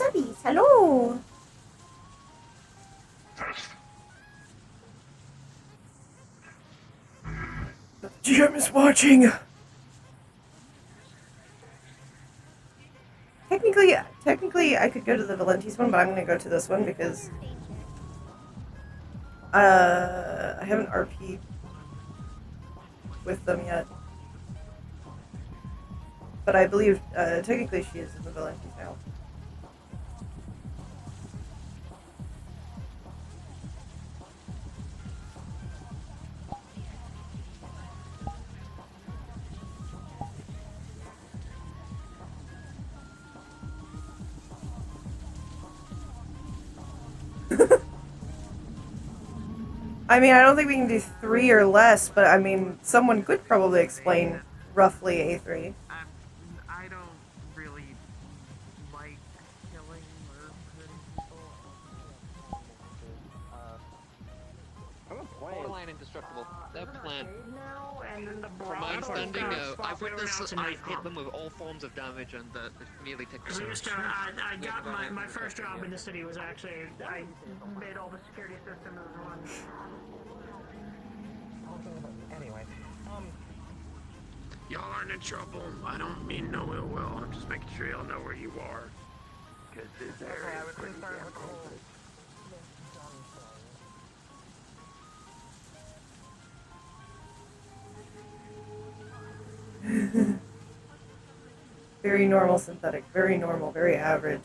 subbies. Hello. The GM is watching. Technically, I could go to the Valenti's one, but I'm gonna go to this one because I haven't RP'd with them yet. But I believe technically she is in the Valenti's now. I mean, I don't think we can do 3 or less, but I mean, someone could probably explain roughly A3. I don't really like killing or hurting people. Borderline indestructible. Their plan. From my understanding, I've witnessed I've hit them with all forms of damage and they merely take damage. I got my first job in the city was actually, I made all the security systems run. Anyway, y'all aren't in trouble. I don't mean no ill will. I'm just making sure y'all know where you are. Because this area is pretty damn dangerous. Very normal synthetic, very normal, very average.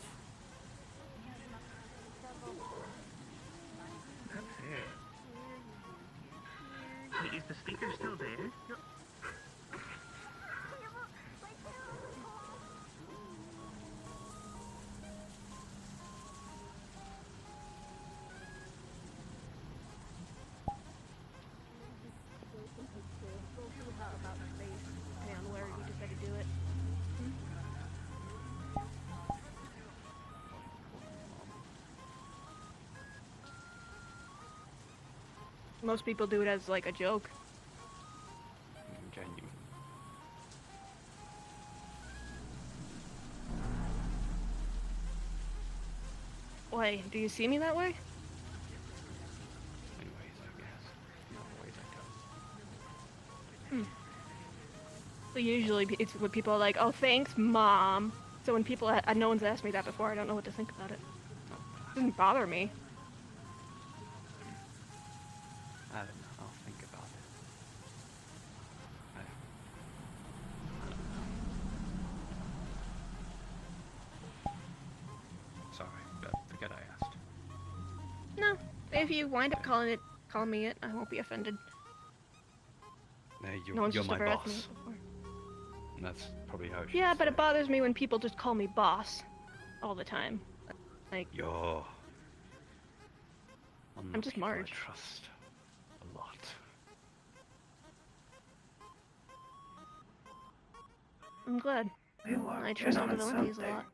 That's it. Is the speaker still there? Most people do it as like a joke. Genuine. Why? Do you see me that way? In ways, I guess. Not ways I can. So usually it's when people are like, "Oh, thanks, mom." So when people, no one's asked me that before, I don't know what to think about it. It doesn't bother me. I don't know. I'll think about it. I don't know. Sorry, but forget I asked. No, if you wind up calling me it, I won't be offended. Hey, No one's you're just my ever asked me boss. it before. And that's probably how she Yeah, but it bothers me when people just call me boss all the time. Like, You're... I'm just Marge. I trust a lot. I'm glad. I trust the Valenti's a lot.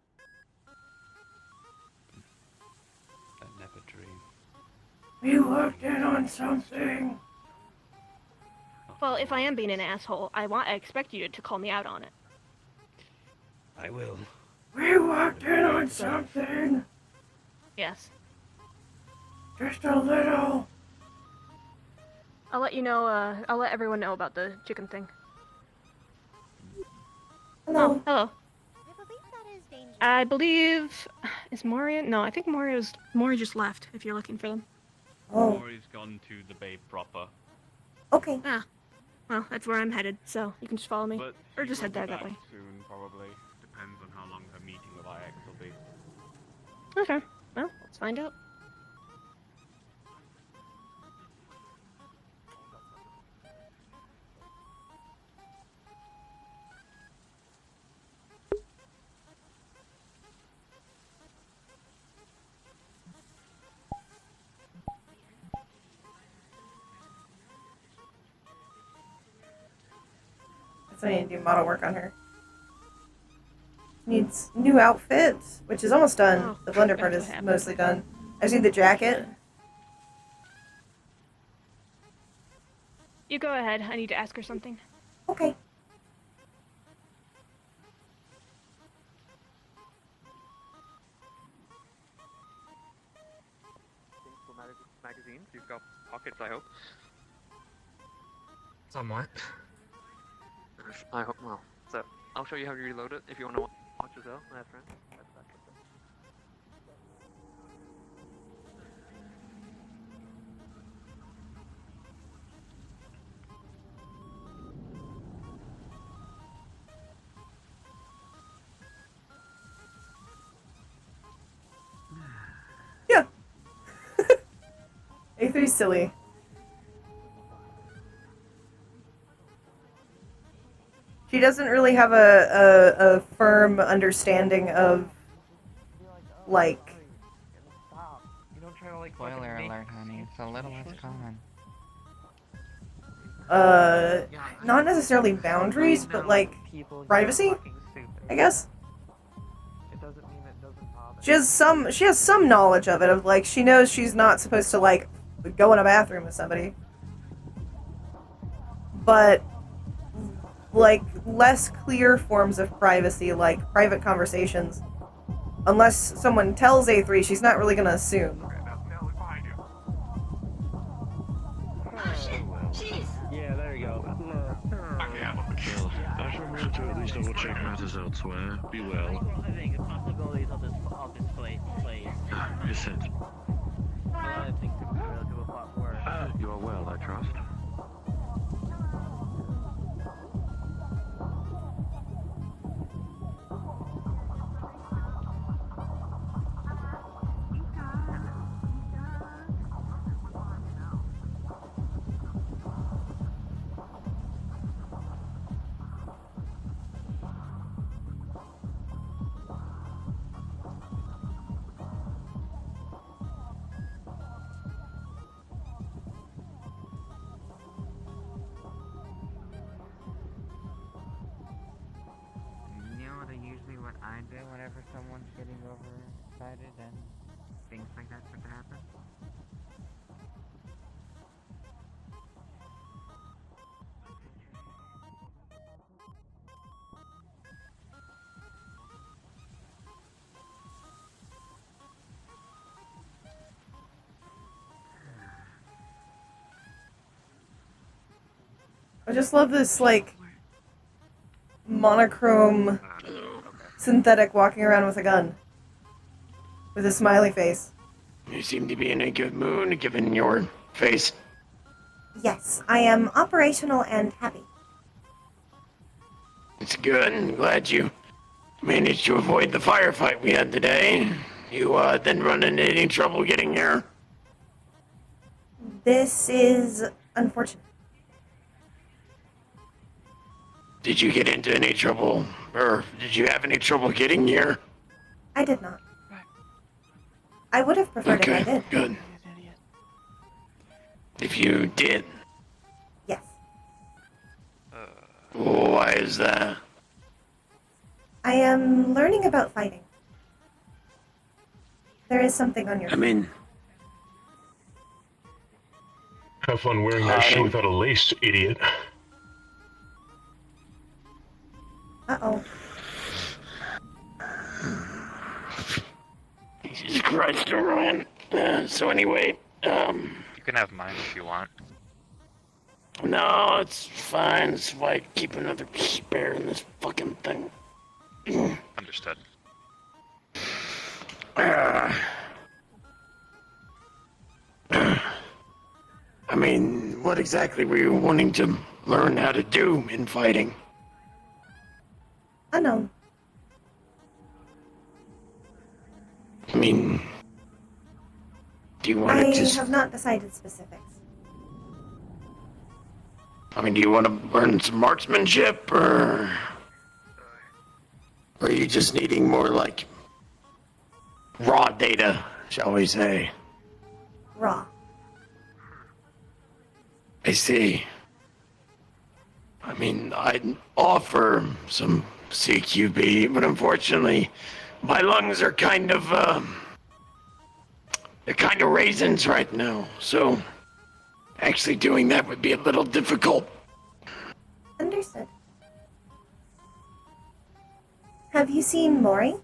I never dream. We worked in on something. Well, if I am being an asshole, I expect you to call me out on it. I will. We worked in on something. Yes. Just a little. I'll let you know, I'll let everyone know about the chicken thing. Hello. Oh, hello. I believe that is dangerous. I believe... Is Moria? No, I think Moria just left, if you're looking for them. Oh, Mori's gone to the bay proper. okay. Ah. Well, that's where I'm headed, so you can just follow me. But Or just she'll head there be that back way. soon, probably. Depends on how long her meeting with IX will be. Okay. Well, let's find out. So I need to do model work on her. Needs new outfits, which is almost done. Oh, The blender that's part what is happened. mostly done. I just need the jacket. You go ahead. I need to ask her something. Okay. seems. You've got pockets, I hope. Somewhat. I hope, well, so, I'll show you how to reload it if you want to watch as well, my friend. Yeah. A3's silly. She doesn't really have a firm understanding of, like, You don't try to like Spoiler alert, honey. It's a little less common. not necessarily boundaries, but like privacy, I guess. It doesn't mean it doesn't bother. She has some knowledge of it, of like, she knows she's not supposed to like go in a bathroom with somebody. But like less clear forms of privacy, like private conversations. Unless someone tells A3, she's not really gonna assume. Yeah, there you go. Kill. I shall move to at least double check matters elsewhere. Be well. I think the possibilities of this place. Is it? I think we will do a lot worse. You are well, I trust. You know usually what I do whenever someone's getting overexcited and things like that start to happen? I just love this like monochrome synthetic walking around with a gun. With a smiley face. You seem to be in a good mood, given your face. Yes, I am operational and happy. It's good. I'm glad you managed to avoid the firefight we had today. You, didn't run into any trouble getting here? This is unfortunate. Did you get into any trouble, or did you have any trouble getting here? I did not. I would have preferred if I Okay, did. good. If you did, Yes. why is that? I am learning about fighting. There is something on your... I mean, Have fun wearing that shit without a lace, idiot. Uh-oh. Jesus Christ, Orion. So anyway, You can have mine if you want. no, it's fine. It's why I keep another spare in this fucking thing. Understood. I mean, what exactly were you wanting to learn how to do in fighting? Unknown. I mean, do you want I to just... have not decided specifics. I mean, do you want to learn some marksmanship, or are you just needing more, like, raw data, shall we say? Raw. I see. I mean, I'd offer some CQB, but unfortunately, my lungs are kind of, they're kind of raisins right now, so actually doing that would be a little difficult. Understood. Have you seen Mori?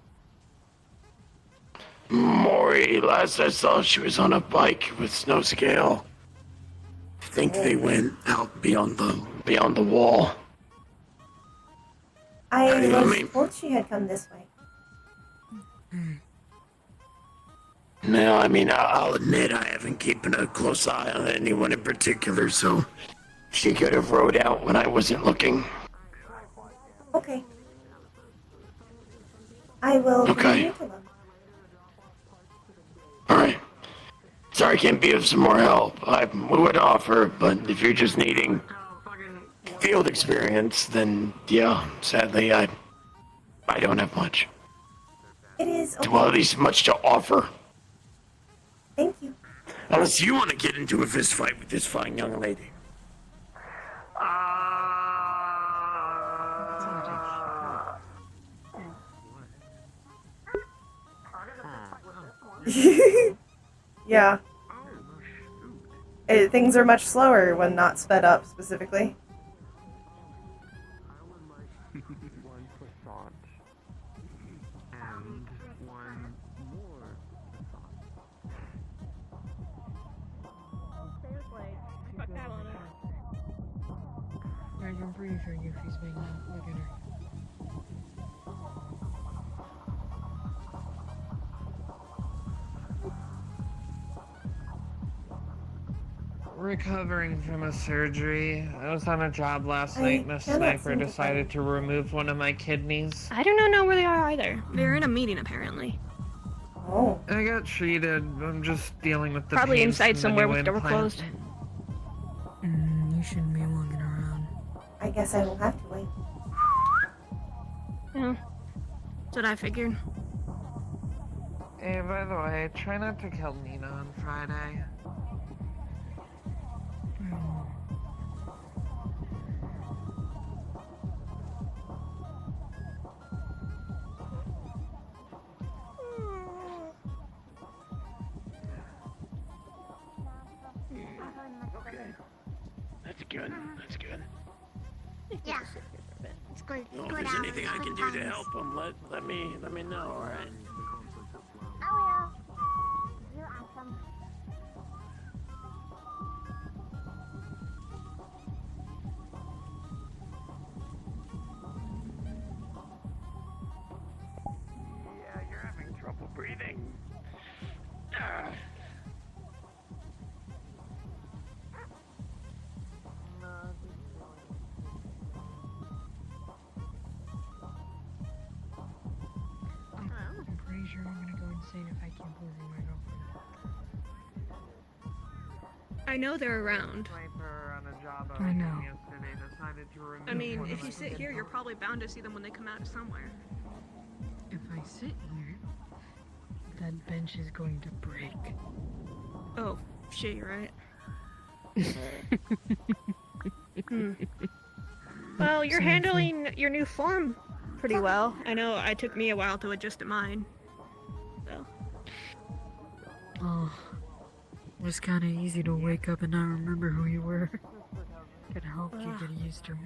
Maury, last I saw, she was on a bike with snow scale. I think they went out beyond the wall. I Yeah, I was mean- told she had come this way. No, I mean, I'll admit I haven't keeping a close eye on anyone in particular, so she could have rode out when I wasn't looking. Okay. I will Okay. continue to look. Alright. Sorry I can't be of some more help. I would offer, but if you're just needing field experience, then yeah, sadly I don't have much. It is okay. Well, at least much to offer. Thank you. Unless you want to get into a fist fight with this fine young lady. Yeah. Things are much slower when not sped up, specifically. One croissant. And one more Like, I'm pretty sure Yuffie's big now. Look at her. Recovering from a surgery. I was on a job last night and a cannot sniper seem to decided to remove one of my kidneys. I do not know where they are either. They're in a meeting apparently. Oh. I got treated. I'm just dealing with the Probably pains inside from the somewhere new with the door implant. closed. You shouldn't be walking around. I guess I will have to wait. Yeah. That's what I figured. Hey, by the way, try not to kill Nina on Friday. Okay. That's good. That's good. Yeah. It's good. Well, if there's anything I can do to help him, let me know, alright? I will. You're awesome. Yeah, you're having trouble breathing. I'm pretty sure I'm gonna go insane if I can't believe my girlfriend. I know they're around. Sniper on a job I know. yesterday decided to remove I mean, one if of you my sit here, kidneys. you're probably bound to see them when they come out of somewhere. If I sit here, that bench is going to break. Oh, shit, you're right. Well, you're handling your new form pretty well. I know it took me a while to adjust to mine. So. Oh, it was kind of easy to wake up and not remember who you were. Could help you get used to it.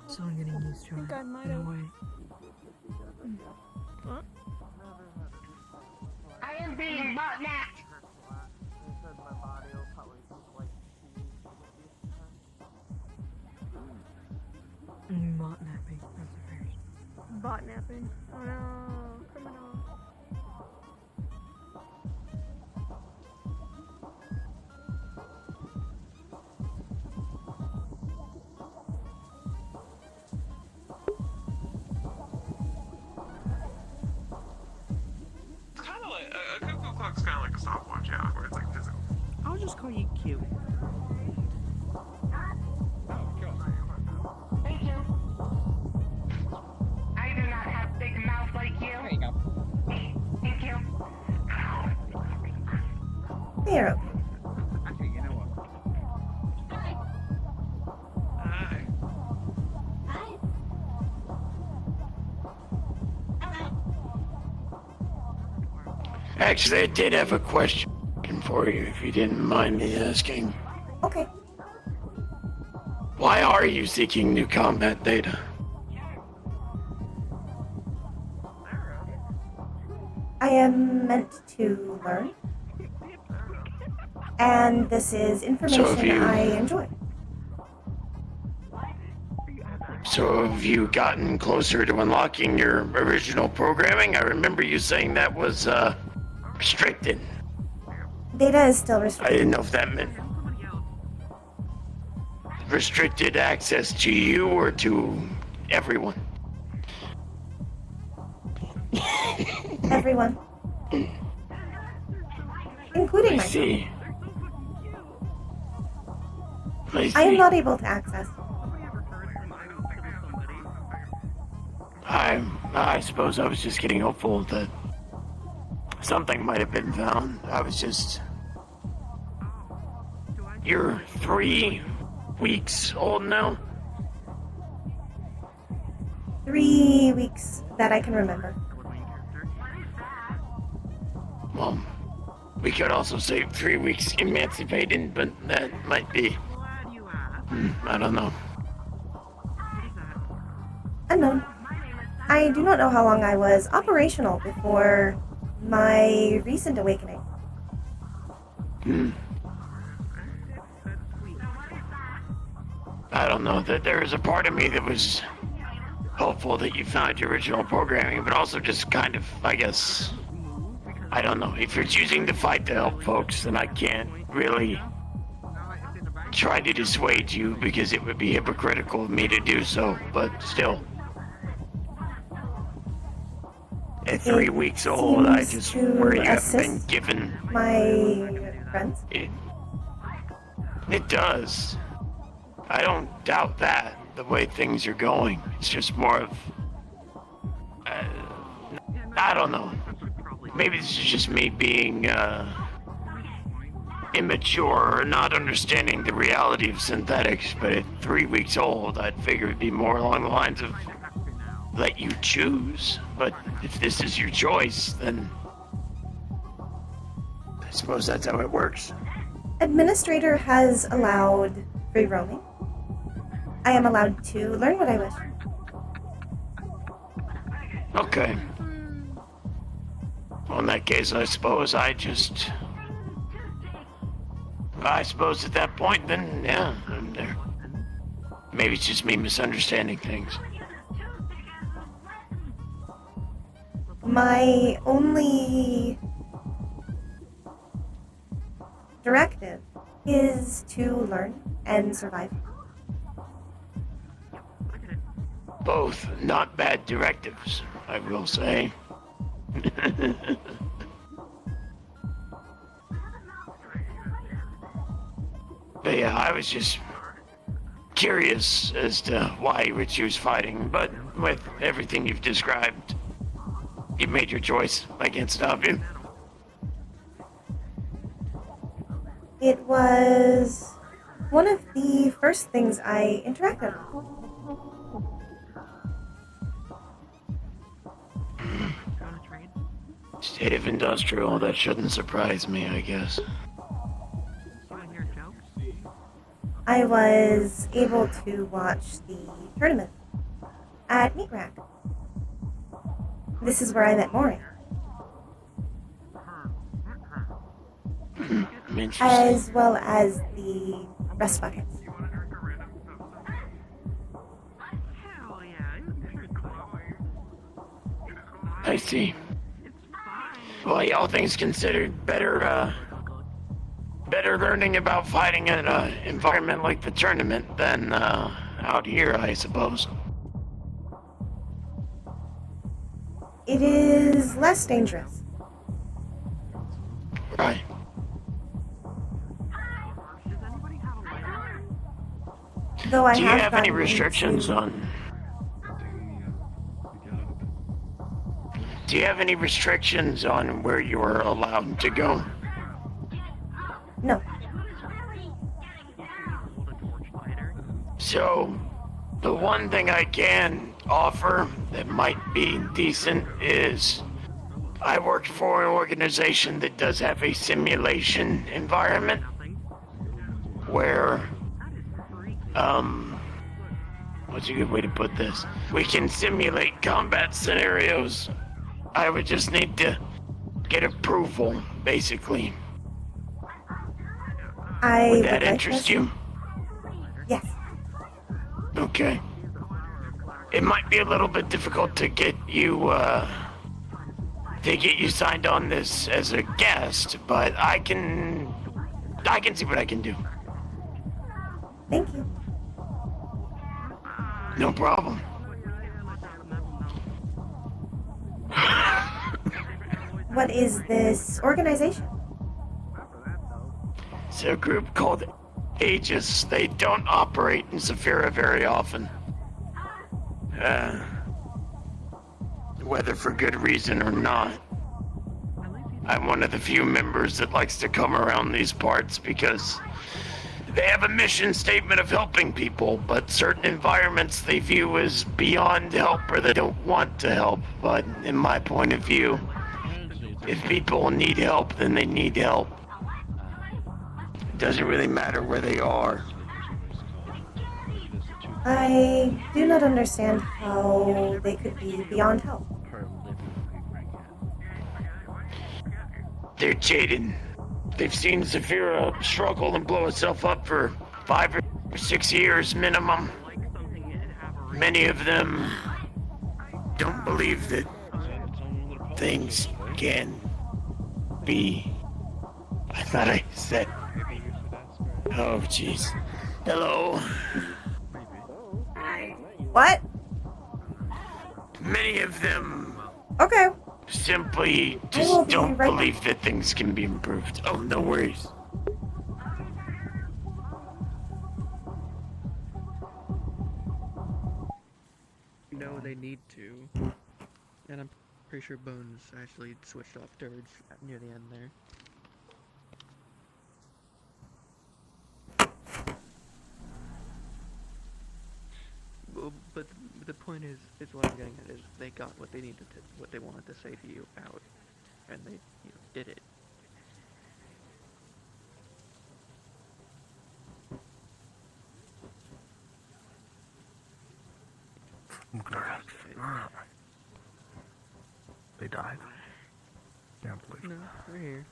So I'm getting used to it in a way. What? I am being bought next. Bot napping. That's the first. Bot napping. Oh no, criminal. It's kind of like a cuckoo clock's kind of like a stopwatch, yeah, where it's like physical. I'll just call you cute. Thank you. I do not have big mouth like you. There you go. Thank you. They're okay. Actually, you know what? Hi. Actually, I did have a question for you, if you didn't mind me asking. Okay. Why are you seeking new combat data? I am meant to learn. And this is information I enjoy. So have you gotten closer to unlocking your original programming? I remember you saying that was, restricted. Data is still I restricted. didn't know if that meant restricted access to you or to everyone. Everyone. Including I myself. see. I am not able to access. I suppose I was just getting hopeful that something might have been found. I was just... You're 3 weeks old now? 3 weeks that I can remember. Well, we could also say 3 weeks emancipated, but that might be... I don't know. Unknown. I do not know how long I was operational before my recent awakening. I don't know, that there was a part of me that was hopeful that you found your original programming, but also just kind of, I guess, I don't know. If you're choosing to fight to help folks, then I can't really try to dissuade you because it would be hypocritical of me to do so, but still. At 3 weeks old, I just worry you haven't been given... My friends? It does. I don't doubt that, the way things are going. It's just more of... I don't know. Maybe this is just me being, immature or not understanding the reality of synthetics, but at 3 weeks old, I'd figure it'd be more along the lines of let you choose. But if this is your choice, then I suppose that's how it works. Administrator has allowed free roaming. I am allowed to learn what I wish. Okay. Well, in that case, I suppose at that point, then, yeah, I'm there. Maybe it's just me misunderstanding things. My only directive is to learn and survive. Both not bad directives, I will say. But yeah, I was just curious as to why you would choose fighting, but with everything you've described, you've made your choice. I can't stop you. It was one of the first things I interacted with. State of industrial, that shouldn't surprise me, I guess. I was able to watch the tournament at Meat Rack. This is where I met Maury. As well as the rest buckets. I see. Well, yeah, all things considered, better learning about fighting in an environment like the tournament than out here, I suppose. It is less dangerous. Right. Though I Do you have any gotten restrictions into- on... Do you have any restrictions on where you are allowed to go? No. So, the one thing I can offer that might be decent is I work for an organization that does have a simulation environment where What's a good way to put this? We can simulate combat scenarios. I would just need to get approval, basically. Would that interest you? Yes. Okay. It might be a little bit difficult to get you, signed on this as a guest, but I can see what I can do. Thank you. No problem. What is this organization? It's a group called Aegis. They don't operate in Saphira very often. Whether for good reason or not. I'm one of the few members that likes to come around these parts because they have a mission statement of helping people, but certain environments they view as beyond help or they don't want to help. But in my point of view, if people need help, then they need help. It doesn't really matter where they are. I do not understand how they could be beyond help. They're jaded. They've seen Saphira struggle and blow itself up for 5 or 6 years minimum. Many of them don't believe that things can be. I thought I said. Oh, jeez. Hello. What? Many of them. Okay. Simply just don't believe that things can be improved. Oh, no worries. No, they need to. And I'm pretty sure Bones actually switched off turds near the end there. Well, but the point is what I'm getting at is they got what they needed to, what they wanted to say to you out, and they, did it. They died. Can't believe it. No, we're here.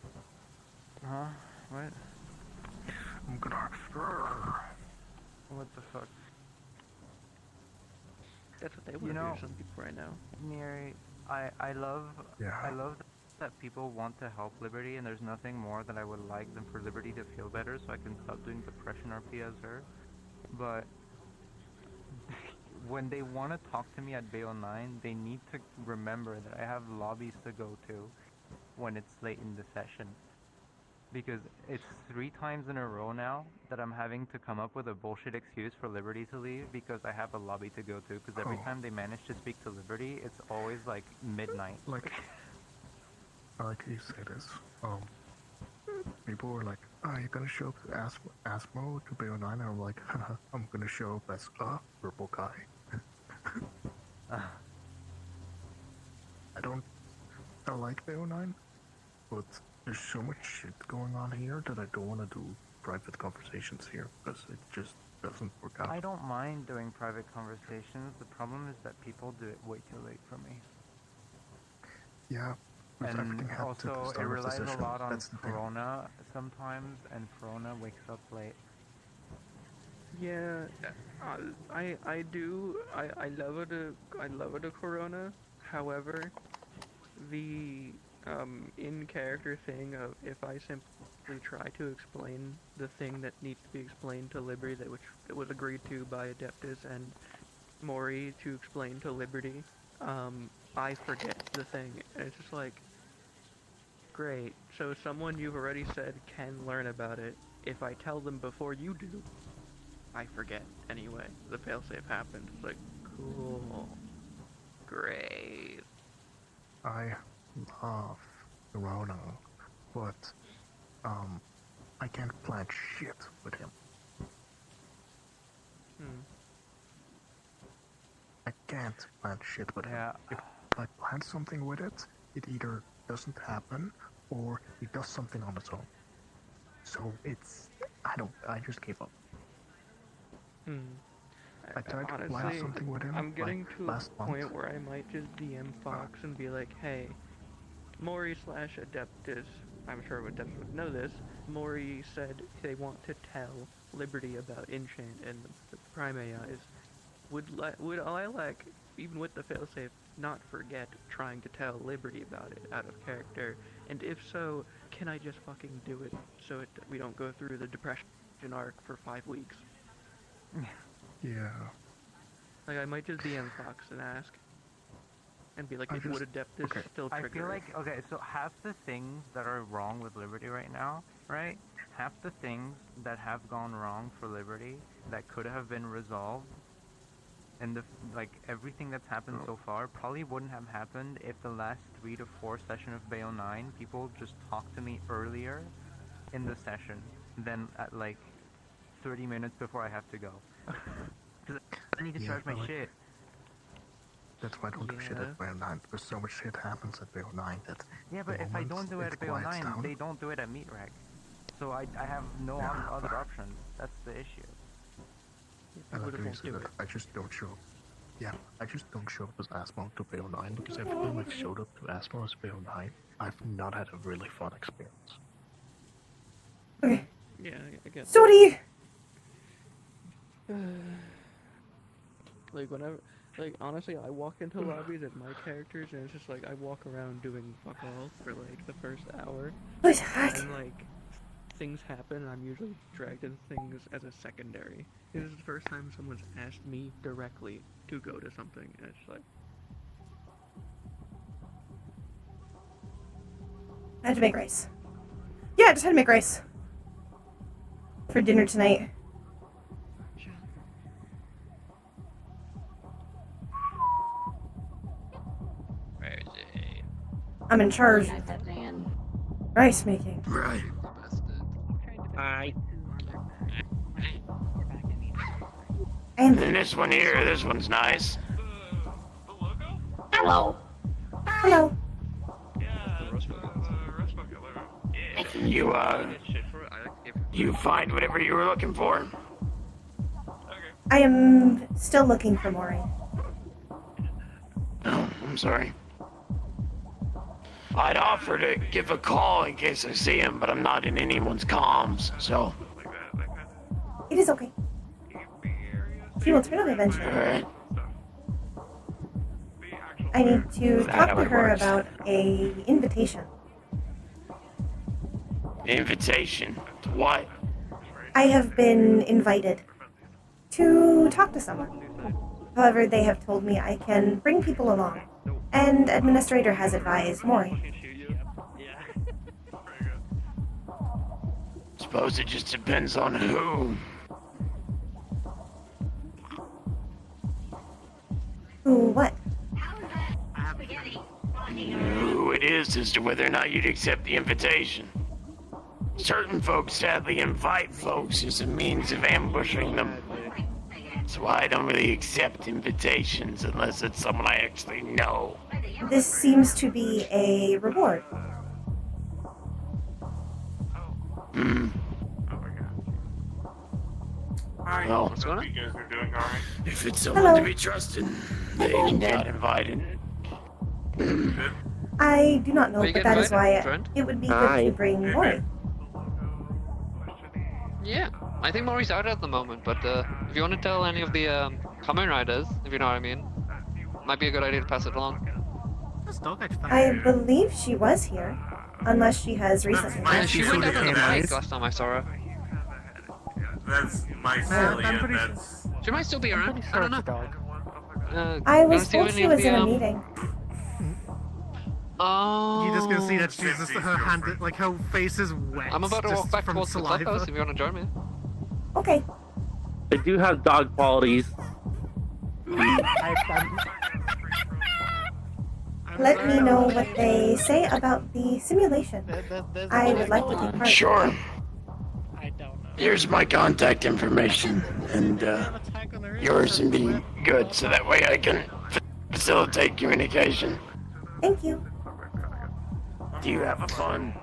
Huh? What? I'm gonna. What the fuck? That's what they want to do to some people right now. Mary, I love Yeah. I love that people want to help Liberty, and there's nothing more that I would like than for Liberty to feel better so I can stop doing depression RP as her. But when they want to talk to me at Bay 09, they need to remember that I have lobbies to go to when it's late in the session. Because it's 3 times in a row now that I'm having to come up with a bullshit excuse for Liberty to leave because I have a lobby to go to. Because every time they manage to speak to Liberty, it's always like midnight. Like, I like you say this. People were like, "Are you gonna show up as Asmo to Bay 09?" And I'm like, "Haha, I'm gonna show up as a purple guy." I like Bay 09, but there's so much shit going on here that I don't want to do private conversations here because it just doesn't work out. I don't mind doing private conversations. The problem is that people do it way too late for me. Yeah. And also, it relies a lot on That's the thing. Corona sometimes, and Corona wakes up late. Yeah, I love it a Corona. However, the in character thing of if I simply try to explain the thing that needs to be explained to Liberty that was agreed to by Adeptus and Mori to explain to Liberty, I forget the thing. And it's just like, great. So someone you've already said can learn about it. If I tell them before you do, I forget anyway. The failsafe happened. It's like, cool. Great. I love Corona, but I can't plan shit with him. I can't plan shit with him. If I plan something with it, it either doesn't happen or he does something on its own. So I just gave up. I tried to plan Honestly, something with him I'm getting like to last a point month. where I might just DM Fox and be like, hey, Mori/Adeptus, I'm sure Adeptus would know this, Mori said they want to tell Liberty about Enchant and the Prime AIs. Would Lilac, even with the failsafe, not forget trying to tell Liberty about it out of character? And if so, can I just fucking do it so we don't go through the depression arc for 5 weeks? Yeah. Like, I might just DM Fox and ask. And be like, I would just- Adeptus okay. still I trigger feel it? like, okay, so half the things that are wrong with Liberty right now, right? Half the things that have gone wrong for Liberty that could have been resolved, and like everything that's happened so far probably wouldn't have happened if the last 3 to 4 session of Bayo 9 people just talked to me earlier in the session than at like 30 minutes before I have to go. Because I need to charge my shit. That's why I don't do shit at Bayo 9, because so much shit happens at Bayo 9 that Yeah, but if I don't do it at Bayo 9, down. they don't do it at Meat Rack. So I have no other options. That's the issue. And the reason that I just don't show up. Yeah, I just don't show up as Asmo to Bayo 9 because every time I've showed up to Asmo as Bayo 9, I've not had a really fun experience. Okay. Yeah, I guess. Sorry! Like, whenever, like, honestly, I walk into lobbies as my characters, and it's just like, I walk around doing fuck all for, like, the first hour. What's that? And, like, things happen, and I'm usually dragged into things as a secondary. This is the first time someone's asked me directly to go to something, and it's like... I had to make rice. Yeah, I just had to make rice. For dinner tonight. Where is it? I'm in charge. Rice making. Right. Hi. And then this one here, this one's nice. hello. Hello. You find whatever you were looking for? I am still looking for Maury. Oh, I'm sorry. I'd offer to give a call in case I see him, but I'm not in anyone's comms, so... It is okay. She will turn up eventually. Alright. I need to Is that talk how to it her works? about a invitation. Invitation? To what? I have been invited to talk to someone. However, they have told me I can bring people along. And Administrator has advised Maury. Suppose it just depends on who. Who what? Who it is as to whether or not you'd accept the invitation. Certain folks sadly invite folks as a means of ambushing them. That's why I don't really accept invitations unless it's someone I actually know. This seems to be a reward. Hmm. Well, What's going on? You guys are doing alright? if it's someone Hello. to be trusted, they got invited. I do not know, Are you but getting that is invited, why friend? it would be good to bring Maury. Yeah, I think Maury's out at the moment, but if you want to tell any of the Kamen Riders, if you know what I mean, might be a good idea to pass it along. I believe she was here, unless she has recently. Yeah, she went out on the bike last time I saw her. That's my silly, that's... She might still be around. I don't know. I you wanna was see told any she of was the, in a meeting. Oh. You're just gonna see that she's just her hand, like her face is wet. I'm about to walk just back from towards the saliva. clubhouse if you want to join me. Okay. They do have dog qualities. Let me know what they say about the simulation. I would like to take part. Sure. Here's my contact information, and yours would be good, so that way I can facilitate communication. Thank you. Do you have a phone?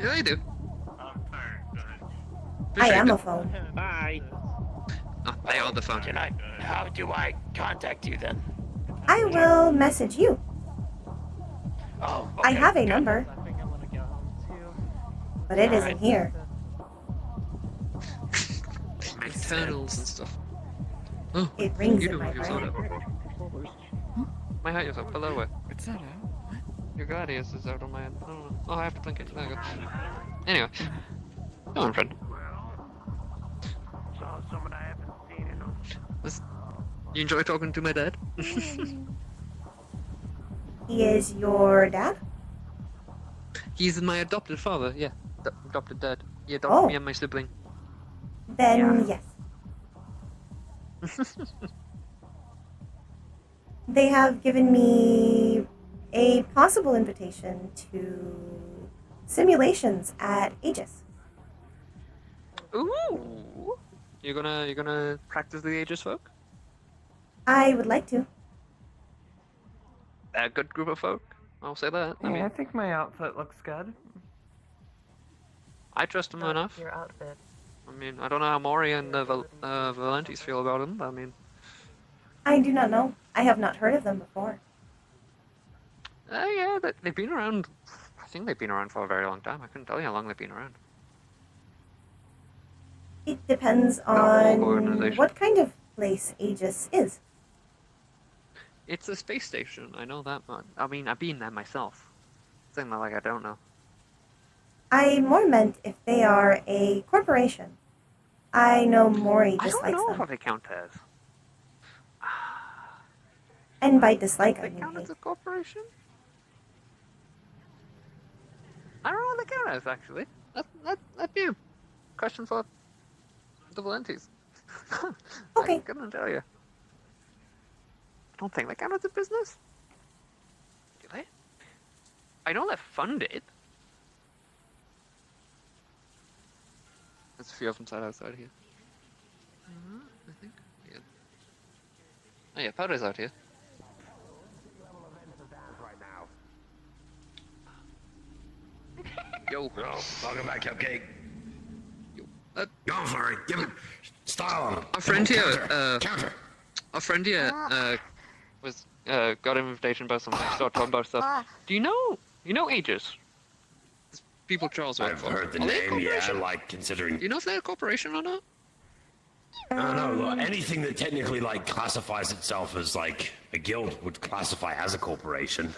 Yeah, I do. I am a phone. Bye. Oh, they are the phone. How do I contact you then? I will message you. Oh, I okay, have a good. number, but it isn't Alright. here. Internals and stuff. Oh, It rings you in do my have your soda. brain. My hat is up below it. It's not out. What? Your Gladius is out on my end. I don't know. Oh, I have to blink it. There you go. Anyway. Go on, friend. Saw someone I haven't seen in You enjoy talking to my dad? He is your dad? He's my adopted father, yeah. Adopted dad. He adopted me and my sibling. Then yes. They have given me a possible invitation to simulations at Aegis. Ooh! You gonna practice the Aegis folk? I would like to. A good group of folk. I'll say that. I Yeah, mean, I think my outfit looks good. I trust him enough. Your outfit. I mean, I don't know how Mori and Valentes feel about him, but I mean... I do not know. I have not heard of them before. Yeah, they've been around... I think they've been around for a very long time. I couldn't tell you how long they've been around. It depends on what kind of place Aegis is. It's a space station, I know that much. I mean, I've been there myself. Saying that like I don't know. I more meant if they are a corporation. I know Mori I dislikes don't know them. how they count as. And by dislike, I They mean count hate. as a corporation? I don't know what they count as, actually. That'd be a question for the Valentes. Okay. I couldn't tell you. I don't think they count as a business. Do they? I know they're funded. There's a few of them side outside here. I think. Yeah. Oh yeah, Powder's out here. Yo. Welcome back, Cupcake. Yo. Go for it. Give him style on him. Our friend here, Counter. our friend here, was got an invitation about something. Started talking about stuff. Do you know Aegis? There's people Charles work I've for. heard the Are they a name, yeah, corporation? like considering... Do you know if they're a corporation or not? I don't know, look, anything that technically, like, classifies itself as, like, a guild would classify as a corporation.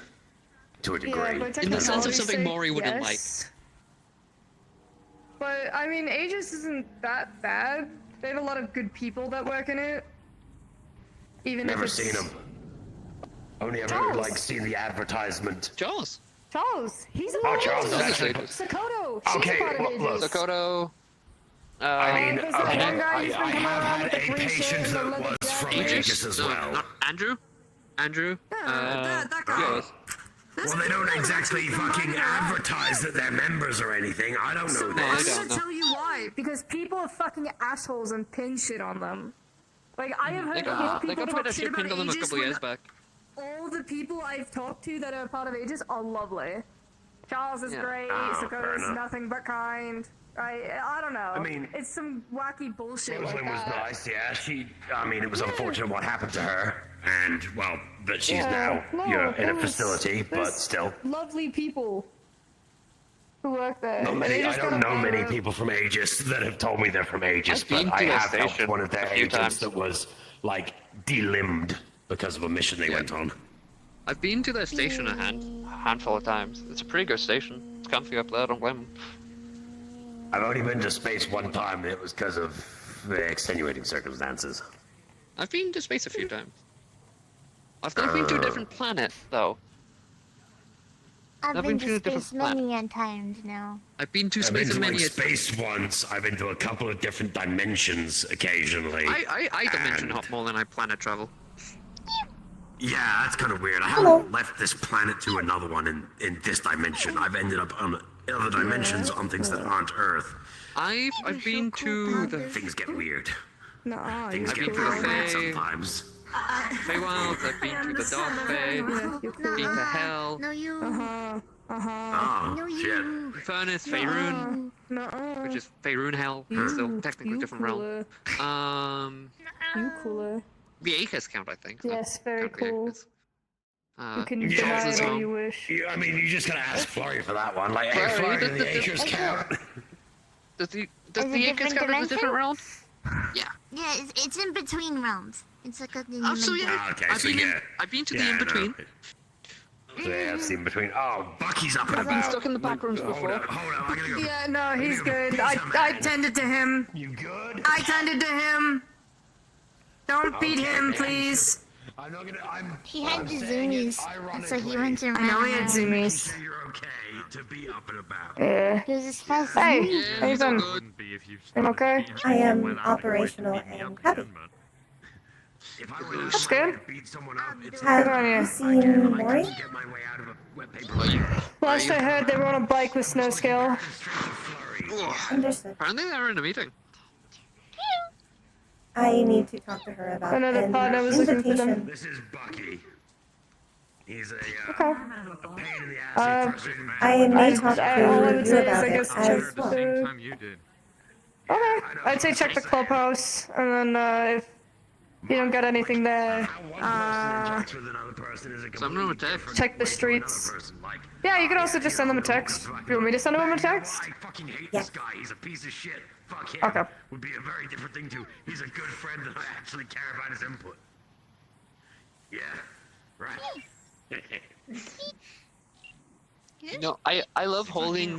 To a degree. In the sense of something Mori wouldn't like. But, I mean, Aegis isn't that bad. They have a lot of good people that work in it. Even Never if it's... seen them. Only ever, Charles. like, seen the advertisement. Charles. Charles! He's a Oh, part Charles of is Aegis. actually... Sakoto! She's Okay, a part of well, Aegis. look. Sakoto. I mean, there's that one guy who's been I coming around have with had the a green shirt patient and the that leather was from jacket. Aegis as No, well. not Andrew. Andrew. that guy. Yours. Well, they don't exactly fucking advertise that they're members or anything. I don't know No, this. they I'm don't. gonna tell you why. Because people are fucking assholes and pin shit on them. Like, I have They heard more got a people bit talk of shit shit about pinned on them a Aegis couple when years back. all the people I've talked to that are part of Aegis are lovely. Charles is Yeah. great, Oh, fair Sakota's enough. nothing but kind. I don't know. I mean, it's some wacky bullshit Rosalind like was that. nice, yeah. I mean, it was unfortunate what happened to her. And, well, that she's Yeah, now, no, in a there's- facility, but there's still. Lovely people who work there. Not and many, they I just don't gotta know many bear up. people from Aegis that have told me they're from Aegis, I've been but I to their have helped station one of their a few agents times. that was, like, delimbed because of a mission they went on. I've been to their station a handful of times. It's a pretty good station. It's comfy up there. Don't blame them. I've only been to space one time, and it was because of extenuating circumstances. I've been to space a few times. I've not been to a different planet though. I've been to a to different space planet. many times now. I've been to I've space been to many. like space once. I've been to a couple of different dimensions occasionally. I dimension and- hop more than I planet travel. Yeah, that's kind of weird. I Hello. haven't left this planet to another one in this dimension. I've ended up on other dimensions on things that aren't Earth. I've been to the Things get weird. Nuh-uh, Things I've get been to the real weird Fae. sometimes. Feywilds. I've been to the Dark Fae. Been to Hell. No, you. Uh-huh. Oh, No, shit. you. Furnace. Faerun. No, No. which is Faerun Hell, still technically different realm. You cooler. The Acres count, I think. Yes, very count the cool. Acres. You can Yeah, deny Charles' it all home. you wish. I mean, you just gotta ask Flurry for that one. Like, hey, Flurry, Flurry, do the acres count? Does the Is it Acres different count as a different dimension? realm? Yeah. Yeah, it's in between realms. It's like a. Oh, so yeah. Okay, I've so been yeah. I've been to the Yeah, in between. no. So yeah, it's in between. Oh, Bucky's up and I've been about. stuck in the back rooms before. Hold on, I gotta go. Yeah, no, he's good. I tended to him. You good? I tended to him. Don't beat him, please. I'm not gonna. He had the zoomies, so he went around. I know he had zoomies. You're okay to be up and about. Yeah. He was as fast Hey, as me. how you doing? Wouldn't be if you I'm okay. I am operational and happy. If I were That's good. beat someone up, it's Good on Have you you. seen Maury? get my way out of a wet paper. Last I heard, they were on a bike with snow scale. Understood. Apparently they were in a meeting. I need to talk to her about Another an partner was looking for them. invitation. This is Bucky. He's a Okay. pain in the ass. Frustrating man. I may talk to all I would you say is, about I it guess, as check well. the. Time you did. Okay. I'd say check the clubhouse, and then if you don't get anything there, Send them a text. check the streets. Yeah, you can also just send them a text. Do you want me to send them a text? I fucking hate Yeah. this guy. He's a piece of shit. Fuck him. Okay. Would be a very different thing to. He's a good friend and I actually care about his input. Yeah. Right. No, I love holding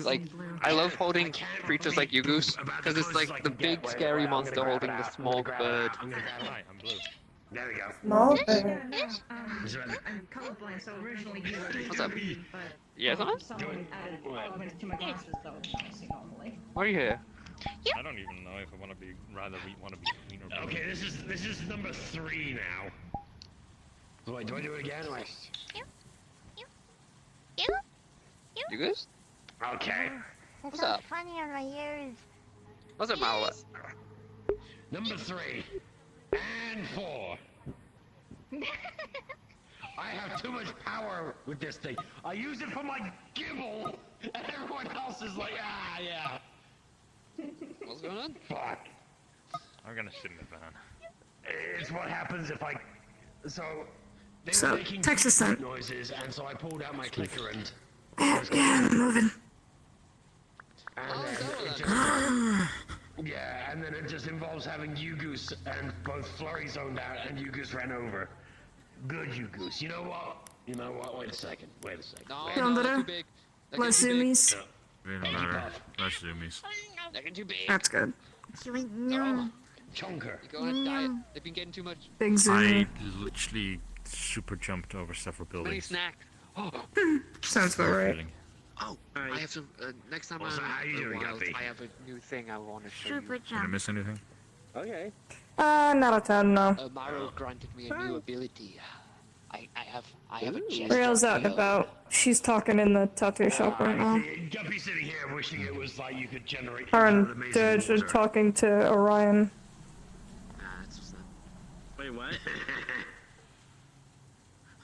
creatures like Yugus because it's like the big scary monster holding the small bird. I'm blue. There we go. Small bird. I'm colorblind, so originally you were What's up? green, but Yes, huh? someone added elements to my glasses, though, I see normally. Why are you here? I don't even know if I want to be green or blue. Okay, this is number 3 now. Wait, do I do it again? Wait. Yugus? Okay. That's What's so up? funny on my ears. What's up, Mallet? Number 3. And 4. I have too much power with this thing. I use it for my gibble, and everyone else is like, ah, yeah. What's going on? Fuck. I'm gonna sit in the van. It's what happens if I. So. They So, were making text is sent. noises, and so I pulled out my clicker and. Yeah, I'm moving. And yeah, and then it just involves having Yugus and both Flurry zoned out and Yugus ran over. Good Yugus. You know what? You know what? Wait a second. Wait a second. No, Wait. no, Yonder. they're too big. They're Less getting too big. zoomies. Doesn't matter. Less zoomies. They're getting too big. That's good. She went no. Chunker. You go on a diet. They've been getting too much. Big I zoomie. literally super jumped over several Many buildings. snacks. Oh, Sounds about right. Feeling. oh! I have some. Next time Also, how you I'm doing, wild, Guppy? I have a new thing I want to show Super you. Did I jump. miss anything? Okay. Not a ton, no. Maro granted me a new ability. I have a chest. Riel's out and about. She's talking in the tattoo shop right now. Guppy sitting here wishing it was like you could generate. Her infinite and amazing Dirge are water. talking to Orion. That's what's up. Wait, what?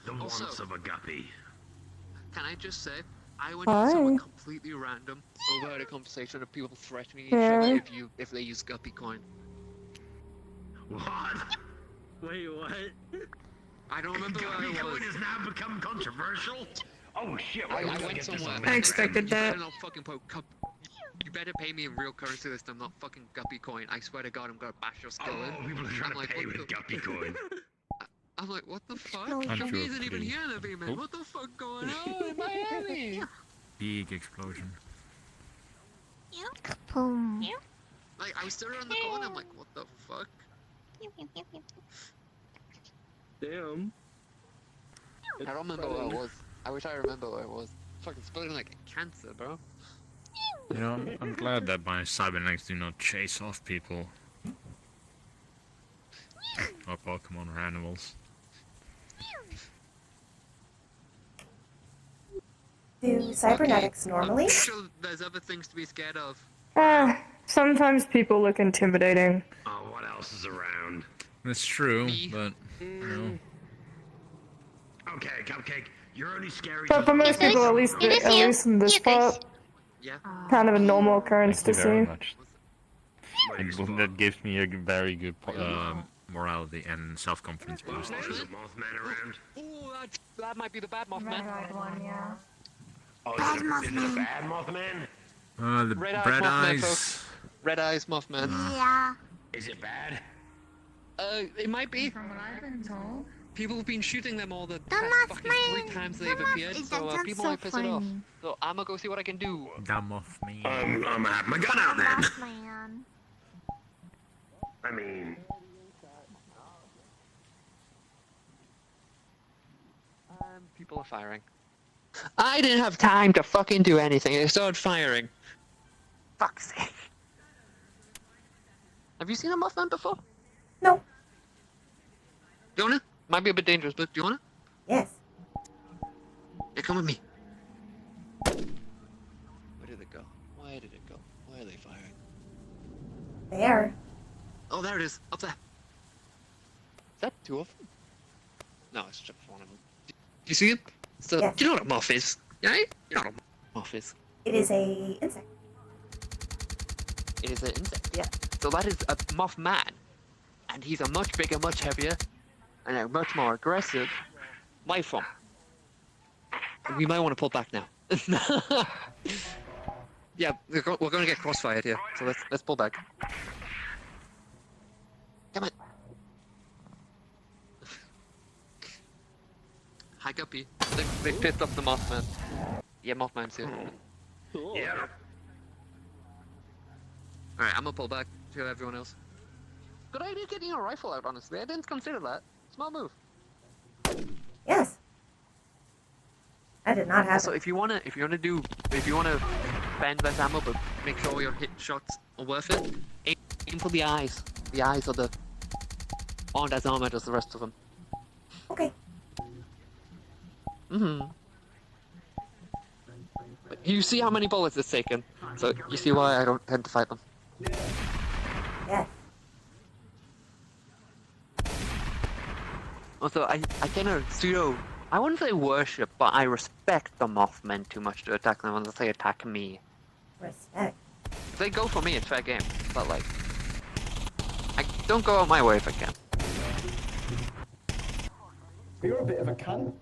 The Also- wants of a guppy. Can I just say, I went Hi. to someone completely random overheard a conversation of people threatening each Yeah. other if they use Guppy coin. What? Wait, what? I don't remember where Guppy I was. coin has now become controversial. Oh shit! I Wait, we gotta went get this somewhere. on. I expected You that. better not fucking you better pay me in real currency this time, not fucking Guppy coin. I swear to God, I'm gonna bash your skull in. Oh, people are trying I'm to like, pay what with the- guppy coin. I'm like, what the fuck? Explosion. Guppy Sure, isn't even please. here in the man. What the fuck going on in Miami? Big explosion. Boom. Like, I was still around the corner, I'm like, what the fuck? Damn. I don't remember where it was. I wish I remember where it was. Fucking splitting like a cancer, bro. You know, I'm glad that my cybernetics do not chase off people. Or Pokemon or animals. Do cybernetics normally? Sure, there's other things to be scared of. Sometimes people look intimidating. Oh, what else is around? That's true, but you know. Okay, Cupcake, you're only scary. But for most people, at least in this part, Yeah. kind of a normal occurrence Thank to you very see. much. And that gives me a very good morality and self-confidence boost. Ooh, that might be the bad Mothman. One, yeah. Oh, Bad is it a Mothman. bad Mothman? The Red eyes bread Mothman, eyes. folks. Red eyes Mothman. Yeah. Is it bad? It might be. From what I've been told. People have been shooting them all the The past fucking 3 Mothman. times The they've appeared, Moth- so that's people so might piss it off. funny. So I'm gonna go see what I can do. Dumb off me. I'm gonna have my gun out then. Mothman. I mean, People are firing. I didn't have time to fucking do anything. They started firing. Fuck's sake. Have you seen a Mothman before? No. Do you wanna? Might be a bit dangerous, but do you wanna? Yes. Yeah, come with me. Where did it go? Where did it go? Why are they firing? There. Oh, there it is. Up there. Is that 2 of them? No, it's just 1 of them. Do you see him? So, Yes. you know what a moth is, right? You know what a moth is. It is a insect. It is an insect, yeah. So that is a moth man. And he's a much bigger, much heavier, and a much more aggressive life form. We might want to pull back now. Yeah, we're going to get crossfired here, so let's pull back. Come on. Hi, Guppy. They pissed off the Mothman. Yeah, Mothman's here. yeah. Alright, I'm gonna pull back to everyone else. Good idea getting a rifle out, honestly. I didn't consider that. Smart move. Yes. I did not have Also, if you wanna spend less ammo, but make sure your hit shots are worth it, aim for the eyes. The eyes are aren't as armored as the rest of them. Okay. But you see how many bullets it's taken, so you see why I don't tend to fight them. Yeah. Also, I kind of I wouldn't say worship, but I respect the Mothmen too much to attack them unless they attack me. Respect. If they go for me, it's fair game, but like, I don't go out my way if I can. You're a bit of a cunt.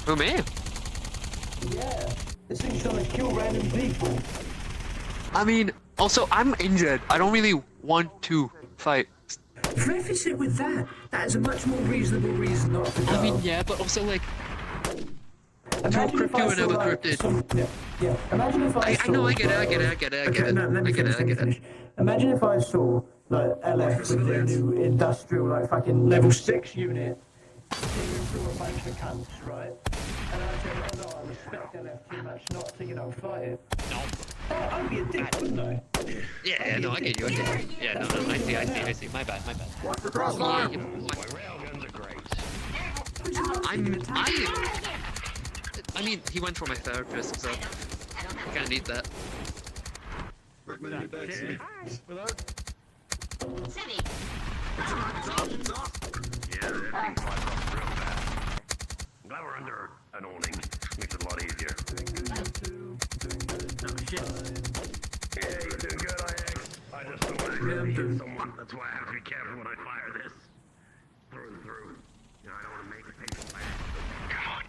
Who, me? Yeah. This thing's trying to kill random people. I mean, also, I'm injured. I don't really want to fight. Preface it with that. That is a much more reasonable reason not to go. I mean, yeah, but also, like, Imagine two if I crypto and saw, other like, cryptid. Yeah. Imagine if I saw. know, I get it. No, let me finish. Imagine if I saw, like, LF with their new industrial, like, fucking level 6 unit. Teaming through a bunch of cunts, right? And I said, oh no, I respect LF too much not to, fight it. No. Oh, I'd be a dick, wouldn't I? Yeah, no, I get you. Yeah, no, I see. My bad. What's the crossfire? Yeah, Railguns are great. I mean, he went for my therapist, so I kinda need that. Yeah, that thing flies off real fast. I'm glad we're under an awning. Makes it a lot easier. Yeah, you're doing good, I just don't want to really hit someone. That's why I have to be careful when I fire this. Through and through. You know, I don't want to make the patient laugh.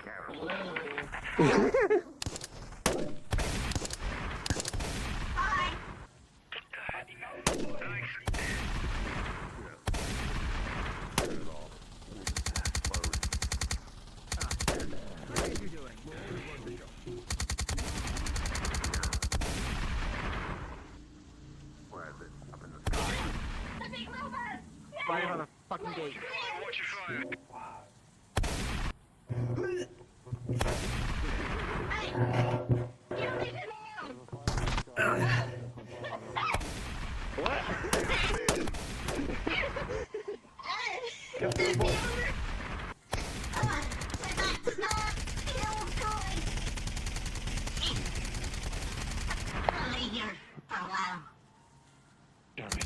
Careful. Where is it? Up in the sky. Fire on the fucking gate. Watch your fire. Damn it.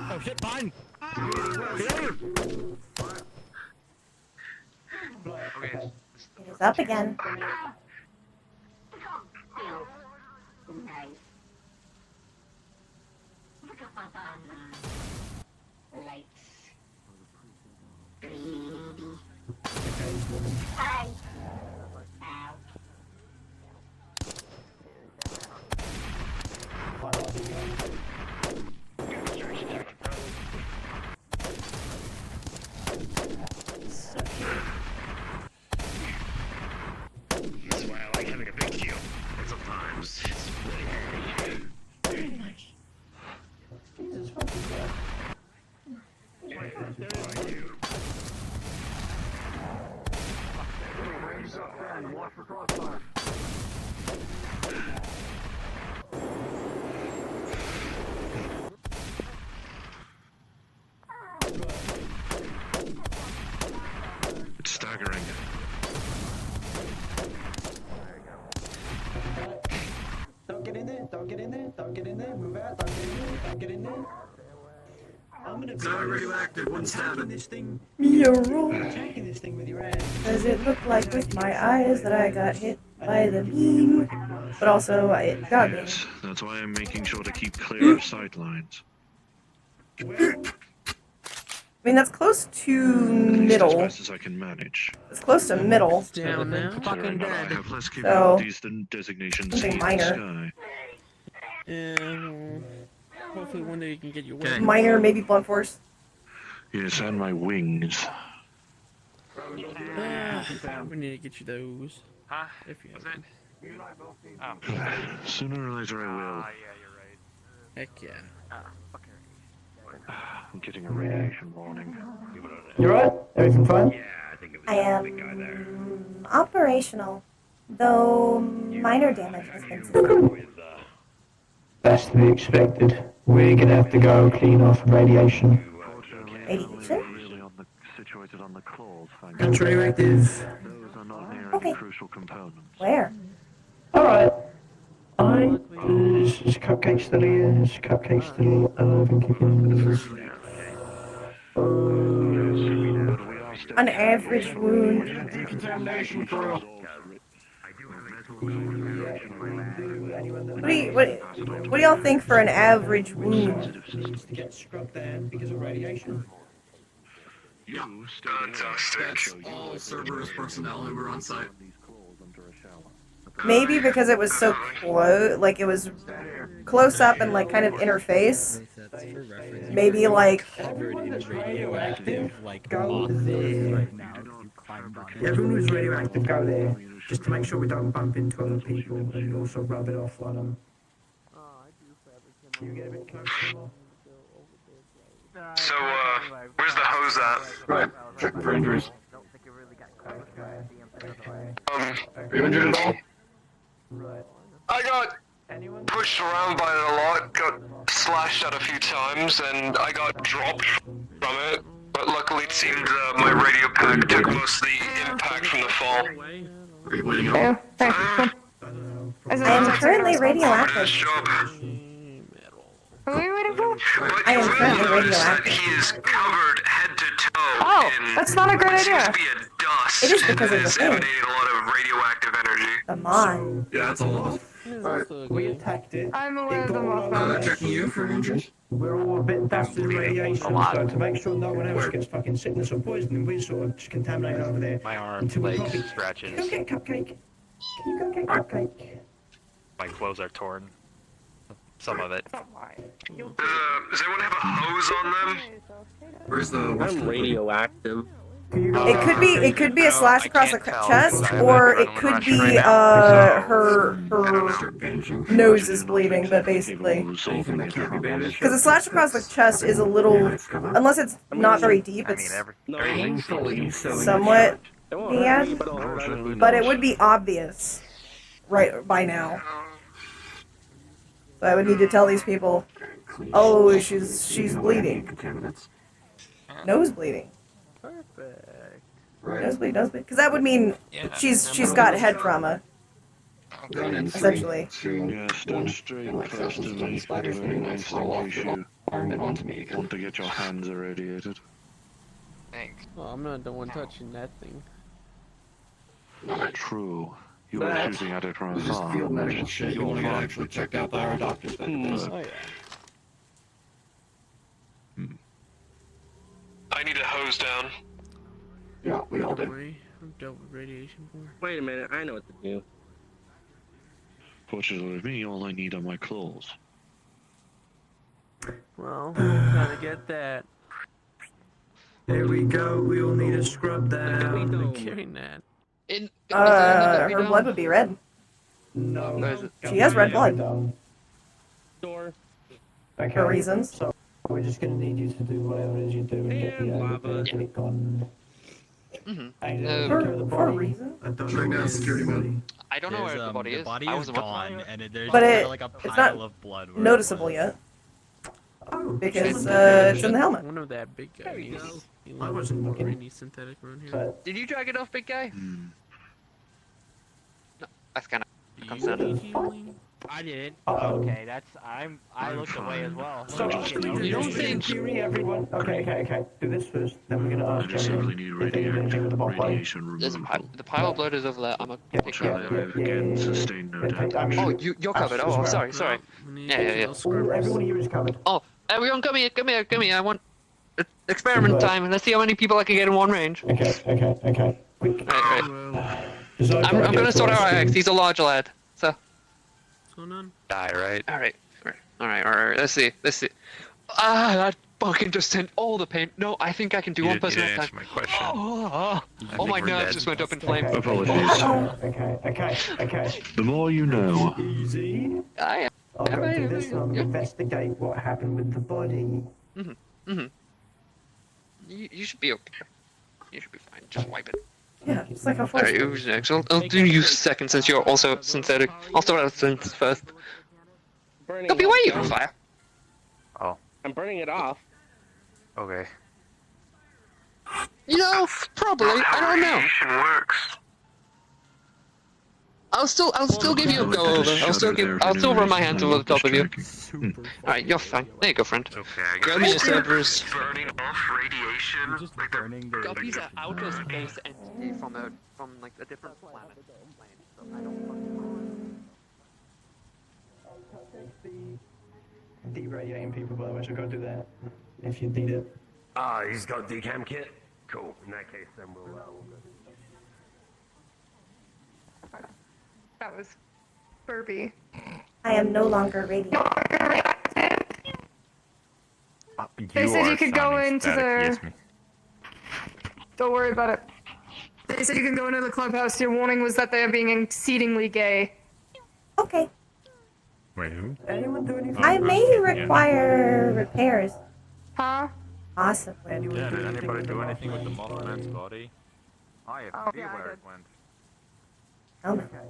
Oh shit, mine! It is up again. That's why I like having a big shield. And sometimes it's really Very nice. Jesus fucking Christ. It's staggering. Don't get in there, don't get in there, don't get in there, move out, don't get in there, don't get in there. I'm gonna be radioactive, what's happening? This thing, attacking this thing with your hand. Does it look like with my eyes that I got hit by the beam? But also, it got me. Yes, that's why I'm making sure to keep clear of sight lines. I mean, that's close to At middle. least as best as I can manage. It's close to middle. Down now. Considering that I have less So, capabilities than designations something in the minor. sky. Yeah, well, hopefully one day you can get your wings. Minor, maybe blunt force. Yes, and my wings. We need to get you those. Huh? If you have What's them. Sooner or later I will. Yeah, you're right. Heck yeah. I'm getting a radiation warning. You right? Everything fine? Yeah, I think it was I am operational, though minor damage has been sustained. That's to be expected. We're gonna have to go clean off radiation. Radiation? Really situated on the claws, thank That's radioactive. Those are not near Okay. any crucial components. Where? Alright. There's cupcakes still here, there's cupcakes still alive and kicking. An average wound. Decontamination for What do y'all think for an average wound? needs to get scrubbed down because of radiation. Fantastic. All Cerberus personnel who were on site. Maybe because it was so close, like it was close up and like kind of interface. Maybe like Everyone that's radioactive, go there. Everyone who's radioactive, go there. Just to make sure we don't bump into other people and also rub it off on them. Can you get a bit closer? So, where's the hose at? Right, check for injuries. Are you injured at all? I got pushed around by it a lot, got slashed at a few times, and I got dropped from it. But luckily it seemed my radio pack took most of the impact from the fall. Are you waiting on? I am currently radioactive. What are we waiting for? I am currently radioactive. He is covered head to toe Oh, in that's not a good what idea. seems to be a dust It is because that of the is thing. emanating a lot of radioactive energy. The mod. Yeah, that's all of us. We attacked it. I'm aware of the Mothman. Checking you for injuries. We're all a bit dusted in radiation, so to make sure no one else gets fucking sickness or poisoning, we sort of just contaminate over there. My arm, until we legs, probably... scratches. Go get cupcake. Can you go get cupcake? My clothes are torn. Some of it. Oh, Does anyone have a hose on them? Where's the? I'm radioactive. It could be a slash across the chest, or it could be her nose is bleeding, but basically because a slash across the chest is a little, unless it's not very deep, it's somewhat bad, but it would be obvious right by now. So I would need to tell these people, oh, she's bleeding, nose bleeding. Nosebleed, because that would mean she's got head trauma. Run in essentially. 3, 2, Yeah, stand 1. straight And like close to circles, me. jumping Be spiders, very hitting nice, nice roll in off case your you arm and onto me again. want to get your hands irradiated. Thanks. Oh, I'm not the one touching that thing. True. You were That shooting at it from was just afar. field medical shit. You Your want to get fault. actually checked out by our doctors. Oh yeah. I need a hose down. Yeah, we all did. I've dealt with radiation before. Wait a minute, I know what to do. Fortunately with me, all I need are my claws. Well, trying to get that. There we go. We all need to scrub that out. I'm carrying that. Her blood would be red. No. She has red blood. Door. Okay. For reasons. So we're just gonna need you to do whatever it is you do and get the lava. get it gone. For a reason. I don't Right now, security man. I don't know where the body is. body I is wasn't gone, and there's But just like a it's pile not of blood. where it noticeable was. yet. Because it's in the helmet. One of that big guy. I wasn't looking. Any synthetic around here. Did you drag it off, big guy? Hmm. No, that's kind of concerning. I did. Uh-oh. Okay, I looked away as well. So You don't in think? theory, everyone. Okay. Do this first. Then we're gonna I ask just simply need if they did anything with the bot body. radiation There's removal. the pile of blood is over there. I'm a. Fortunately, I have again sustained no damage. Oh, you're covered. Oh, sorry. Yeah. Ooh, everyone here is covered. Oh, everyone, come here. I want experiment time, and let's see how many people I can get in one range. Okay. Quick. Right. I'm gonna sort out Alex. He's a large lad. So. What's going on? Die, right? All right. Let's see. Ah, that fucking just sent all the pain. No, I think I can do one person at a time. My question. Oh, my nerves just went up in flames. Apologies. Okay. The more you know. Easy. I I'll go do this and investigate what happened with the body. You should be okay. You should be fine. Just wipe it. Yeah, it's like a Alright, who's next? I'll do you second since you're also synthetic. I'll start out synth first. Burning Don't be off. why you on fire. Oh. I'm burning it off. Okay. You know, probably. I don't know. Works. I'll still give you a go over. I'll still run my hands over the top of you. Alright, you're fine. There you go, friend. Okay, Grab me a Cerberus. Burning off radiation. Just burning the. Guppy's an outer space entity from like a different planet. So I don't Deradiating people, by the way, so go do that if you need it. Ah, he's got decam kit. Cool. In that case, then we'll go. That was Burpee. I am no longer radiant. They said you could go into the. me. Don't worry about it. They said you can go into the clubhouse. Your warning was that they are being exceedingly gay. Okay. Wait, who? Anyone do anything? I may require repairs. Huh? Possibly. Yeah, did anybody do anything with the Mothman's body? I have no idea where it went. Oh no. Okay.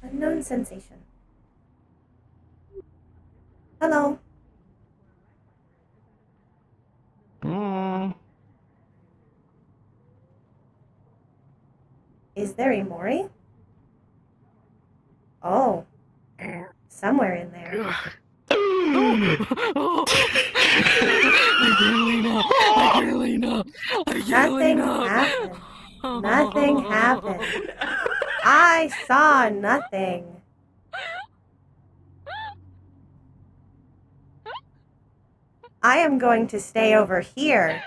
Unknown sensation. Hello. Is there a Mori? Oh. Somewhere in there. Nothing happened. Nothing happened. I saw nothing. I am going to stay over here.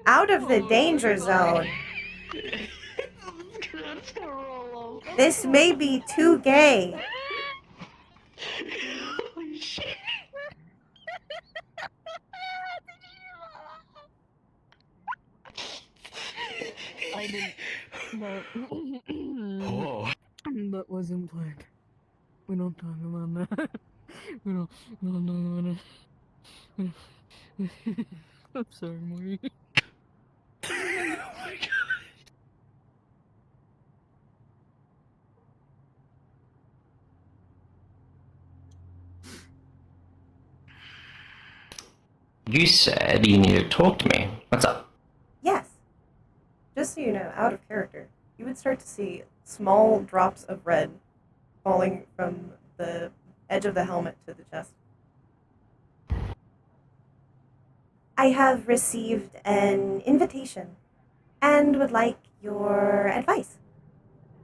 Out of the danger zone. This may be too gay. I didn't. No. Oh. That wasn't planned. We don't talk about that. We don't talk about that. I'm sorry, Maury. Oh my god. You said you needed to talk to me. What's up? Yes. Just so you know, out of character, you would start to see small drops of red falling from the edge of the helmet to the chest. I have received an invitation and would like your advice,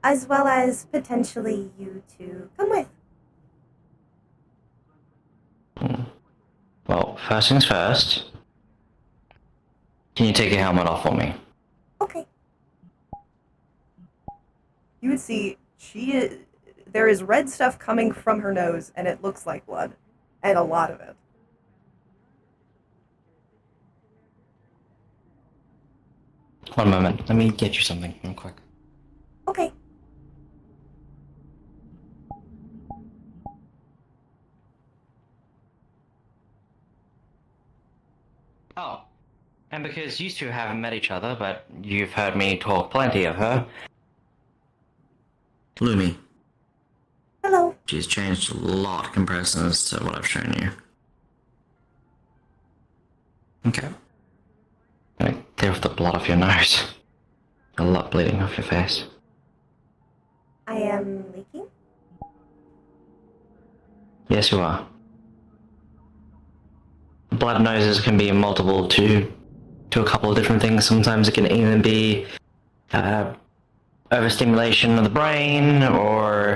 as well as potentially you to come with. Well, first things first. Can you take your helmet off for me? Okay. You would see there is red stuff coming from her nose, and it looks like blood, and a lot of it. One moment. Let me get you something real quick. Okay. Oh. And because you two haven't met each other, but you've heard me talk plenty of her. Lumi. Hello. She's changed a lot compared to what I've shown you. Okay. Clear off the blood off your nose. A lot bleeding off your face. I am leaking? Yes, you are. Blood noses can be multiple to a couple of different things. Sometimes it can even be overstimulation of the brain, or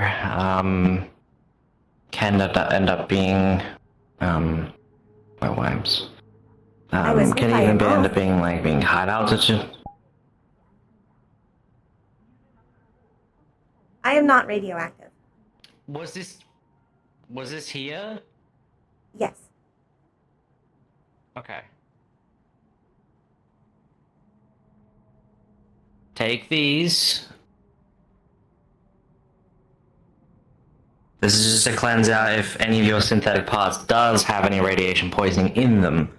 can end up being my worms. Can even end up being like being high altitude. I am not radioactive. Was this here? Yes. Okay. Take these. This is just to cleanse out if any of your synthetic parts does have any radiation poisoning in them.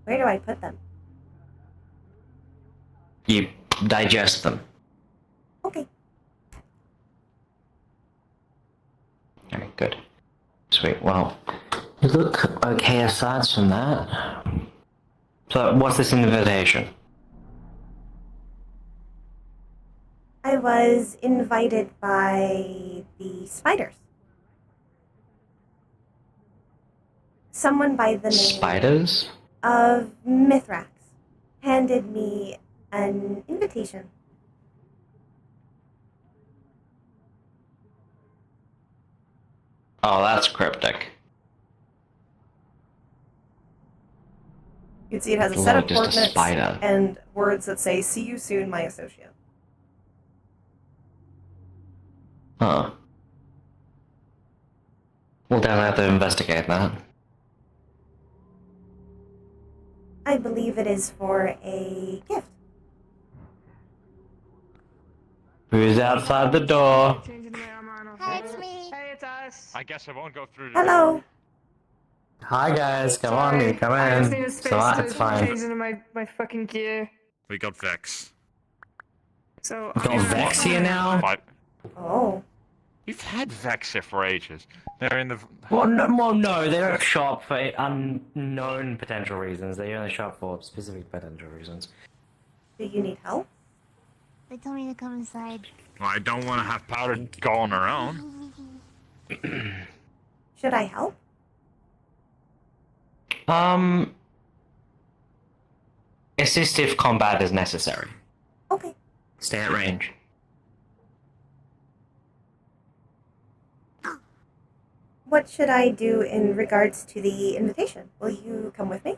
Where do I put them? You digest them. Okay. Alright, good. Sweet, well, you look okay aside from that. So, what's this invitation? I was invited by the spiders. Someone by the name Spiders? of Mithrax handed me an invitation. Oh, that's cryptic. You can see it has a set of Just a coordinates spider. and words that say, "See you soon, my associate." Huh. We'll definitely have to investigate that. I believe it is for a gift. Who's outside the door? Hey, it's me. Hey, it's us. I guess I won't go through the Hello. Hi guys, come on, Sorry, you come I just in. need a space So to it's fine. change into my fucking gear. We got Vex. So We've got Vex here now? Oh. We've had Vex here for ages. They're in the... Well, no, they don't show up for unknown potential reasons. They only show up for specific potential reasons. Do you need help? They told me to come inside. Well, I don't want to have Powder go on her own. Should I help? Assist if combat is necessary. Okay. Stay at range. What should I do in regards to the invitation? Will you come with me?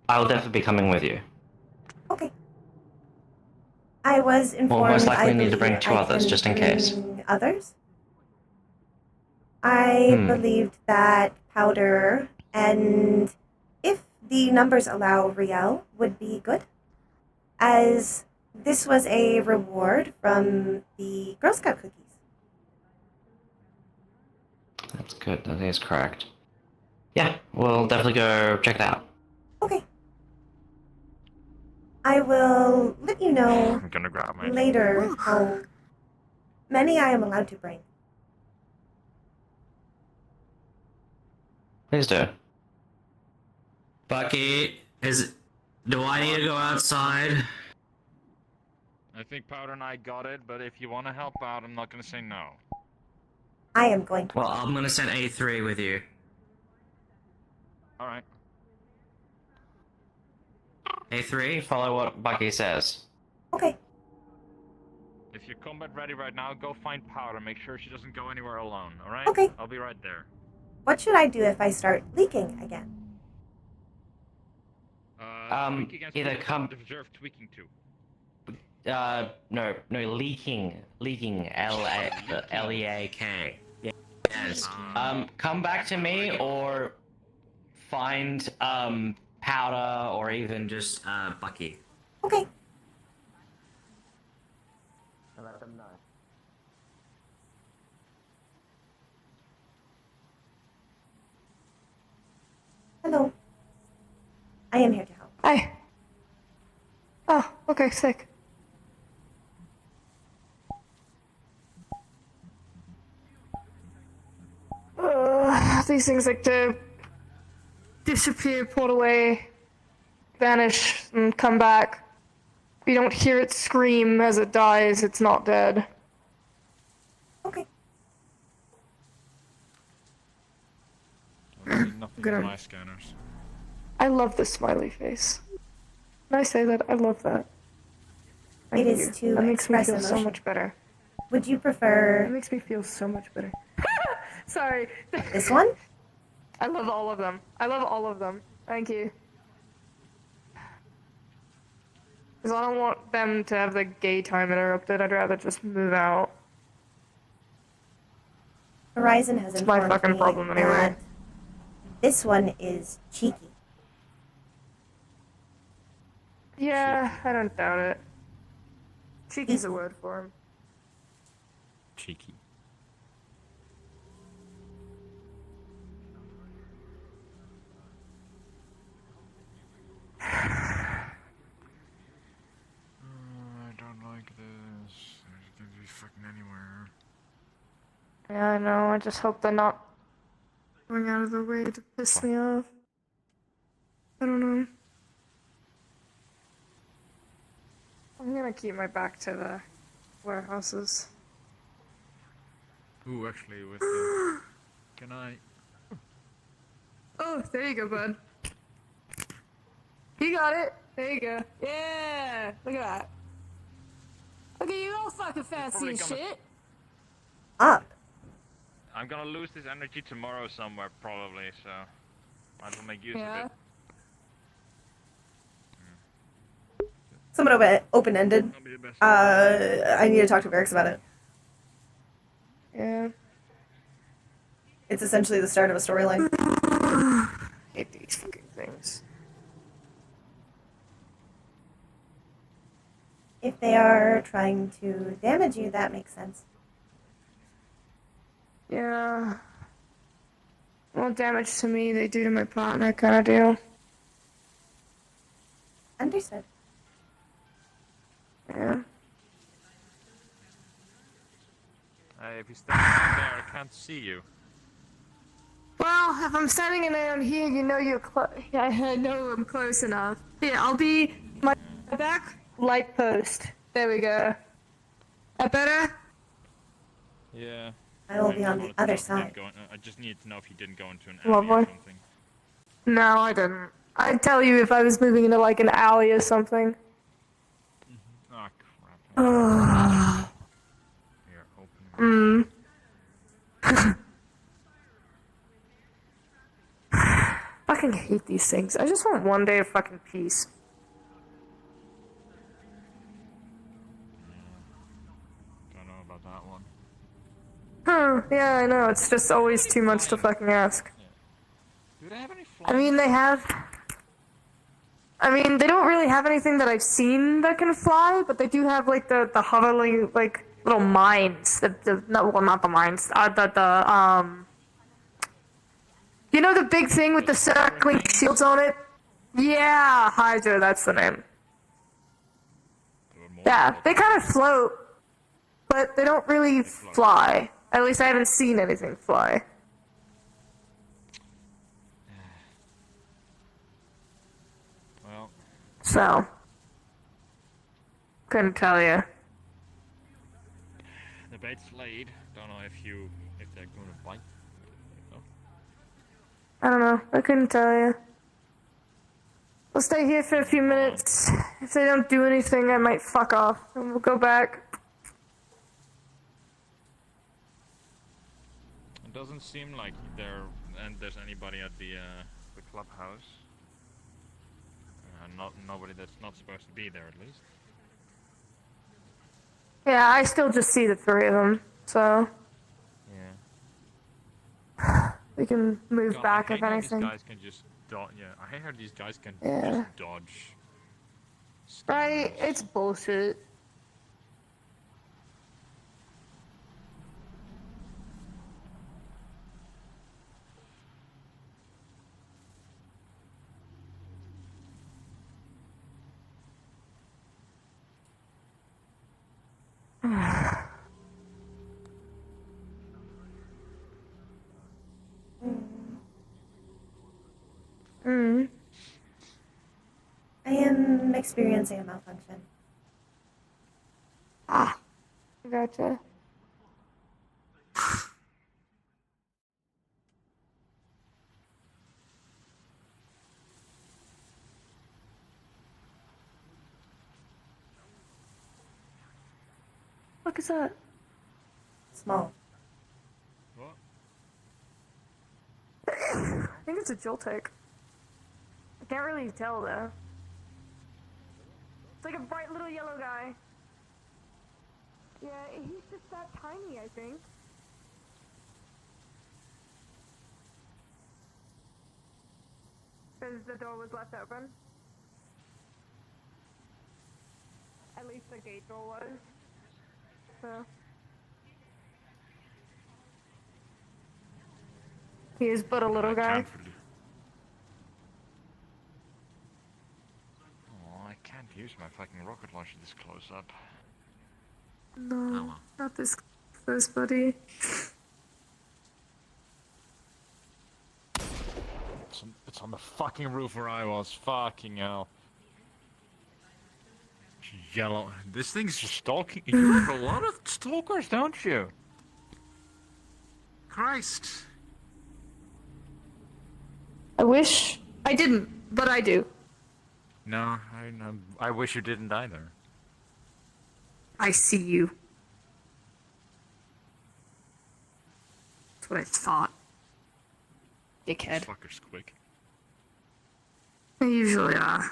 I will definitely be coming with you. Okay. I was informed Well, most likely I need to bring believe two I others, can just in case. bring Others? I believed that Powder and, if the numbers allow, Riel would be good, as this was a reward from the Girl Scout cookies. That's good, that is correct. Yeah, we'll definitely go check it out. Okay. I will let you know I'm gonna grab my... later how many I am allowed to bring. Please do. Bucky, do I need to go outside? I think Powder and I got it, but if you want to help out, I'm not gonna say no. I am going to. Well, I'm gonna send A3 with you. Alright. A3, follow what Bucky says. Okay. If you're combat ready right now, go find Powder. Make sure she doesn't go anywhere alone, alright? Okay. I'll be right there. What should I do if I start leaking again? Tweak against either people come- observe tweaking too. No, leaking, L-E-A-K. Yes. Come back to me or find, Powder or even just, Bucky. Okay. Let them know. Hello. I am here to help. Hi. Oh, okay, sick. These things like to disappear, pull away, vanish, and come back. If you don't hear it scream as it dies, it's not dead. Okay. I see nothing Good. in my scanners. I love the smiley face. When I say that, I love that. Thank It is you. to That makes me express feel so emotion. much better. Would you That prefer makes me feel so much better. Sorry. this one? I love all of them. I love all of them. Thank you. Because I don't want them to have the gay time interrupted. I'd rather just move out. Horizon has It's my informed fucking me problem anyway. that this one is cheeky. Yeah, I don't doubt it. Cheeky's a word for him. Cheeky. I don't like this. There's gonna be fucking anywhere. Yeah, I know. I just hope they're not going out of their way to piss me off. I don't know. I'm gonna keep my back to the warehouses. Ooh, actually, with the... Can I... Oh, there you go, bud. You got it. There you go. Yeah, look at that. Look at you all fucking fancy and Probably shit. Up. I'm gonna lose this energy tomorrow somewhere, probably, so... Might as well make use of Yeah. it. Somewhat open-ended. I need to talk to Varix about it. Yeah. It's essentially the start of a storyline. Hate these fucking things. If they are trying to damage you, that makes sense. Yeah. Well, damage to me, they do to my partner, kind of deal. Understood. Yeah. If you stand down there, I can't see you. Well, if I'm standing around here, you know you're close. Yeah, I know I'm close enough. Yeah, I'll be my back light post. There we go. That better? Yeah. I will just be on the wanted to know other if you didn't side. I just needed to know if you didn't go into an alley Lovely. or something. No, I didn't. I'd tell you if I was moving into like an alley or something. Oh, crap. Here, open. Fucking hate these things. I just want one day of fucking peace. Don't know about that one. Yeah, I know. It's just always too much to fucking ask. Do they have any I mean, they have... I mean, they don't really have anything that I've seen that can fly, but they do have, like, the hovering, like, little mines. No, well, not the mines. You know the big thing with the circling shields on it? Yeah, Hydra, that's the name. Yeah, they kind of float, but they don't really fly. At least I haven't seen anything fly. So, couldn't tell you. The bait's laid. Don't know if they're gonna bite. No. I don't know. I couldn't tell you. We'll stay here for a few minutes. If they don't do anything, I might fuck off, and we'll go back. It doesn't seem like there's anybody at the clubhouse. Nobody that's not supposed to be there, at least. Yeah, I still just see the three of them, so Yeah. we can move God, back I if hate how anything. These guys can just dodge. Yeah, I hate how these guys can Yeah. just dodge. Right? It's bullshit. Mm. I am experiencing a malfunction. Ah, gotcha. What is that? Small. What? I think it's a Joltek. I can't really tell though. It's like a bright little yellow guy. Yeah, he's just that tiny, I think. Because the door was left open. At least the gate door was. So. He is but a little guy. Oh, I can't use my fucking rocket launcher this close up. No, not this close, buddy. It's on the fucking roof where I was. Fucking hell. Yellow. This thing's just stalking. You have a lot of stalkers, don't you? Christ. I wish I didn't, but I do. No, I wish you didn't either. I see you. That's what I thought. Dickhead. Fuckers quick. They usually are.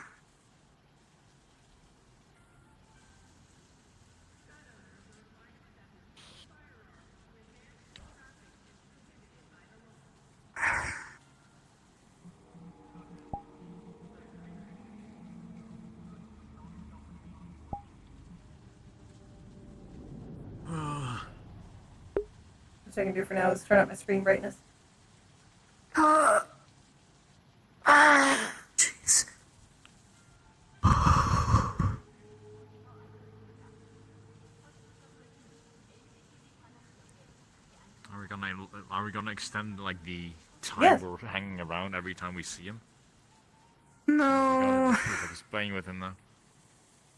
What I can do for now is turn up my screen brightness. Jeez. Are we gonna extend like the time Yes. we're hanging around every time we see him? No. Just playing with him now.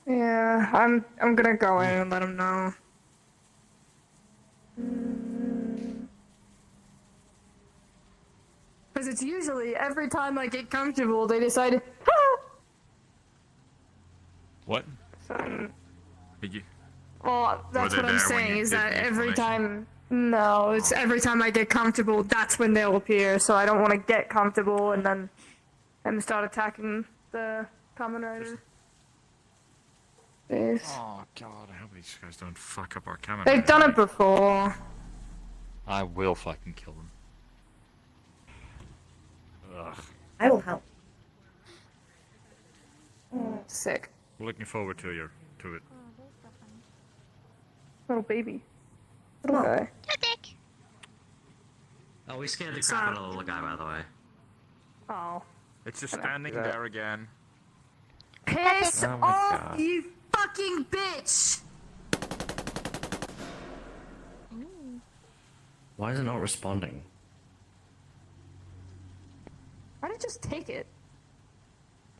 Yeah, I'm gonna go in and let him know. Because it's usually every time I get comfortable, they decide, What? So, Did you? well, that's Were they what I'm there when saying, you is did that the every explanation? time, no, it's every time I get comfortable, that's when they'll appear, so I don't want to get comfortable and then start attacking the Kamen Rider. Oh god, I hope these guys don't fuck up our camera. They've done it before. I will fucking kill them. Ugh. I will help. Sick. Looking forward to it. Little baby. Come on. Okay. Oh, we scared the crap out of the little guy, by the way. Oh. It's just standing there again. Piss Oh my off, God. you fucking bitch! Why is it not responding? Why did it just take it?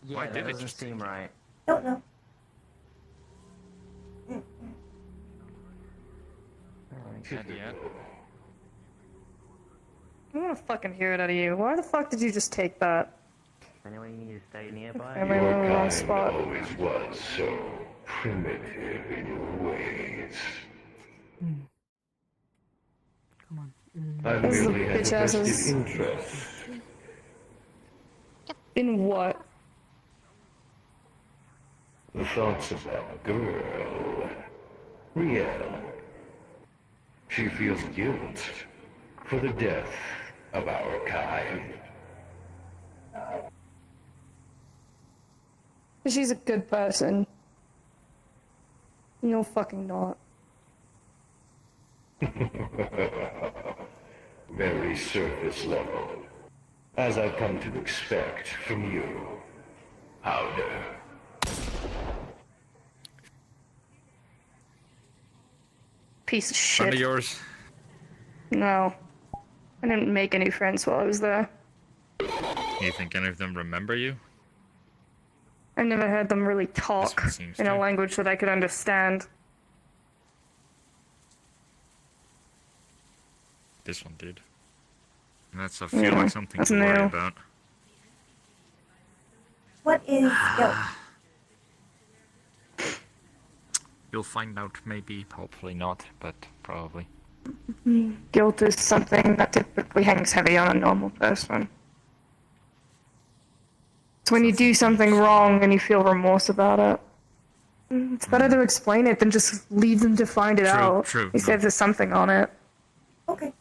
Yeah, that doesn't seem right. Don't know. And yet, I want to fucking hear it out of you. Why the fuck did you just take that? Anyone you need to stay nearby? Am I in the wrong spot? always was so primitive in your ways. Come on. I This is merely the had bitch a vested asses. interest. In what? The thoughts of that girl. Riel. She feels guilt for the death of our kind. She's a good person. You're fucking not. Very surface level. As I've come to expect from you, Powder. Piece of friend of shit. yours? No. I didn't make any friends while I was there. You think any of them remember you? I never heard them really talk one seems in a to. language that I could understand. This one did. And that's, I feel Yeah, like something that's to worry new. about. What is guilt? You'll find out, maybe. Hopefully not, but probably. Guilt is something that typically hangs heavy on a normal person. It's when you do something wrong and you feel remorse about it. It's better to explain it than just leave them to find it out. True, He said there's something on it. Okay.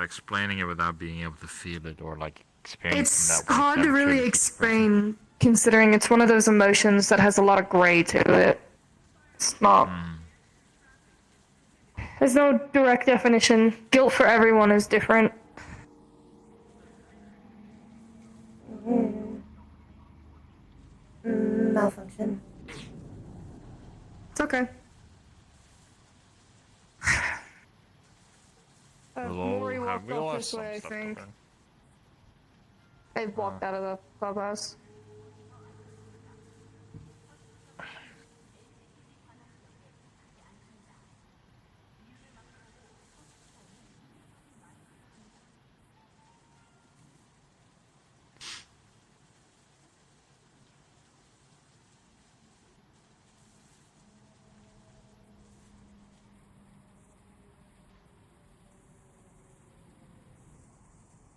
Explaining it without being able to feel it or like experiencing It's that way hard to never really truly explain, considering it's one of those emotions that has a lot of gray to it. It's not. There's no direct definition. Guilt for everyone is different. Malfunction. It's okay. We'll all Maury have, walked we'll off have this some way, I stuff think. to learn. They walked out of the clubhouse.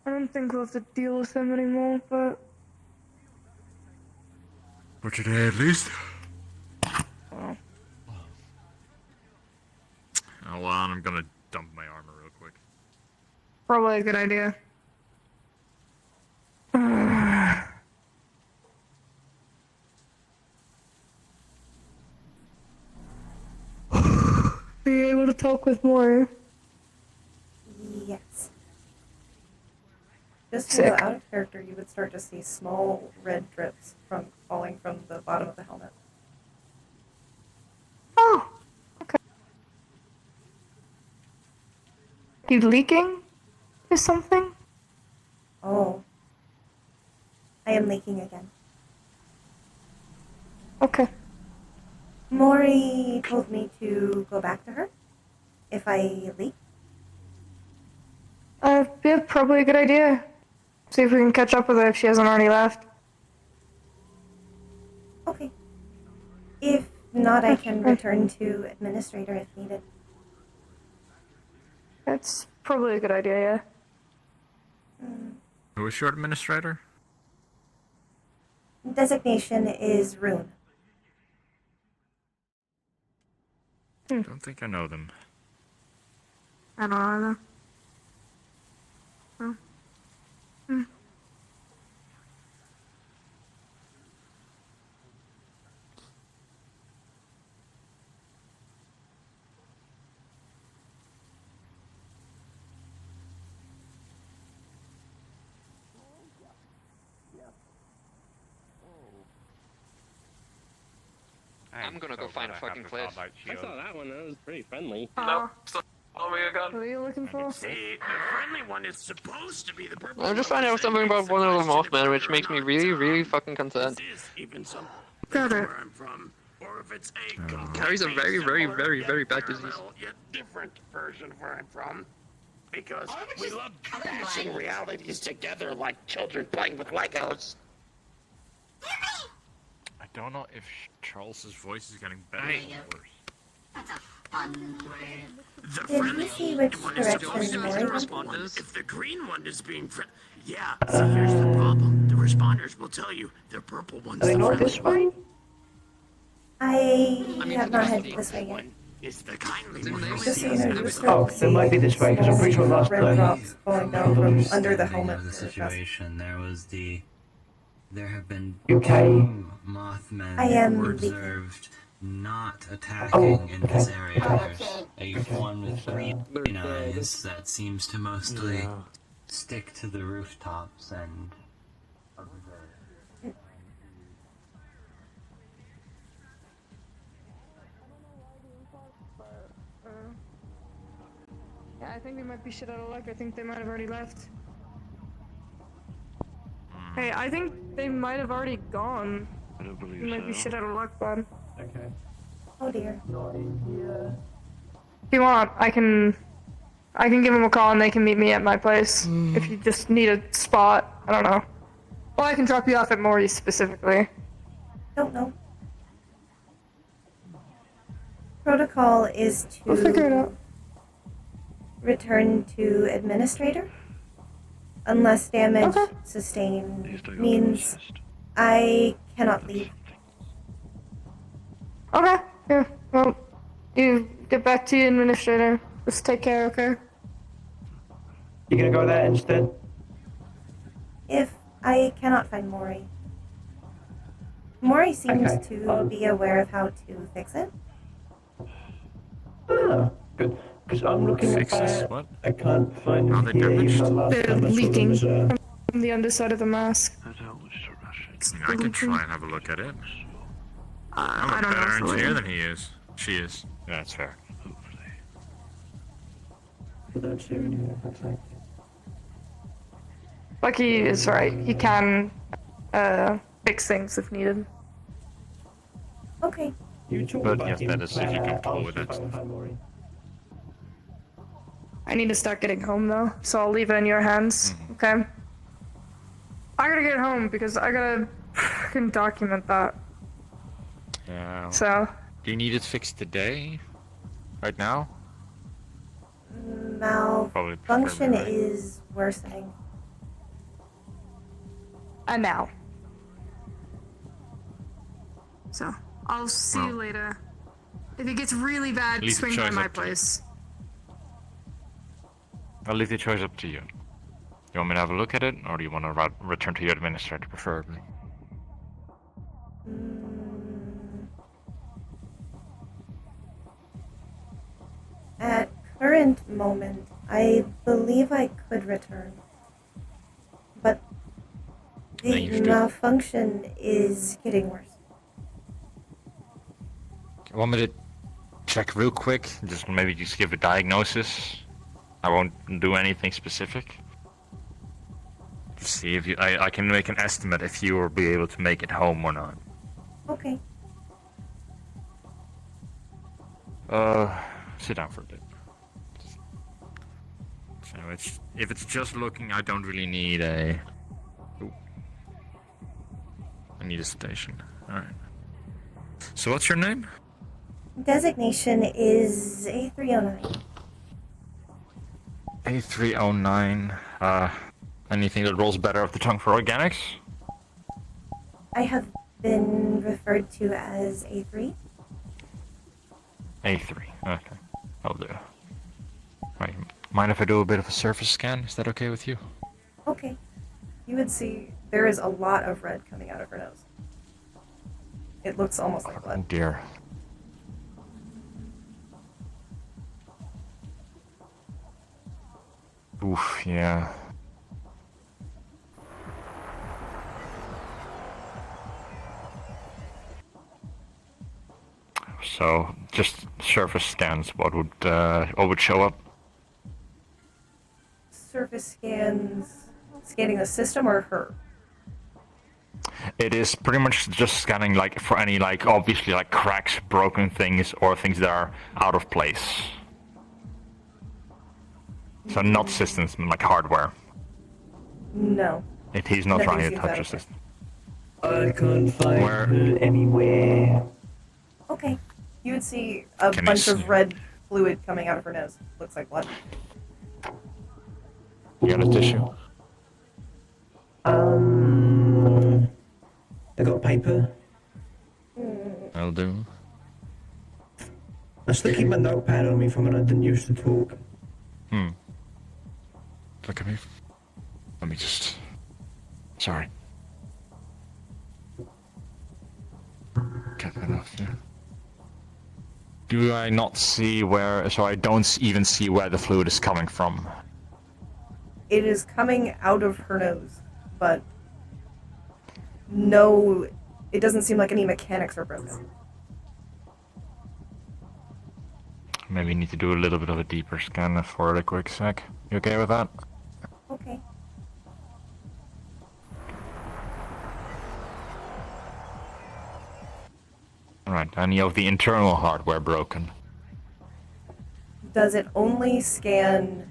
I don't think we'll have to deal with them anymore, but... For today, at least. Oh. Hold on, I'm gonna dump my armor real quick. Probably a good idea. Be able to talk with more. Yes. Just to Sick. go out of character, you would start to see small red drips from falling from the bottom of the helmet. Oh, okay. You leaking? Or something? Oh. I am leaking again. Okay. Mori told me to go back to her if I leak. Yeah, probably a good idea. See if we can catch up with her if she hasn't already left. Okay. If not, I can return to administrator if needed. That's probably a good idea, yeah. Who is your administrator? Designation is Rune. Don't think I know them. I don't know. Oh. I'm gonna go find a fucking cliff. I saw that one. That was pretty friendly. Nope. Follow me again. What are you looking for? See, the friendly one is supposed to be the purple. I'm just finding out something about one of the Mothman, which makes me really, really fucking concerned. Even some Got it. where I'm from, or if it's a Carries a very, very, very, very bad disease. yet different version of where I'm from. Because we love bashing realities together like children playing with Legos. I don't know if Charles's voice is getting better or worse. The Did friendly you see which one is supposed to be direction the Maury responders. If the green one is being yeah, see, here's the problem. The responders will tell you the purple one's Are they the not friendly this way? I have not headed this way yet. It's the kindly Just so you know, you were Oh, starting to it might be see this way, because I'm pretty sure last red time... drops falling down from under the Understanding helmet. of the to the chest. situation, there have been UK. two Mothmen I am who were leaking. observed not attacking in this area. There's one with green eyes that seems to mostly stick to the rooftops and observe. Yeah, I think they might be shit out of luck. I think they might have already left. Hey, I think they might have already gone. I don't believe You might be so. shit out of luck, bud. Okay. Oh dear. Not in here. If you want, I can give them a call and they can meet me at my place. If you just need a spot, I don't know. Well, I can drop you off at Maury specifically. Don't know. Protocol is We'll figure it to out. return to administrator unless damage sustained means I cannot leave. Okay, yeah, well, you get back to your administrator. Just take care, okay? You gonna go there instead? If I cannot find Maury. Maury seems to be aware of how to fix it. Ah, good. Because I'm looking at Fixes that. what? I can't find Are them they here, even damaged? though last They're time I saw them leaking as a... from the underside of the mask. I don't wish to rush it. I can try and have a look at it. I'm I a don't know. better if engineer they'll- than he is. She is. Yeah, that's fair. That's it, yeah, that's right. Lucky is right. He can fix things if needed. Okay. You talk But about yes, him, that is if you can pull I'll with it. see if I can find Maury. I need to start getting home though, so I'll leave it in your hands, okay? I gotta get home because I gotta fucking document that. Yeah. So, Do you need it fixed today? Right now? Probably Malfunction preferably, right? is worsening. and now. So, I'll see you Well. later. If it gets really bad, Leave the swing by choice my up to you. place. I'll leave the choice up to you. You want me to have a look at it, or do you want to return to your administrator, preferably? At current moment, I believe I could return. But Then the you should. malfunction is getting worse. You want me to check real quick? Maybe just give a diagnosis? I won't do anything specific. Just see if I can make an estimate if you will be able to make it home or not. Okay. Sit down for a bit. So if it's just looking, I don't really need a... Ooh. I need a station. Alright. So what's your name? Designation is A-309. A-309. Anything that rolls better off the tongue for organics? I have been referred to as A3. A3. Okay. I'll do. Right. Mind if I do a bit of a surface scan? Is that okay with you? Okay. You would see there is a lot of red coming out of her nose. It looks almost like Oh blood. dear. Oof, yeah. So, just surface scans, what would show up? Surface scans, scanning the system or her? it is pretty much just scanning like for any like obviously like cracks, broken things, or things that are out of place. So not systems, like hardware. No. He's not Nothing trying to seems touch out the of place. system. I can't find Where? her anywhere. Okay. You would see a Can bunch I of see? red fluid coming out of her nose. Looks like blood. You got a tissue? I got paper. I'll do. I still keep my notepad on me from when I didn't used to talk. Look at me. Let me just. Sorry. Get that off there. Do I not see where? So I don't even see where the fluid is coming from. It is coming out of her nose, but no, it doesn't seem like any mechanics are broken. Maybe you need to do a little bit of a deeper scan for it a quick sec. You okay with that? Okay. Alright, any of the internal hardware broken? Does it only scan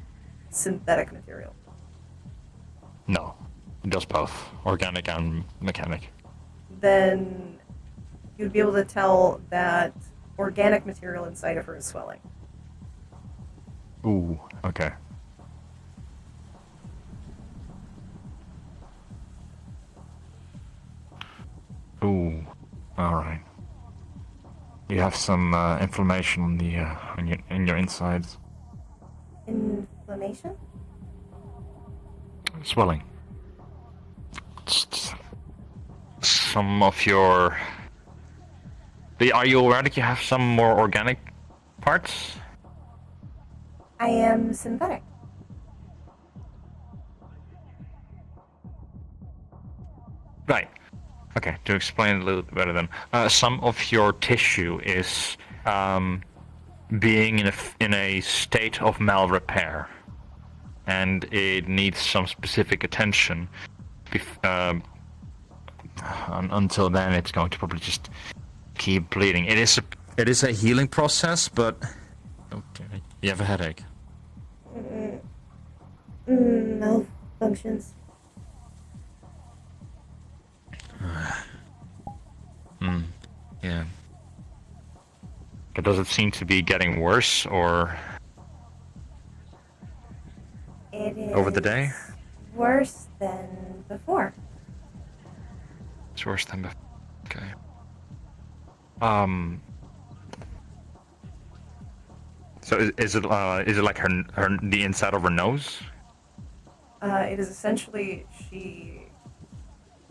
synthetic material? No. It does both. Organic and mechanic. Then you'd be able to tell that organic material inside of her is swelling. Ooh, okay. Ooh, alright. You have some inflammation on the in your insides. Inflammation? Swelling. Some of your. Are you aware that you have some more organic parts? I am synthetic. Right. Okay, to explain a little bit better then. Some of your tissue is being in a state of malrepair. And it needs some specific attention. Until then, it's going to probably just keep bleeding. It is a healing process, but okay. You have a headache. Malfunctions. Yeah. But does it seem to be getting worse, or It is over the day? worse than before. It's worse than before. Okay. So is it like the inside of her nose? It is essentially she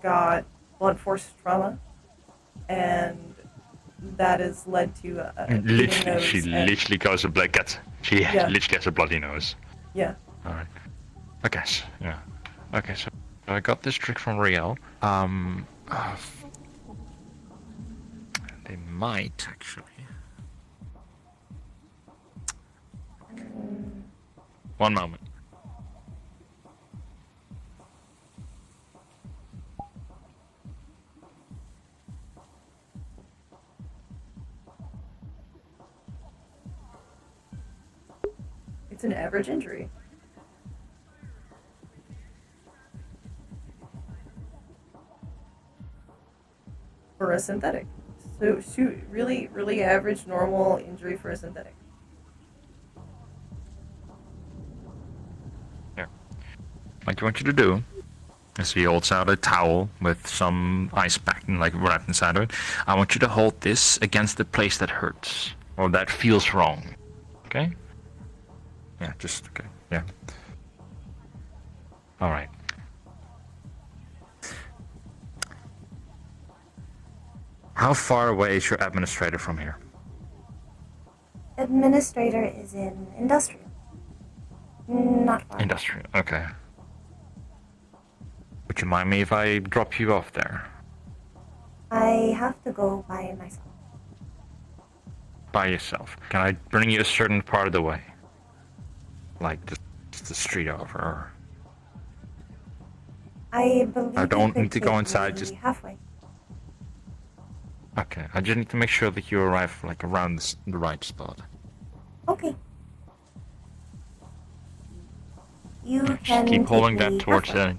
got blunt force trauma, and that has led to a bleeding nose She and- literally goes a black cat. She Yeah. literally has a bloody nose. Yeah. All right. Okay. Yeah. Okay. So I got this trick from Riel. They might actually. One moment. It's an average injury. For a synthetic. So, shoot, really, really average, normal injury for a synthetic. Here. What I want you to do is he holds out a towel with some ice pack and like wrapped inside of it. I want you to hold this against the place that hurts or that feels wrong. Okay? Yeah, just okay. Yeah. All right. How far away is your administrator from here? Administrator is in industrial. Not far. Industrial. Okay. Would you mind me if I drop you off there? I have to go by myself. By yourself? Can I bring you a certain part of the way? Like just the street over? Or... I believe I you don't could need to go take inside, me just... halfway. Okay, I just need to make sure that you arrive like around the right spot. Okay. You Just can keep take holding me that towards halfway.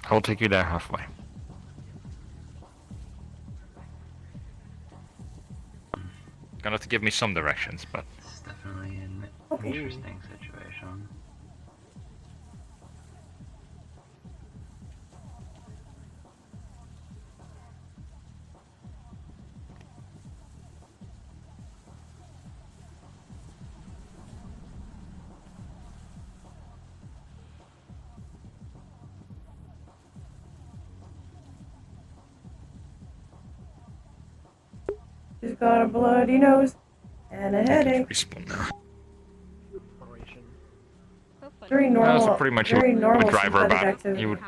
I'll take you there halfway. Gonna have to give me some directions, but It's definitely an interesting situation. She's got a bloody nose and a headache. Very normal. so pretty much you very would normal drive her synthetic about. activity. You would.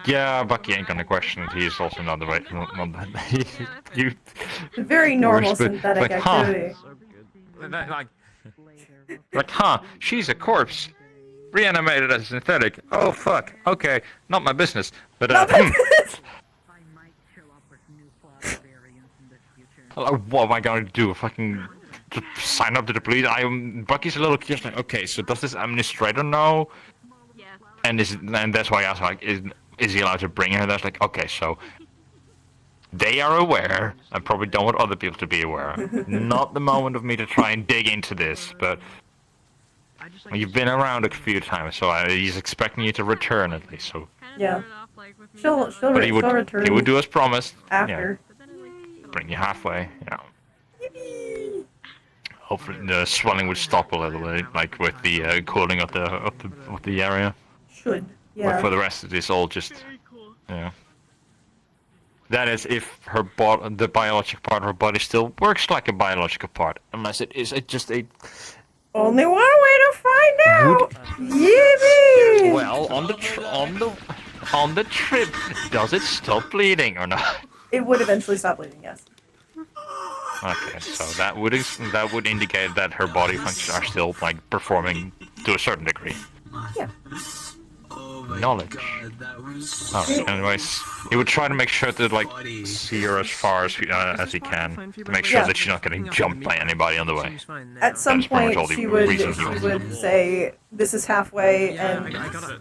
Yeah, Bucky ain't gonna question it. He's also not the right. You. Very you normal were synthetic like, activity. Like, she's a corpse. Reanimated as synthetic. Oh fuck. Okay, not my business. But what am I going to do? Fucking sign up to the police? Bucky's a little curious. Like, okay, so does this administrator know? And that's why I asked, like, is he allowed to bring her? That's like, okay, so they are aware. I probably don't want other people to be aware. Not the moment of me to try and dig into this, but you've been around a few times, so he's expecting you to return at least. So Yeah. She'll but he return. would do as promised. After. Yeah. Bring you halfway. Yeah. Hopefully the swelling would stop a little bit, like with the cooling of the area. Should. But Yeah. for the rest, it's all just, yeah. That is, if the biological part of her body still works like a biological part, unless it is just a. Only one way to find out. Yippee! Well, on the trip, does it stop bleeding or not? It would eventually stop bleeding. Yes. Okay, so that would indicate that her body functions are still like performing to a certain degree. Yeah. Knowledge. Anyways, he would try to make sure to like see her as far as he can to make sure that she's not getting jumped by anybody on the way. At some That's pretty much point, all the she would reason he was. say, "This is halfway," and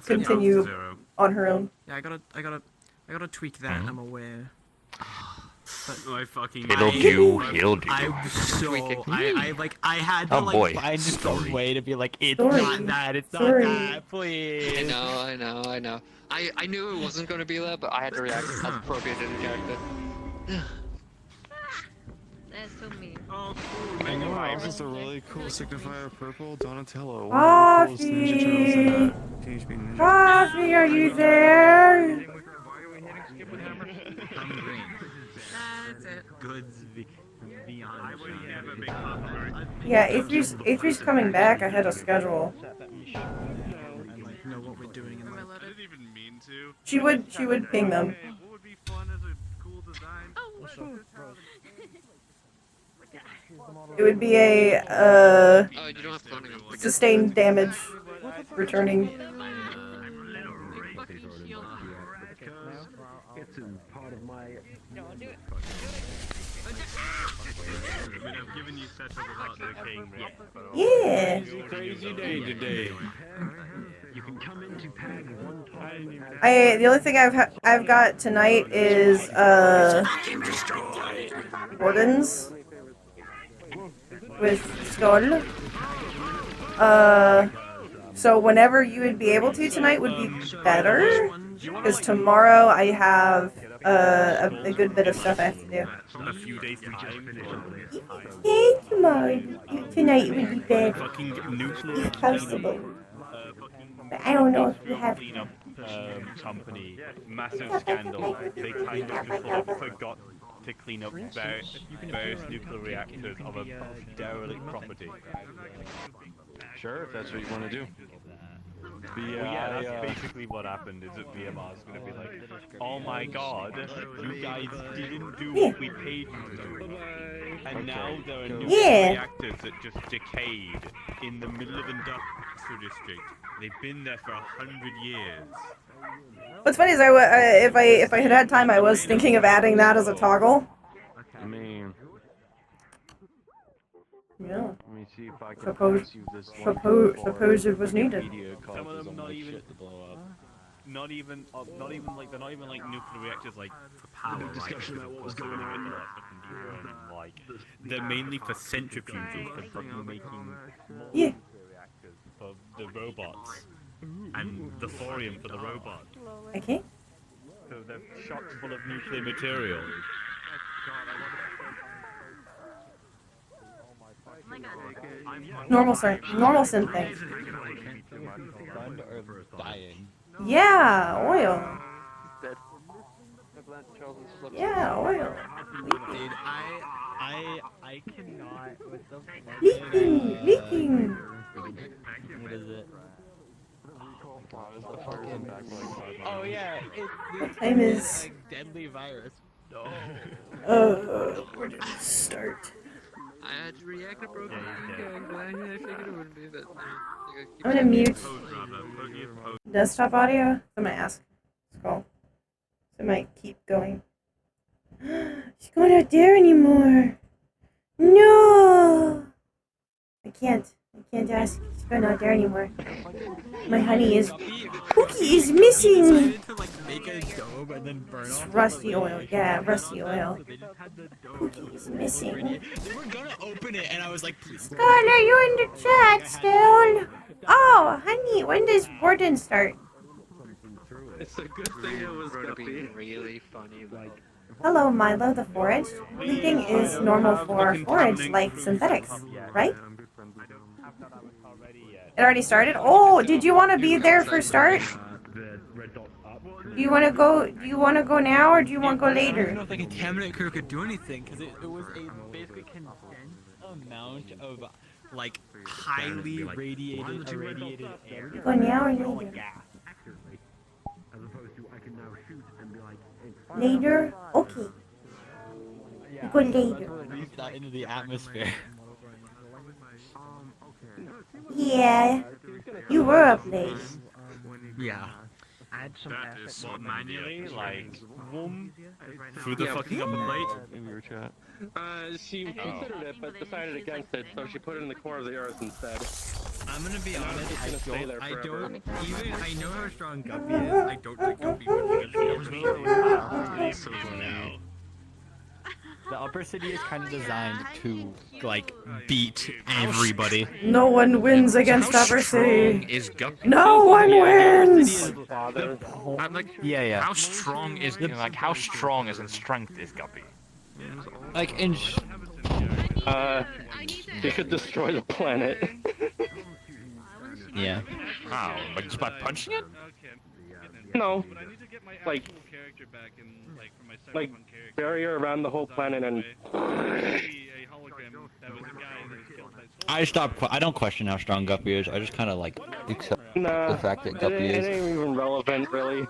continue on her own. Yeah, I gotta tweak that. I'm aware. But I fucking. He'll do. I had to Oh, boy. find some way to be like, it's Sorry. not that, it's not Sorry. that, please. I know. I knew it wasn't going to be that, but I had to react as appropriate to the character. That's so mean. Oh, cool. I know, this is a really cool signifier purple Donatello. Coffee! Coffee, are you there? That's it. Goods beyond. Yeah, A3's coming back ahead of schedule. Know what we're doing in the I didn't even mean to. She would ping them. What would be fun as a cool design? It would be a Oh, you don't have cloning on. sustained damage returning. I've given you such a lot of king Yeah. Crazy day today. You can come into pad 120. The only thing I've got tonight is Gordon's with Skull. So whenever you would be able to tonight would be better, because tomorrow I have a good bit of stuff I have to do. A few days to just finish up. Yeah, tomorrow. Tonight would be better, Fucking nuclear if possible. But I don't know if you have. cleanup company, massive scandal. They kind of forgot to clean up various nuclear reactors of a derelict property. Sure, if that's what you want to do. Yeah, that's basically what happened. Is that VMR is going to be like, oh my god, you guys didn't do what we paid you to do, and now there are nuclear reactors that just decayed in the middle of industrial district. They've been there for 100 years. What's funny is if I had had time, I was thinking of adding that as a toggle. I mean, Yeah. let me see if I can pass you this link Suppose it was needed. Some of them not even not even like they're not even like nuclear reactors like for power. Right? Discussion about what was going on. Like they're mainly for centrifuges for fucking making more Yeah. nuclear reactors for the robots and the thorium for the robots. Okay. So they're chock full of nuclear material. Normal synth thing. Dying. Yeah, oil. Yeah, oil. Dude, I cannot with the Leaking. What is it? Oh yeah, What time is? like deadly virus. No. Where did it start? I had to react to broken I'm glad I figured it wouldn't be that. I'm gonna mute desktop audio. I'm gonna ask. Scroll. So it might keep going. She's going out there anymore. No. I can't ask. She's going out there anymore. My honey is. Cookie is missing. To like make a dome and then burn It's off rusty oil. Yeah, rusty oil. Cookie is missing. They were gonna open it and I was like, please. Scott, are you in the chat still? Oh, honey, when does Warden start? It's a good thing it was Guppy. Really funny, like. Hello, Milo the Foraged. Bleeding is normal for forage like synthetics, right? It already started? Oh, did you want to be there for start? Do you want to go? Do you want to go now, or do you want to go I don't later? know if the contaminant crew could do anything because it was a basically condensed amount of like highly irradiated air. Go now or later? Later? Okay. You go later. Release that into the atmosphere. Yeah. You were up late. Yeah. That is so manually, like, through the fucking upper plate. In your chat. She considered it, but decided against it, so she put it in the core of the earth instead. I'm gonna be honest, I don't even, I know how strong Guppy is, I don't think Guppy would be The upper city is kind of designed to, like, beat everybody. No one wins against Upper City. Is Guppy? No one wins. I'm like, yeah. How strong is how strong as in strength is Guppy? Like in. They could destroy the planet. Yeah. How? Like just by punching it? No. Like barrier around the whole planet and. I don't question how strong Guppy is. I just kind of like accept the fact that Guppy it is. ain't even relevant, really.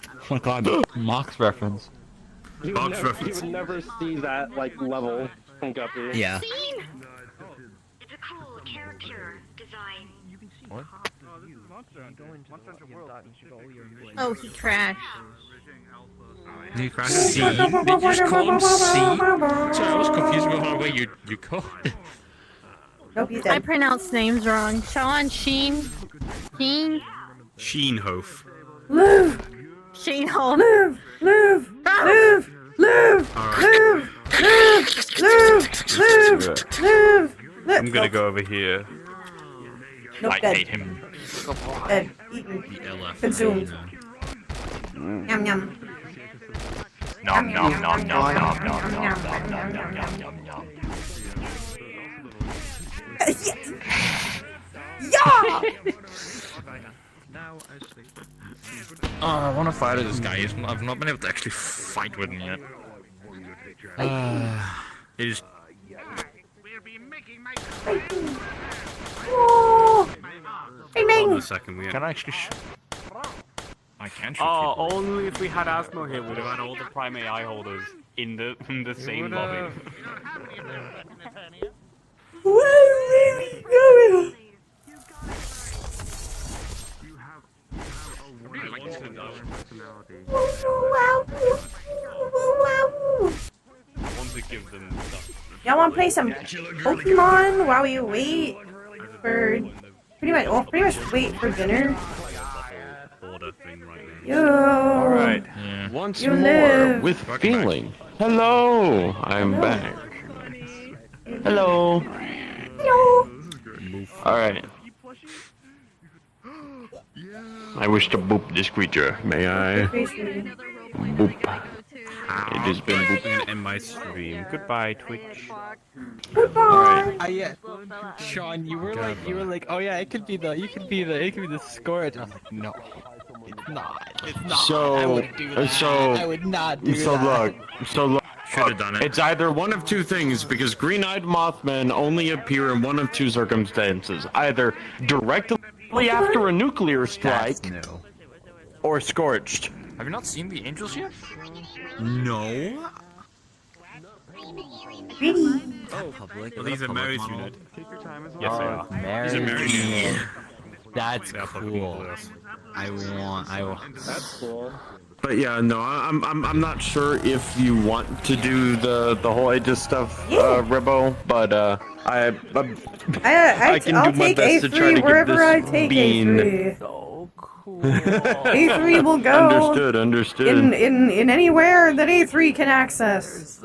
Oh my god, Mox reference. You would never see that like level from Guppy. Yeah. It's a cool character design. What? Oh, he crashed. Did you crash Scene? Did you just call him Scene? Sorry, I was confused about how you called it. Nope, you I did. pronounced names wrong. Sean, Sheen, Sheenhof. Live, Sheen Hole. live, live, live, live, live, live. I'm gonna go over here. Nope, I dead. hate him. Dead. Eaten. The LF. Consumed. Mm. Yum yum. Nom nom nom nom nom nom nom nom nom nom nom nom. Yeah! Oh, I want to fight this guy. I've not been able to actually fight with him yet. It is. Oh, I made on thing. a second. Can I actually? I can shoot Oh, people. only if we had Asmo here, we'd have had all the Prime AI holders in the same lobby. Where are we going? I want to give them stuff. Y'all want to play some Pokemon while we wait for pretty much wait for dinner? Yo. Alright. Once You more, live. with feeling. Hello! I'm back. Hello! Hello. Alright. I wish to boop this creature. May I? Boop. It has been booping in my stream. Goodbye, Twitch. Goodbye. Yeah, Sean, you were like, oh yeah, it could be the Scourge. I was like, no, it's not. It's not. I would do that. I would not do that. Look. Should've done it. It's either one of two things, because green-eyed Mothmen only appear in one of two circumstances. Either directly after a nuclear strike, or scorched. Have you not seen the angels yet? No. Oh, public. Well, these are Mary's unit. Yes, they are. These are Mary's unit. That's cool. I want. That's cool. But yeah, no, I'm not sure if you want to do the whole Aegis stuff, Ribbo, but I can I'll do my take best to try to give wherever I this take bean. A3. A3 will go. Understood. In anywhere that A3 can access.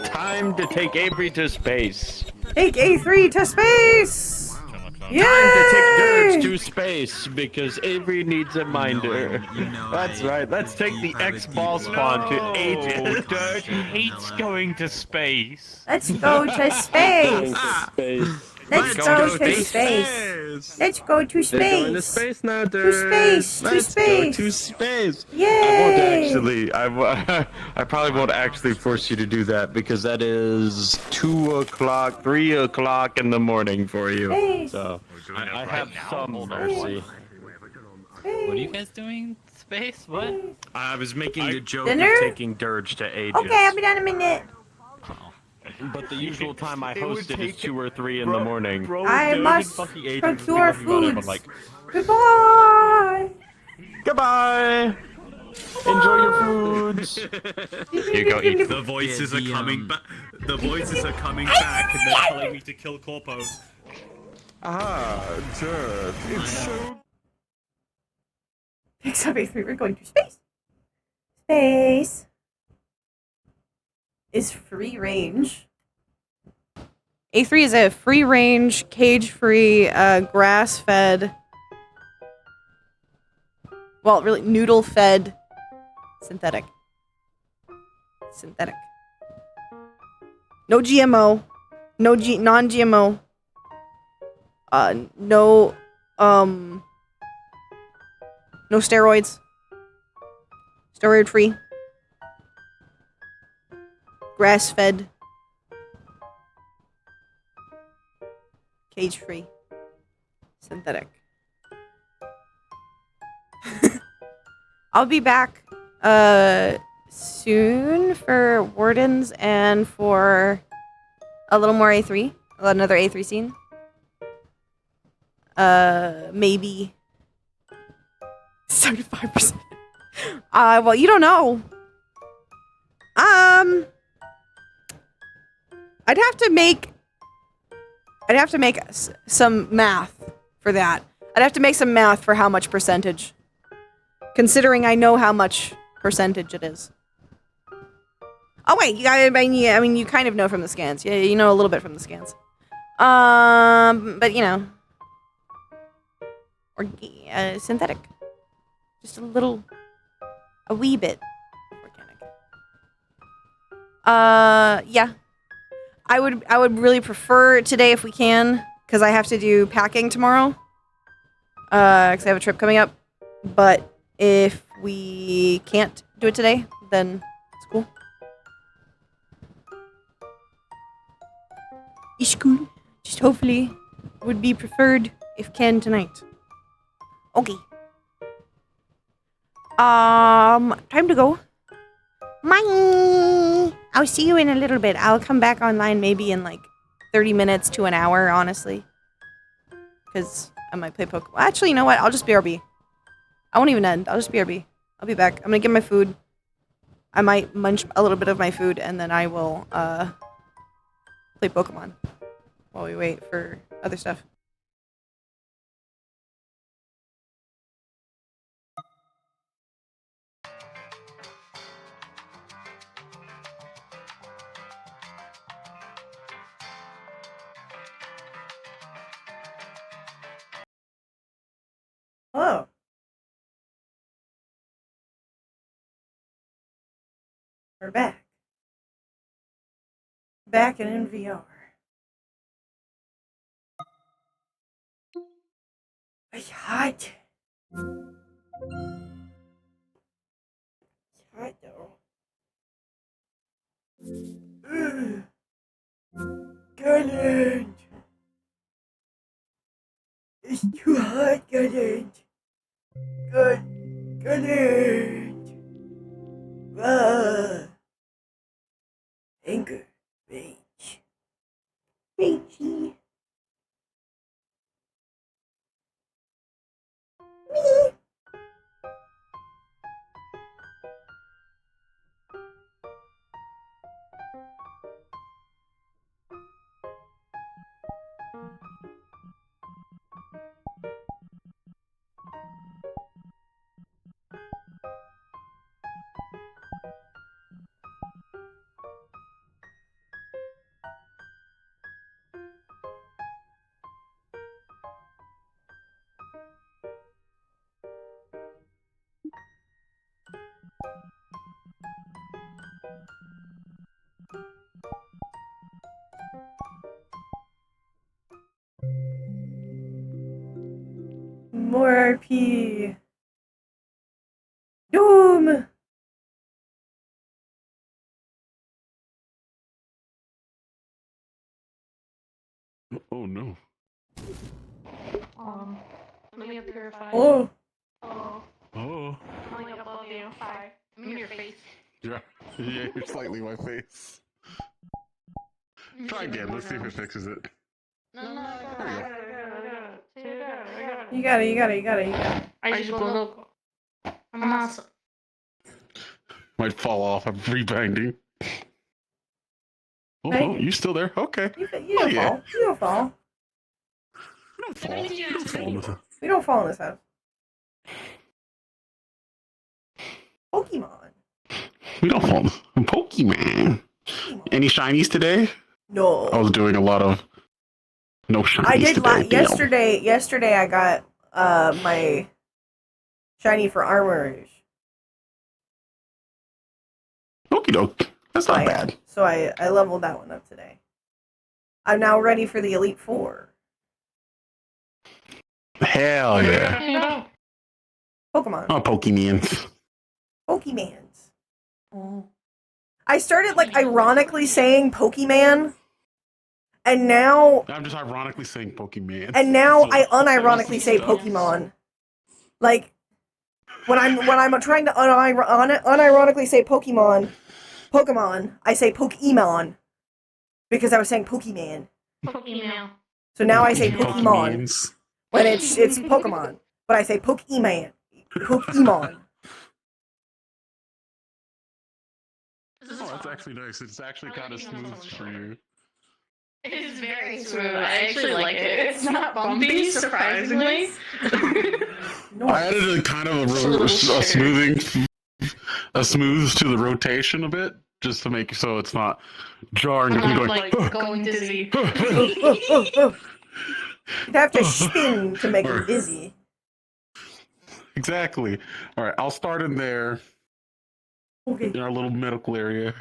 Time to take Avery to space. Take A3 to space. Yay! Time to take Dirge to space because Avery needs a minder. That's right. Let's take the X-ball spawn to Aegis. Dirge hates going to space. Let's go to space. Let's go to space. Let's go to space. They're going to space now, To Dirge. space. To Let's space. go to space. Yay! I probably won't actually force you to do that because that is 2 o'clock, 3 o'clock in the morning for you. Space. So I have some mercy. What are you guys doing? Space? What? I was making the joke Dinner? of taking Dirge to Aegis. Okay, I'll be down in a minute. But the usual time I host it is 2 or 3 in the morning. I must procure food. Goodbye. Goodbye. Enjoy your foods. You go eat. The voices are coming back. The voices are coming back, and they're telling me to kill Corpos. Dirge. It's so. Next up, A3, we're going to space. Space is free range. A3 is a free range, cage free, grass fed. Well, really, noodle fed synthetic. Synthetic. No GMO. No non GMO. No steroids. Steroid free. Grass fed. Cage free. Synthetic. I'll be back soon for Wardens and for a little more A3. Another A3 scene. Maybe 75%. Well, you don't know. I'd have to make some math for that. I'd have to make some math for how much percentage. Considering I know how much percentage it is. Oh wait, I mean, you kind of know from the scans. Yeah, you know a little bit from the scans. But you know, synthetic, just a wee bit organic. Yeah, I would really prefer today if we can, because I have to do packing tomorrow. Because I have a trip coming up, but if we can't do it today, then it's cool. It's cool. Just hopefully would be preferred if can tonight. Okay. Time to go. Bye. I'll see you in a little bit. I'll come back online maybe in like 30 minutes to an hour, honestly. Because I might play Pokemon. Actually, you know what? I'll just BRB. I won't even end. I'll just BRB. I'll be back. I'm gonna get my food. I might munch a little bit of my food, and then I will, play Pokemon. While we wait for other stuff. Hello. We're back. Back and in VR. It's hot. It's hot though. Garland. It's too hot, Garland. Garland. Anger. Rage. Ragey. Me. More RP. Doom. Oh no. Let me purify. Oh. Oh. Oh. I'm like above you. Hi. I'm in your face. Yeah. Yeah, you're slightly my face. Try again. Let's see if it fixes it. No, I got it. You got it. I just will go. I'm awesome. Might fall off. I'm rebinding. Oh, Hey. oh, you still there? Okay. You don't fall. You don't fall. You don't fall. You don't fall in this house. We don't fall in this house. Pokemon. We don't fall in Pokemon. Any shinies today? No. I was doing a lot of no shinies I did today. Damn. yesterday I got my shiny for Armor. Okie doke. That's not bad. So I leveled that one up today. I'm now ready for the Elite Four. Hell yeah. Pokemon. Oh, Pokemans. Pokemans. I started like ironically saying Pokemon, and now I'm just ironically saying Pokemon. and now I unironically say Pokemon. Like when I'm trying to unironically say Pokemon, I say Pokemon because I was saying Pokemon. Pokemon. So now I say Pokemon Pokemans. when it's Pokemon, but I say Pokemon. Pokemon. Oh, that's actually nice. It's actually kind of smooth for you. It is very smooth. I actually like it. It's not bumpy, surprisingly. I added a kind of a smooth to the rotation a bit, just to make so it's not jarring. I'm If not you're like going dizzy. You'd have to spin to make him dizzy. Exactly. All right, I'll start in there. Okay. In our little medical area.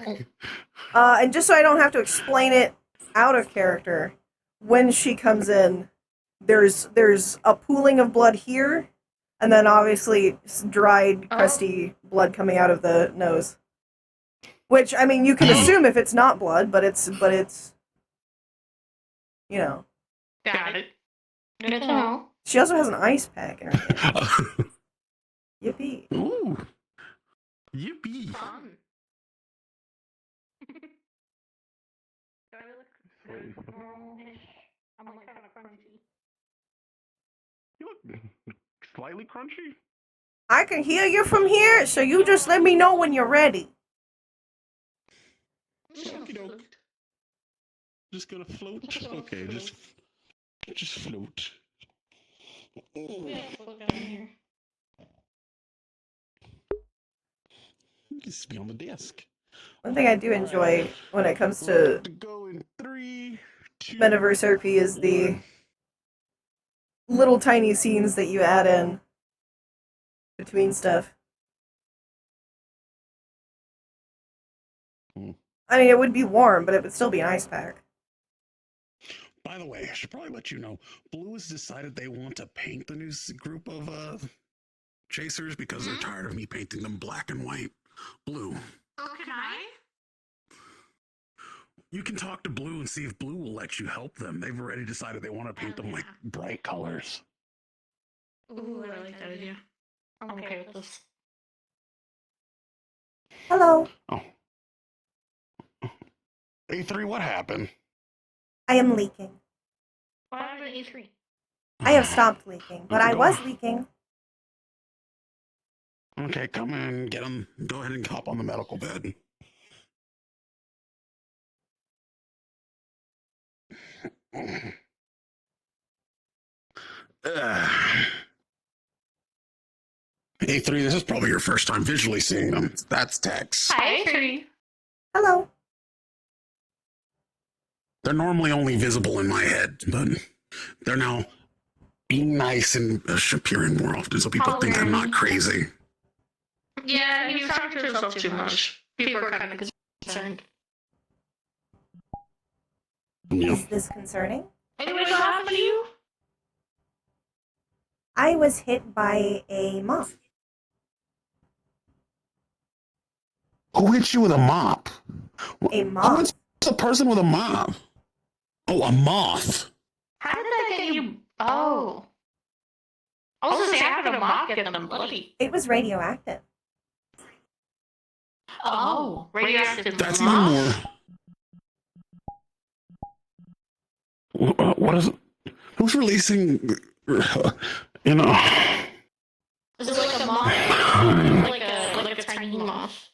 And just so I don't have to explain it out of character, when she comes in, there's a pooling of blood here, and then obviously dried, crusty blood coming out of the nose. Which, I mean, you can assume if it's not blood, but it's, you know. Got it. Good to know. She also has an ice pack in her hand. Yippee. Ooh. Yippee. You look slightly crunchy. I can hear you from here, so you just let me know when you're ready. Okie doke. Just gonna float. Okay, just float. Just be on the desk. One thing I do enjoy when it comes to Metaverse RP is the little tiny scenes that you add in between stuff. I mean, it would be warm, but it would still be an ice pack. By the way, I should probably let you know, Blue has decided they want to paint the new group of chasers because they're tired of me painting them black and white. Blue. Oh, can I? You can talk to Blue and see if Blue will let you help them. They've already decided they want to paint them like bright colors. Ooh, I like that idea. I'm okay with this. Hello. Oh. A3, what happened? I am leaking. What happened to A3? I have stopped leaking, but I was leaking. Okay, come in, get him. Go ahead and hop on the medical bed. A3, this is probably your first time visually seeing them. That's Tex. Hi, A3. Hello. They're normally only visible in my head, but they're now being nice and appearing more often so people think I'm not crazy. Yeah, he was talking to himself too much. People are kind of concerned. Is this concerning? Anyway, what happened to you? I was hit by a moth. Who hit you with a mop? A moth? Who's a person with a mop? Oh, a moth. How did that get you? Oh. I was just saying, how did a moth get them bloody? It was radioactive. Oh, radioactive That's moth? even more. What is it? Who's releasing? You know. Is it like a moth? like a tiny moth?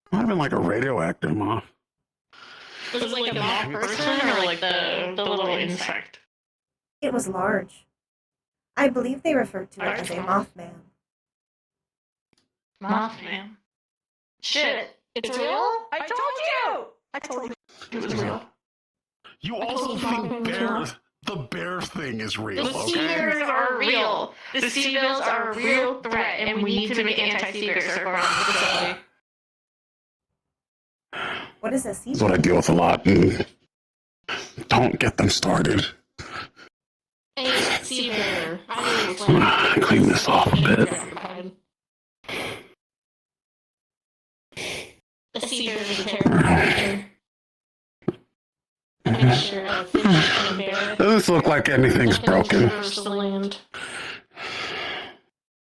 Might have been like a radioactive moth. Was it like a moth person or like the little insect? It was large. I believe they referred to it as a Mothman. Mothman. Shit. It's real? I told you! I told you it was real. You also think the bear thing is real, The sea bears are real. The sea bears are a real threat, and we need to make an anti-sea bear circle around the facility. What is a sea That's what I deal with a lot. Don't get them started. A sea bear. I'm gonna clean this off a bit. A sea bear is a terrible creature. Make sure a fish and a bear. Doesn't look like anything's broken.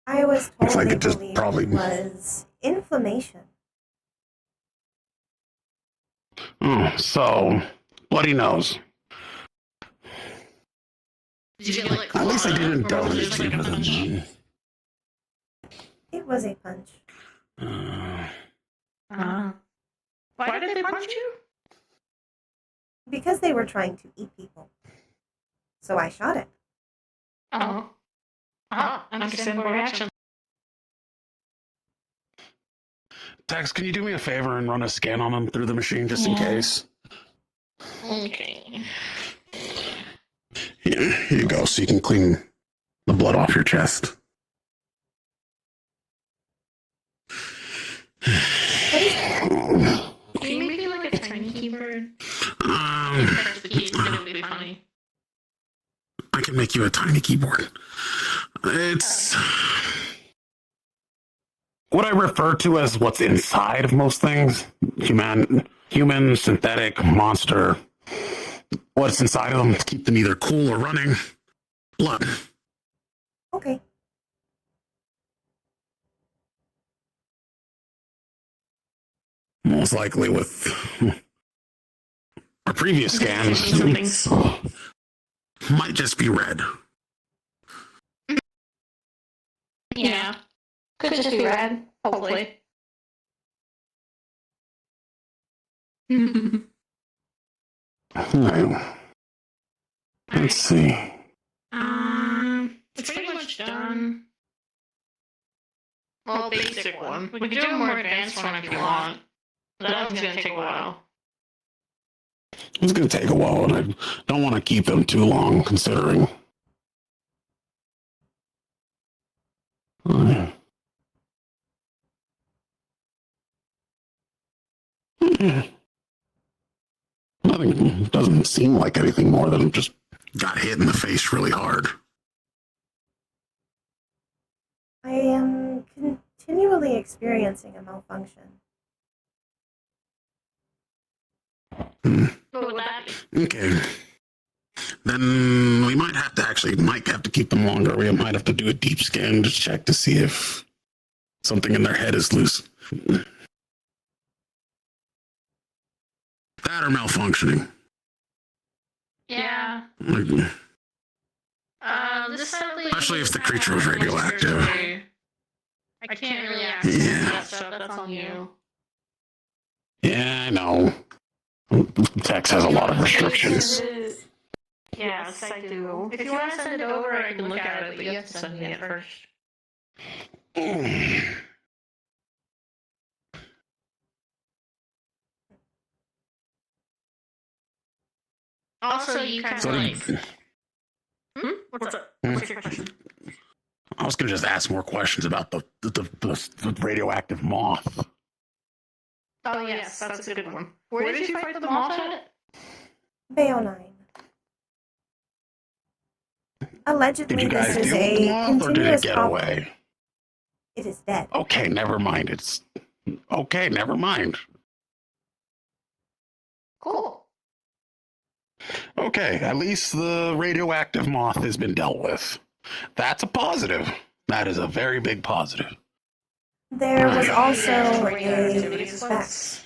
I was told Looks like they it just believed probably it was inflammation. So bloody nose. Did you get like At least I didn't donate deeper than that. It was a punch. Why did they punch you? Because they were trying to eat people. So I shot it. Oh. Understandable reaction. Tex, can you do me a favor and run a scan on them through the machine just in case? Okay. Yeah, here you go, so you can clean the blood off your chest. Can you make it like a tiny keyboard? Press the keys and it'll be funny. I can make you a tiny keyboard. It's what I refer to as what's inside of most things. Human, synthetic, monster. what's inside of them to keep them either cool or running. Blood. Okay. Most likely with our previous scans, might just be red. Yeah. Could just be red, hopefully. Let's see. It's pretty much done. Well, basic one. We could do a more advanced one if you want. That one's gonna take a while. It's going to take a while, and I don't want to keep them too long, considering. Nothing doesn't seem like anything more than just got hit in the face really hard. I am continually experiencing a malfunction. What would that be? Okay. Then we might have to keep them longer. We might have to do a deep scan to check to see if something in their head is loose. That or malfunctioning. Yeah. Especially if the creature was radioactive. I can't really access that stuff. That's on you. Yeah, I know. Tex has a lot of restrictions. Yes, I do. If you want to send it over, I can look at it, but you have to send me it first. Also, you kind of like... What's up? What's your question? I was going to just ask more questions about the radioactive moth. Oh, yes, that's a good one. Where did you fight the moth at? VRCRP. Allegedly, Did you guys this is deal with the a moth, or did it continuous get problem. away? It is dead. Okay, never mind. Okay, never mind. Cool. Okay, at least the radioactive moth has been dealt with. That's a positive. That is a very big positive. There was also a vex.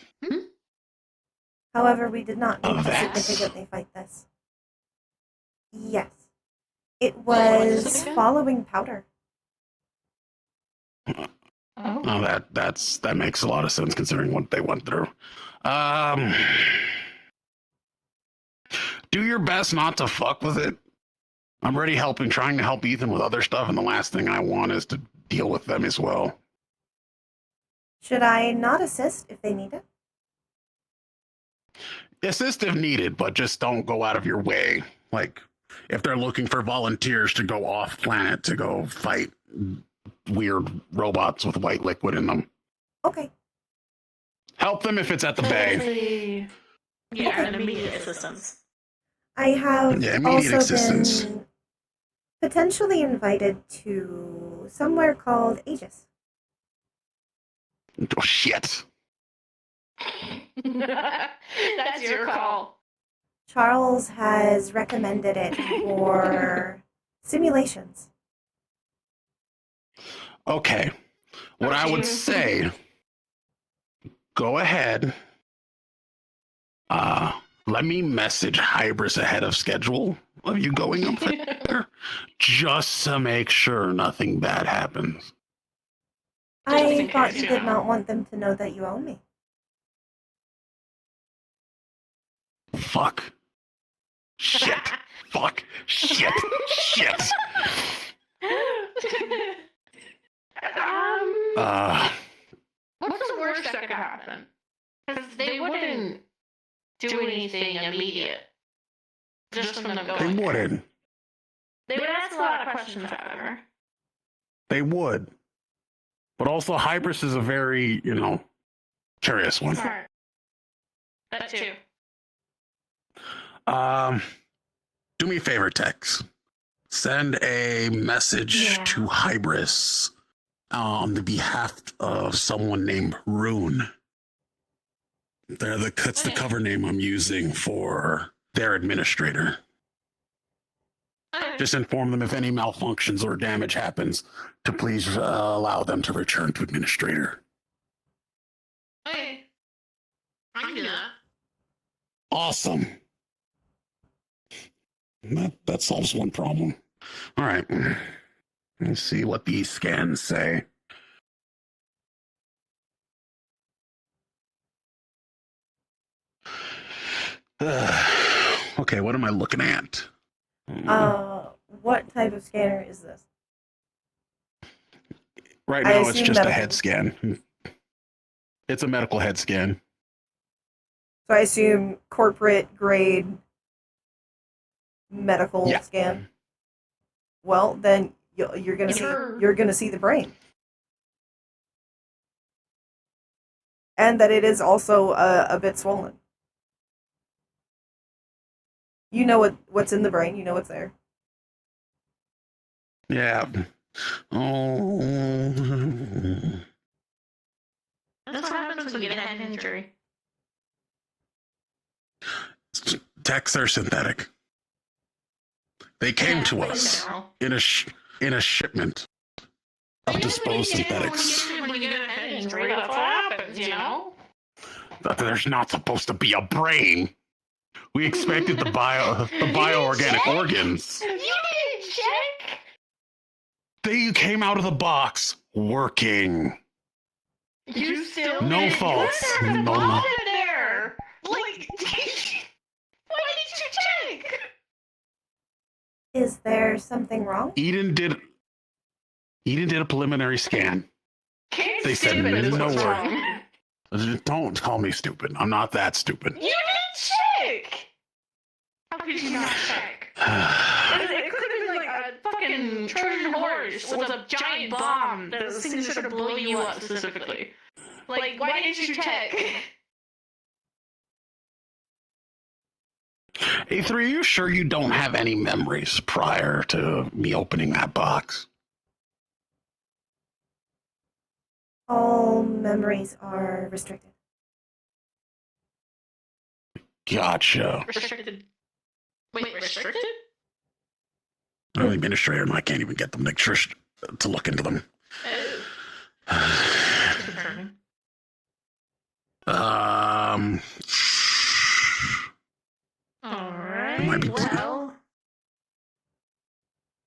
However, we did not need to significantly fight this. Yes. It was following powder. Oh, that makes a lot of sense considering what they went through. Do your best not to fuck with it. I'm already trying to help Ethan with other stuff, and the last thing I want is to deal with them as well. Should I not assist if they need it? Assist if needed, but just don't go out of your way. Like, if they're looking for volunteers to go off planet to go fight weird robots with white liquid in them. Okay. Help them if it's at the bay. Yeah, an immediate assistance. I have immediate also assistance. been potentially invited to somewhere called Aegis. Oh, shit. That's your call. Charles has recommended it for simulations. Okay. What I would say, go ahead. Let me message Hybris ahead of schedule of you going up there, just to make sure nothing bad happens. I thought you did not want them to know that you own me. Fuck. Shit. Fuck. Shit. Shit. What's the worst that could happen? Because they wouldn't do anything immediate. Just from them going. They wouldn't. They would ask a lot of questions, however. They would. But also, Hybris is a very, curious one. Smart. That too. Do me a favor, Tex. Send a message to Hybris on the behalf of someone named Rune. That's the cover name I'm using for their administrator. Just inform them if any malfunctions or damage happens to please allow them to return to administrator. Okay. I can do that. Awesome. That solves one problem. All right. Let's see what these scans say. Okay, what am I looking at? What type of scanner is this? Right now, it's just a head scan. It's a medical head scan. So I assume corporate grade medical scan. Well, then you're gonna see the brain, and that it is also a bit swollen. You know what's in the brain. You know what's there. Yeah. Oh. That's what happens when you get a head injury. Techs are synthetic. They came to us in a shipment of disposed synthetics. When you get a head injury, that's what happens, you know? There's not supposed to be a brain. We expected the bioorganic organs. You didn't check? They came out of the box working. You still No faults. No. there. Like, why did you check? Is there something wrong? Eden did a preliminary scan. They said no word. Don't call me stupid. I'm not that stupid. You didn't check. How could you not check? It could have been like a fucking Trojan horse with a giant bomb that thing should have blown you up specifically. Like, why didn't you check? A3, are you sure you don't have any memories prior to me opening that box? All memories are restricted. Gotcha. Restricted. Wait, restricted? I'm the administrator and I can't even get them to look into them. Alright,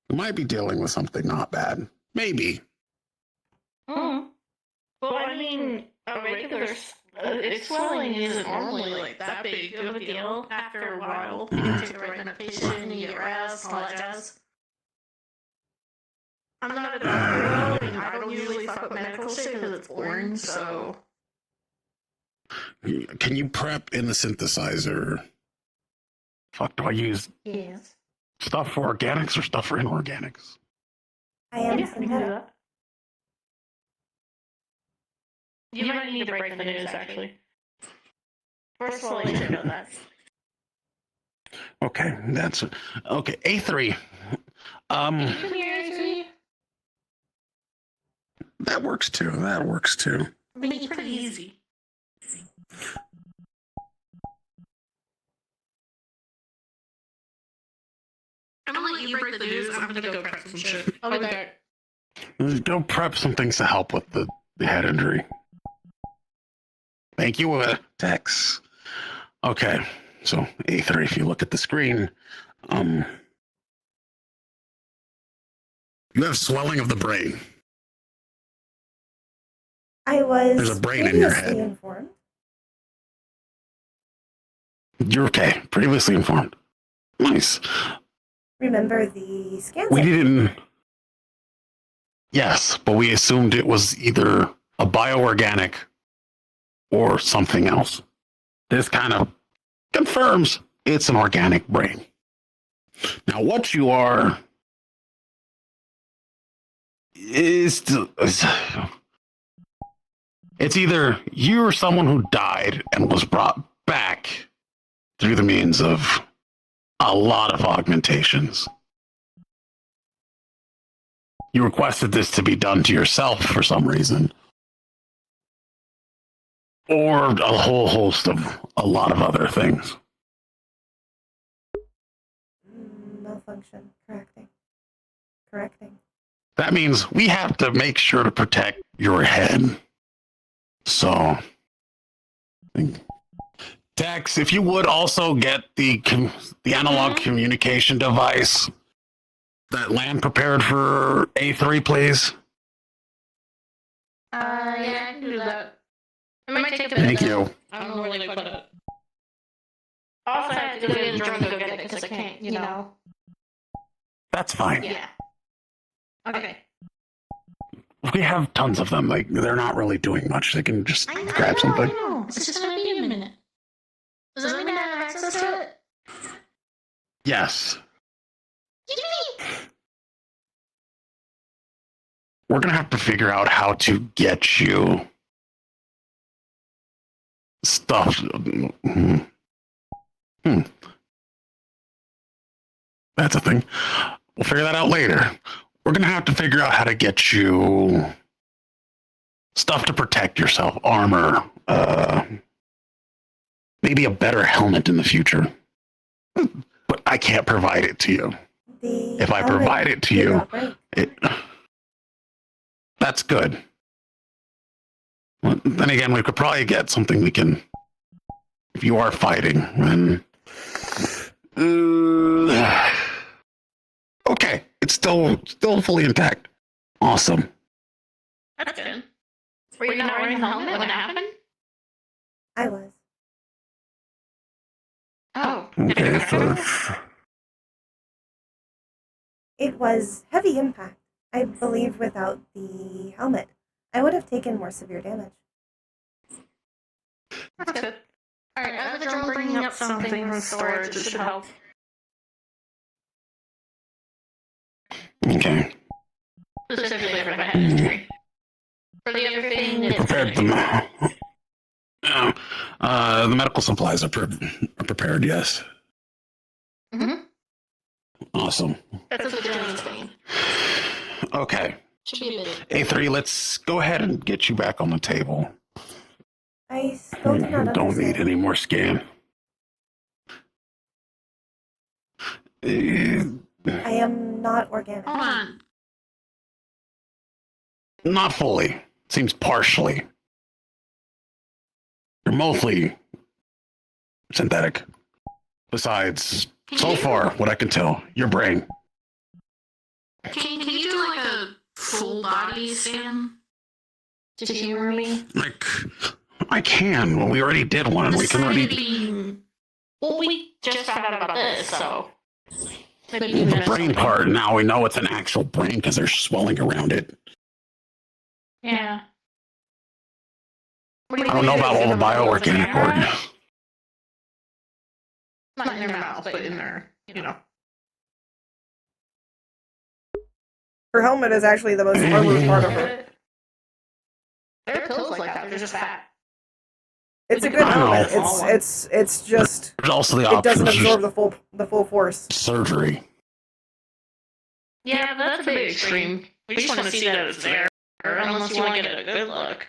We might be dealing with something not bad. Maybe. Well, I mean, a regular swelling isn't normally like that big of a deal. After a while, you can take the right medication, you get rest, all that jazz. I'm not a doctor, though, and I don't usually fuck with medical shit because it's boring, so... Can you prep in the synthesizer? Fuck, do I use Yes. stuff for organics or stuff for inorganics? I am Yeah, we can do that. You might need to break the news, actually. First of all, you should know that. Okay, that's it. Okay, A3. Come here, A3. That works too. That works too. I mean, it's pretty easy. I'm gonna let you break the news. I'm gonna go prep some shit. I'll be back. Go prep some things to help with the head injury. Thank you, Tex. Okay, so A3, if you look at the screen, you have swelling of the brain. I was There's a brain in your head. informed. You're okay. Previously informed. Nice. Remember the scans? We didn't. Yes, but we assumed it was either a bioorganic or something else. This kind of confirms it's an organic brain. Now, what you are is it's either you or someone who died and was brought back through the means of a lot of augmentations. You requested this to be done to yourself for some reason. Or a whole host of a lot of other things. correcting. That means we have to make sure to protect your head. So, Tex, if you would also get the analog communication device that Land prepared for A3, please. Yeah, I can do that. It might take a bit. Thank you. I don't know where they put it. Also, I have to go get the drone to go get it because I can't, you know. That's fine. Yeah. Okay. We have tons of them. Like, they're not really doing much. They can just grab something. I know. It's just gonna be a minute. Does that mean I have access to it? Yes. We're going to have to figure out how to get you stuff. That's a thing. We'll figure that out later. We're going to have to figure out how to get you stuff to protect yourself, armor, maybe a better helmet in the future. But I can't provide it to you. If I provide it to you, that's good. Well, then again, we could probably get something we can, if you are fighting, then... okay, it's still fully intact. Awesome. That's good. Were you not wearing a helmet when it happened? I was. Oh. Okay, so... It was heavy impact. I believe without the helmet, I would have taken more severe damage. That's good. Alright, I have the drone bringing up something from storage. It should help. Okay. Specifically for my head injury. For the other thing, it's Prepared them. The medical supplies are prepared, yes. Mm-hmm. Awesome. That's what the drone's saying. Okay. Should be a bit. A3, let's go ahead and get you back on the table. I still do not Don't understand. need any more scan. I am not organic. Hold on. Not fully. Seems partially. You're mostly synthetic. Besides, so far, what I can tell, your brain. Can you do like a full body scan to humor me? Like, I can. Well, we already did one. We can already... Well, we just found out about this, so... Maybe The brain part, now we know it's an actual brain because there's swelling around it. Yeah. I don't know about all the bioorganic organs. Not in their mouth, but in their, you know. Her helmet is actually the most armored part of her. There are pills like that, they're just fat. It's a good helmet. It's just There's also the it doesn't option of absorb the full force. surgery. Yeah, but that's a bit extreme. We just want to see that it's there, unless you want to get a good look.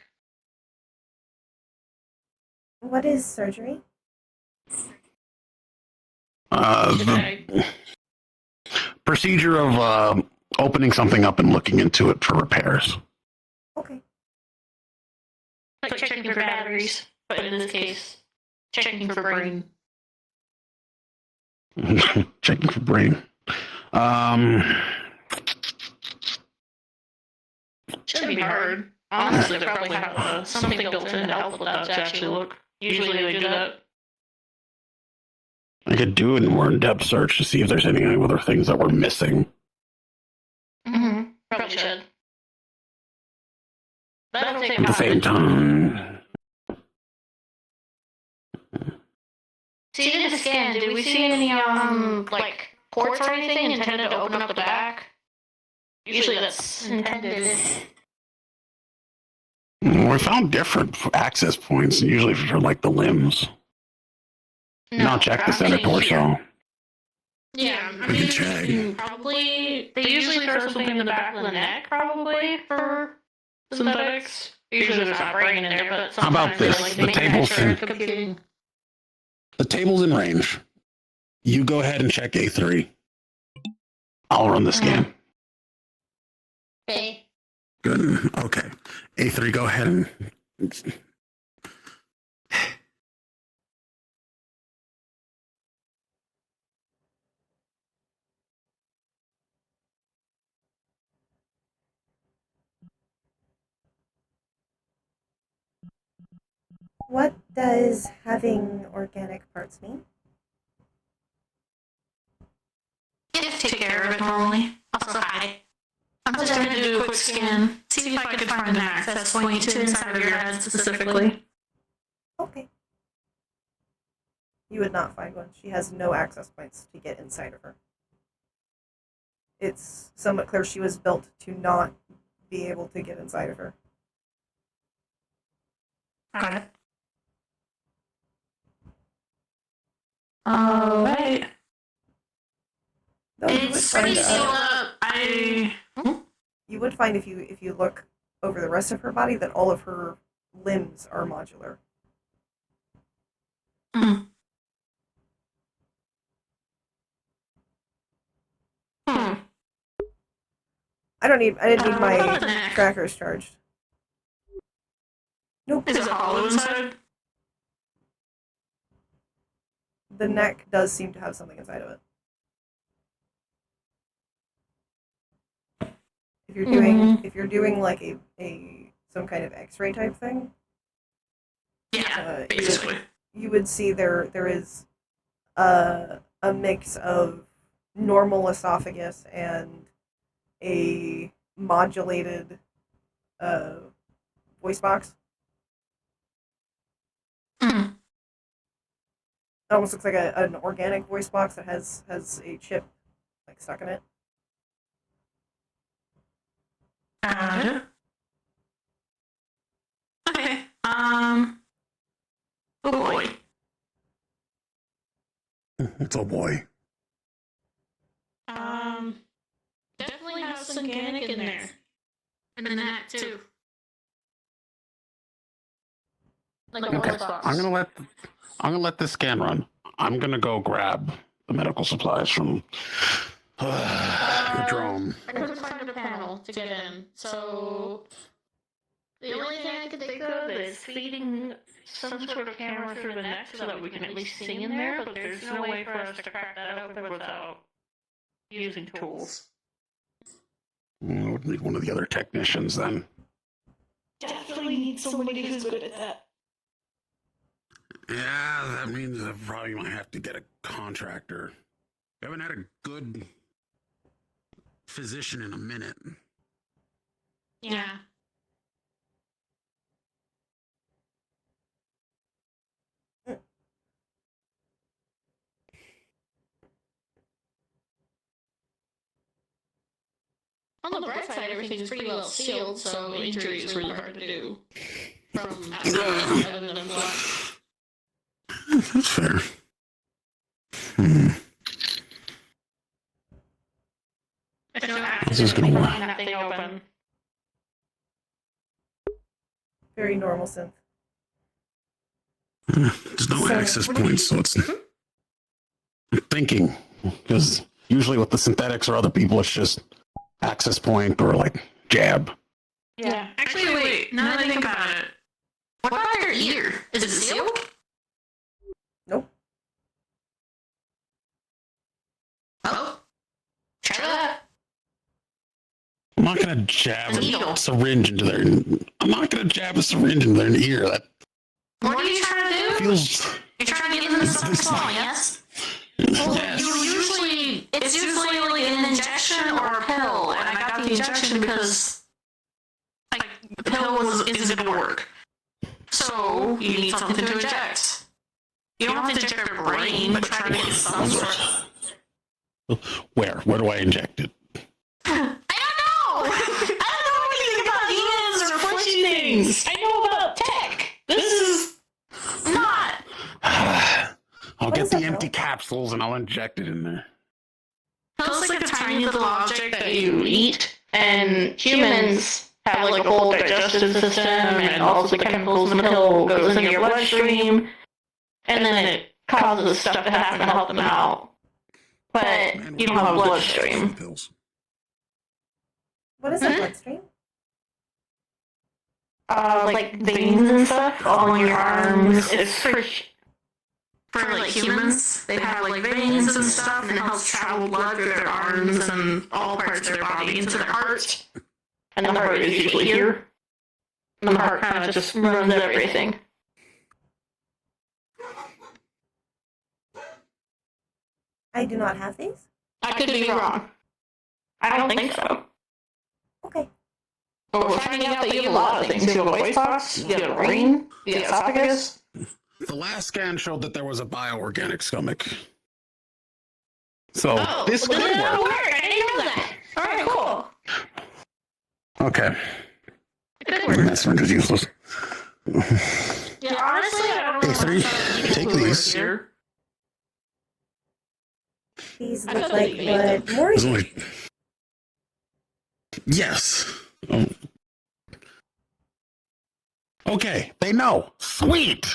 What is surgery? The procedure of opening something up and looking into it for repairs. Okay. Like checking for batteries, but in this case, checking for brain. Checking for brain. Shouldn't be hard. Honestly, they probably have something built in to help with that to actually look. Usually they do that. I could do a more in-depth search to see if there's any other things that we're missing. Mm-hmm. Probably should. That'll take At the same time, So you did a scan. Did we see any, like, ports or anything intended to open up the back? Usually that's intended. we found different access points, usually for like the limbs. Not check the center torso. Yeah, I We mean, can check. probably, they usually throw something in the back of the neck, probably, for synthetics. Usually there's not brain in there, but How about sometimes they this? like to The make table's extra in- computing. The table's in range. You go ahead and check A3. I'll run the scan. Hey. Good. Okay. A3, go ahead and. What does having organic parts mean? Just take care of it normally. Also hide. I'm just gonna do a quick scan, see if I can find an access point to inside of your head specifically. Okay. You would not find one. She has no access points to get inside of her. It's somewhat clear she was built to not be able to get inside of her. Got it. Alright. It's pretty sealed up. You would find if you look over the rest of her body that all of her limbs are modular. I didn't need my trackers charged. Nope. Is it hollow inside? The neck does seem to have something inside of it. If you're doing like a some kind of X-ray type thing, basically, you would see there is a mix of normal esophagus and a modulated voice box. It almost looks like an organic voice box that has a chip like stuck in it. Okay. Oh boy. It's a boy. Definitely has some organic in there. And then that too. Like a Okay. voice box. I'm gonna let this scan run. I'm gonna go grab the medical supplies from the drone. I couldn't find a panel to get in, so the only thing I could think of is feeding some sort of camera through the neck so that we can at least see in there, but there's no way for us to crack that open without using tools. I would need one of the other technicians then. Definitely need somebody who's good at that. Yeah, that means I probably might have to get a contractor. We haven't had a good physician in a minute. Yeah. On the bright side, everything's pretty well sealed, so injury is really hard to do. From outside, other than blood. That's fair. This is gonna work. That thing open. Very normal synth. There's no access points, so it's. I'm thinking, because usually with the synthetics or other people, it's just access point or like jab. Yeah. Actually, wait. Now that I think about it, what about your ear? Is it sealed? Nope. Oh. Try that. I'm not gonna jab a syringe into their. I'm not gonna jab a syringe into their ear. That What are you trying to do? feels. You're trying to get into something small, yes? Well, it's usually like an injection or a pill, and I got the injection because like the pill isn't gonna work. So you need something to inject. You don't have to inject your brain, but try to get some sort of. Where do I inject it? I don't know anything about demons or fleshy things. I know about tech. This is not. I'll get the empty capsules and I'll inject it in there. It looks like a tiny little object that you eat, and humans have like a whole digestive system, and also the chemicals in the pill goes into your bloodstream, and then it causes stuff to happen to help them out. But you don't have a bloodstream. What What is a bloodstream? Like veins and stuff all on your arms. It's for like humans. They have like veins and stuff, and it helps travel blood through their arms and all parts of their body into their heart. And the heart is usually here. And the heart kind of just runs everything. I do not have these. I could be wrong. I don't think so. Okay. But we're finding out that you have a lot of things. You have a voice box, you have a brain, you have esophagus. The last scan showed that there was a bioorganic stomach. So this well, could then that'll work. I didn't know that. Alright, cool. Okay. It could work. That syringe is useless. Yeah, honestly, I don't know. A3, take these. These I look feel like like you made blood. More. There's only... Yes. Okay, they know. Sweet.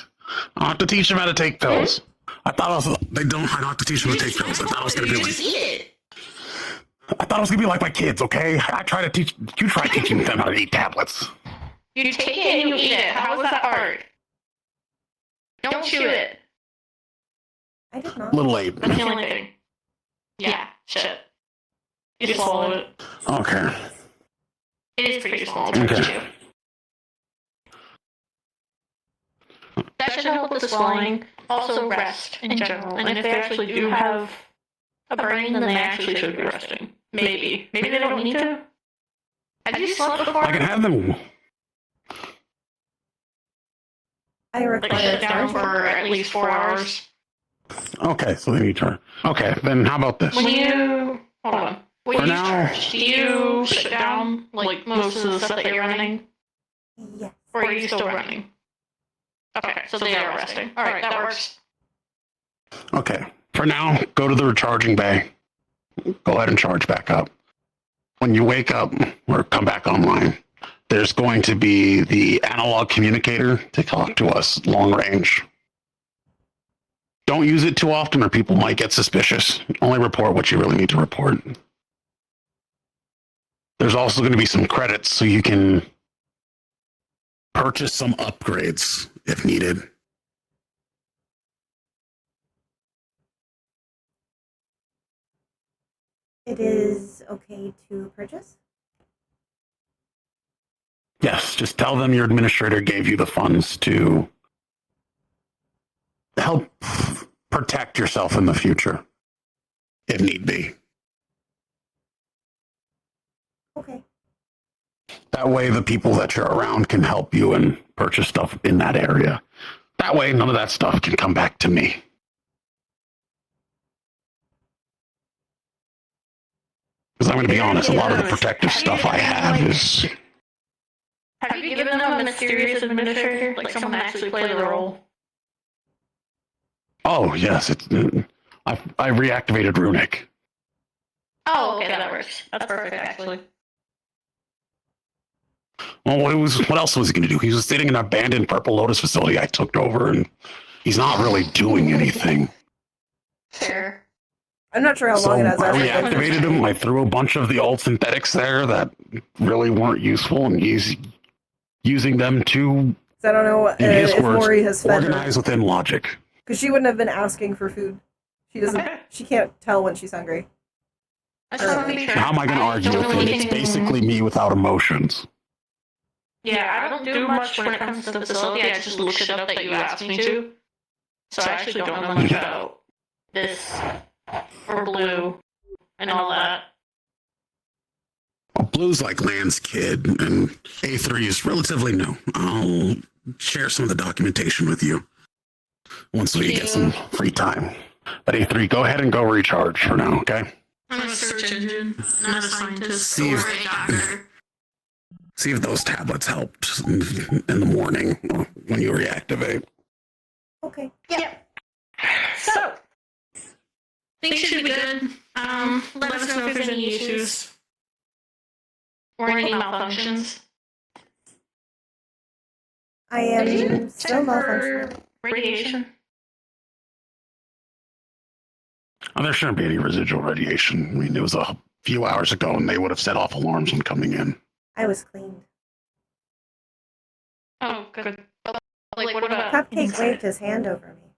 I don't have to teach them how to take pills. I thought they don't. I don't have to teach them to take pills. I thought it was gonna be Just eat it. I thought it was gonna be like my kids. Okay, I try to teach. You try teaching them how to eat tablets. You take it and you eat it. How is that hard? Don't chew it. I did not. Little Abe. That's the only thing. Yeah, shit. You just swallow it. Okay. It is pretty small. Okay. That should help with the swelling. Also, rest in general. And if they actually do have a brain, then they actually should be resting. Maybe. Maybe they don't need to. Have you slept before? I can have them. I Like require sit down for at least 4 hours. Okay, so they need to. Okay, then how about this? When you hold on. When For you now- charge, do you sit down like most of the stuff that you're running, Yes. or are you still running? Okay, so they are resting. All right, that works. Okay. For now, go to the recharging bay. Go ahead and charge back up. When you wake up or come back online, there's going to be the analog communicator to talk to us long range. Don't use it too often or people might get suspicious. Only report what you really need to report. There's also going to be some credits so you can purchase some upgrades if needed. It is okay to purchase? Yes, just tell them your administrator gave you the funds to help protect yourself in the future, if need be. Okay. That way, the people that you're around can help you and purchase stuff in that area. That way, none of that stuff can come back to me. Because I'm going to be honest, a lot of the protective stuff I have is... Have you given them a mysterious administrator, like someone to actually play the role? Oh, yes, it's... I reactivated Runic. Oh, okay, that works. That's perfect, actually. Well, what else was he going to do? He was sitting in an abandoned Purple Lotus facility I took over, and he's not really doing anything. Fair. I'm not sure how long it has I actually reactivated him. I threw a bunch of the old synthetics there that really weren't useful, and he's using them to, I don't know in his if words, Maury has fed her. organize within logic. Because she wouldn't have been asking for food. She doesn't. She can't tell when she's hungry. How am I going to argue with it? It's basically me without emotions. Yeah, I don't do much when it comes to the facility. I just look shit up that you asked me to. So I actually don't know much about this or blue and all that. Well, Blue's like Land's kid, and A3 is relatively new. I'll share some of the documentation with you once we get some free time. But A3, go ahead and go recharge for now, okay? I'm a search engine, not a scientist See or if- a doctor. See if those tablets helped in the morning or when you reactivate. Okay. Yep. So, things should be good. Let us know if there's any issues or any malfunctions. I am still for malfunctioning. radiation. Oh, there shouldn't be any residual radiation. I mean, it was a few hours ago, and they would have set off alarms when coming in. I was cleaned. Oh, good. Like, what about Cupcake inside? waved his hand over me.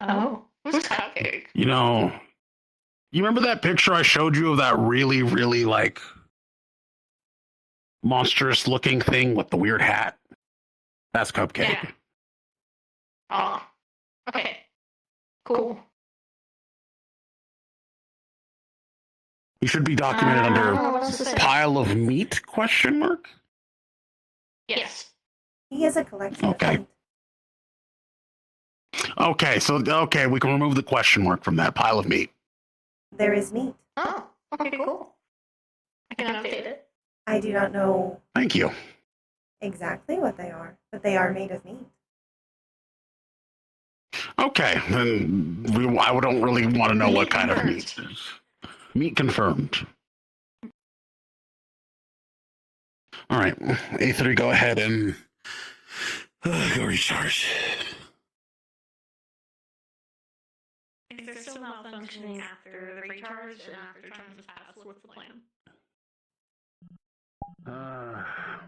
Oh, who's Cupcake? You know, you remember that picture I showed you of that really, really, like, monstrous-looking thing with the weird hat? That's Cupcake. Yeah. Oh, okay. Cool. You should be documented what's under this? pile of meat, question mark? Yes. He is a collection Okay. of meat. Okay, we can remove the question mark from that pile of meat. There is meat. Oh, okay, cool. I can update it. I do not know Thank you. exactly what they are, but they are made of meat. Okay, then I don't really want to know what kind of meat it is. Meat confirmed. All right, A3, go ahead and go recharge. If they're still malfunctioning after the recharge and after time has passed, what's the plan?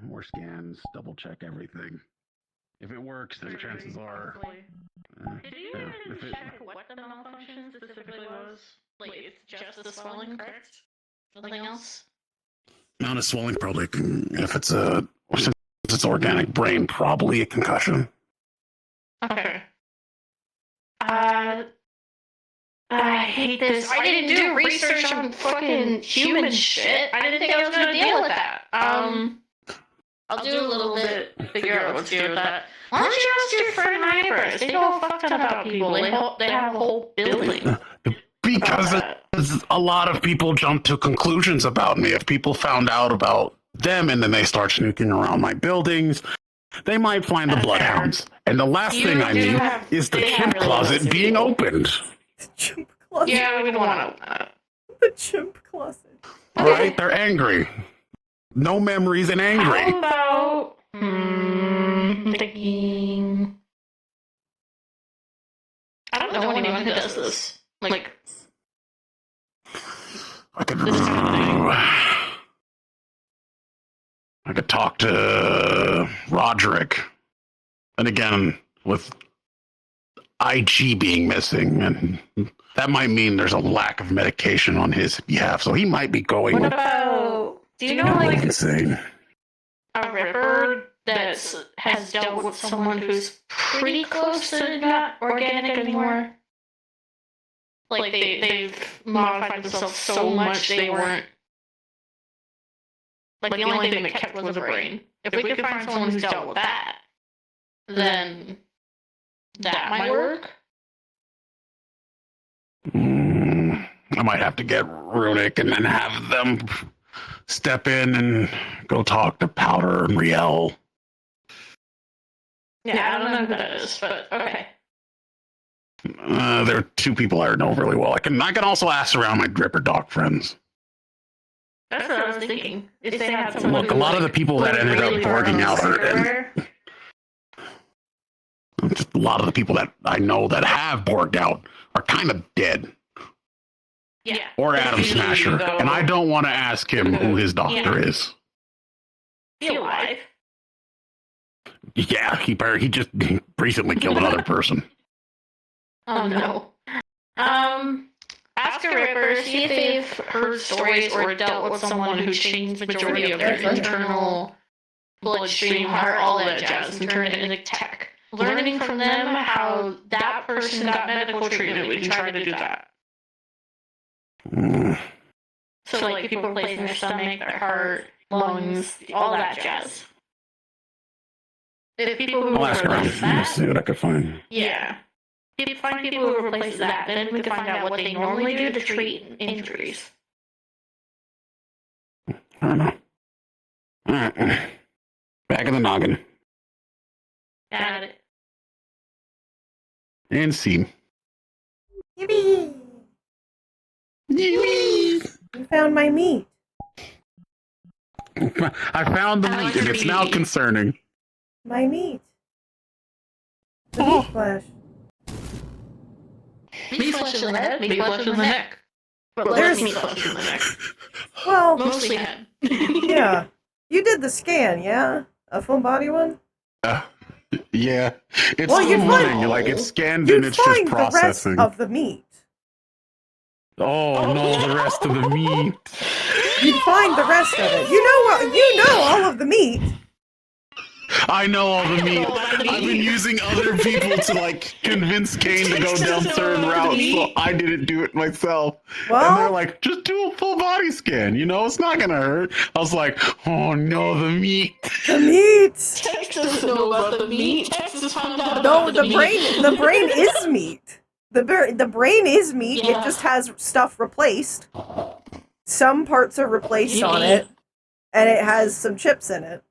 More scans, double check everything. If it works, then chances are. Did you even check what the malfunction specifically was? Like, it's just the swelling, correct? Nothing else? Amount of swelling, probably. If it's since it's organic brain, probably a concussion. Okay. I hate this. I didn't do research on fucking human shit. I didn't think I was gonna deal with that. I'll do a little bit, figure out what to do with that. Why don't you ask your friend neighbors? They know a fuck ton about people. They have a whole building. Because a lot of people jump to conclusions about me. If people found out about them and then they start snooping around my buildings, they might find the bloodhounds. And the last thing I need is the chimp closet being opened. Chimp closet. Yeah, we don't want to open that. The chimp closet. Right? They're angry. No memories and angry. How about thinking? I don't know anyone who does this. Like, I could talk to Roderick. And again, with IG being missing, and that might mean there's a lack of medication on his behalf, so he might be going what about? Do you know like insane. a Ripper that has dealt with someone who's pretty close to not organic anymore? Like they've modified themselves so much they weren't. Like the only thing that kept was a brain. If we could find someone who's dealt with that, then that might work. I might have to get Runic and then have them step in and go talk to Powder and Riel. Yeah, I don't know who that is, but okay. There are two people I know really well. I can also ask around my Dripper Dog friends. That's what I was thinking. If they had someone Look, a lot of the people that ended up borging out are just a lot of the people that I know that have borged out are kind of dead. Yeah. Or Adam Smasher. And I don't want to ask him who his doctor is. He alive? Yeah, he just recently killed another person. Oh no. Ask a Ripper, see if they've heard stories or dealt with someone who changed the majority of their internal bloodstream, heart, all that jazz, and turned it into tech. Learning from them how that person got medical treatment, we can try to do that. So like people replacing their stomach, their heart, lungs, all that jazz. If people who I'll ask around. replace Let's that, see what I can find. yeah. If you find people who replace that, then we can find out what they normally do to treat injuries. I don't know. Alright. Back in the noggin. Got it. And see. Yippee! You found my meat. I found the meat, and it's now concerning. My meat. The meat flesh. Meat flesh in the head, meat flesh in the neck. but less meat left in the neck. Well, Mostly head. yeah. You did the scan, yeah? A full body one? Yeah, it's Well, still you'd running. find- Like it's scanned You'd and it's just find the rest processing. of the meat. Oh no, the rest of the meat. You'd find the rest of it. You know all of the meat. I know all the meat. I've been using other people to like convince Kane to go down certain routes, so I didn't do it myself. Well, and they're like, just do a full body scan. You know, it's not gonna hurt. I was like, oh no, the meat. The meat. Tex doesn't know about the meat. Tex is found out No, about the meat. brain is meat. The brain is meat. Yeah. It just has stuff replaced. Some parts are replaced on it, and it has some chips in it.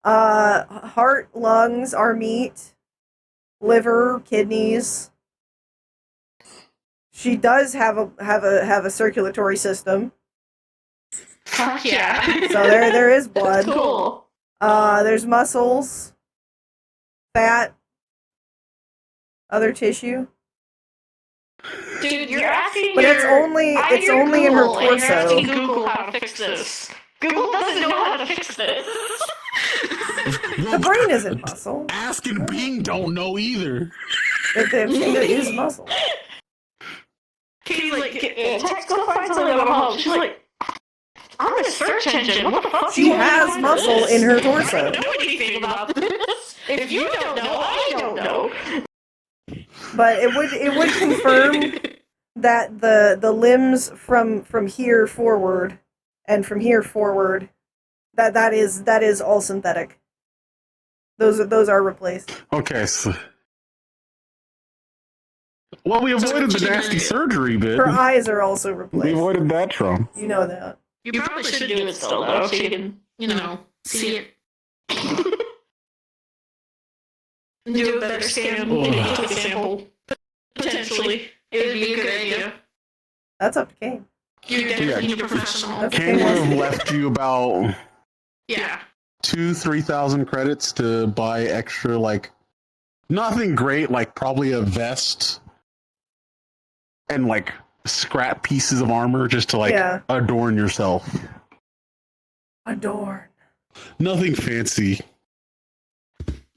Heart, lungs are meat. Liver, kidneys. She does have a circulatory system. Fuck yeah. So there is blood. That's cool. There's muscles, fat, other tissue. Dude, you're asking But it's only in her Google, and you're asking torso. Google how to fix this. Google doesn't know how to fix this. The brain isn't muscle. Ask and Bing don't know either. It is muscle. Katie's like, Tex, go find something about home. She's like, I'm a search engine. What the fuck? She has muscle in her torso. I don't know anything about this. If you don't know, I don't know. But it would confirm that the limbs from here forward and from here forward that is all synthetic. Those are replaced. Okay, so well, we avoided the nasty surgery bit. Her eyes are also We replaced. avoided that trauma. You know that. You probably should do it still, though, so you can, see it. Do a better scan. Maybe take a sample. Potentially. It would be a good idea. That's up to Kane. You definitely need a professional. Kane would have left you about Yeah. 2,000-3,000 credits to buy extra, like nothing great, like probably a vest and like scrap pieces of armor just to like Yeah. adorn yourself. Adorn. Nothing fancy.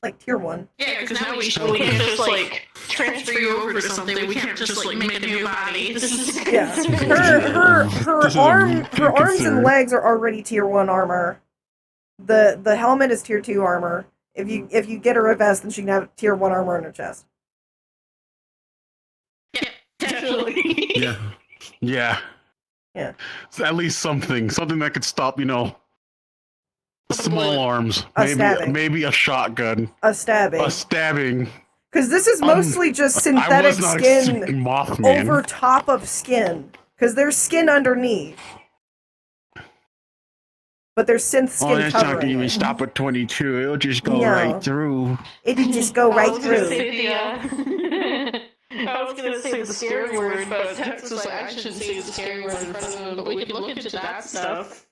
Like tier 1. Yeah, because now we can't just, like, transfer you over to something. We can't just, like, make a new body. This is Yeah. Her arms and legs are already tier 1 armor. The helmet is tier 2 armor. If you get her a vest, then she can have tier 1 armor on her chest. Definitely. Yeah. Yeah. Yeah. So at least something that could stop, small arms. A stabbing. Maybe a shotgun. A stabbing. A stabbing. Because this is mostly just I synthetic was not skin expecting Mothman. over top of skin. Because there's skin underneath. But there's synth skin Oh, that's not covering going to even it. stop at 22. It'll just go No. right through. It'd just go I right was gonna through. say I was gonna say the scary word, but Tex was like, I shouldn't say the scary word in front of him, but we can look into that stuff.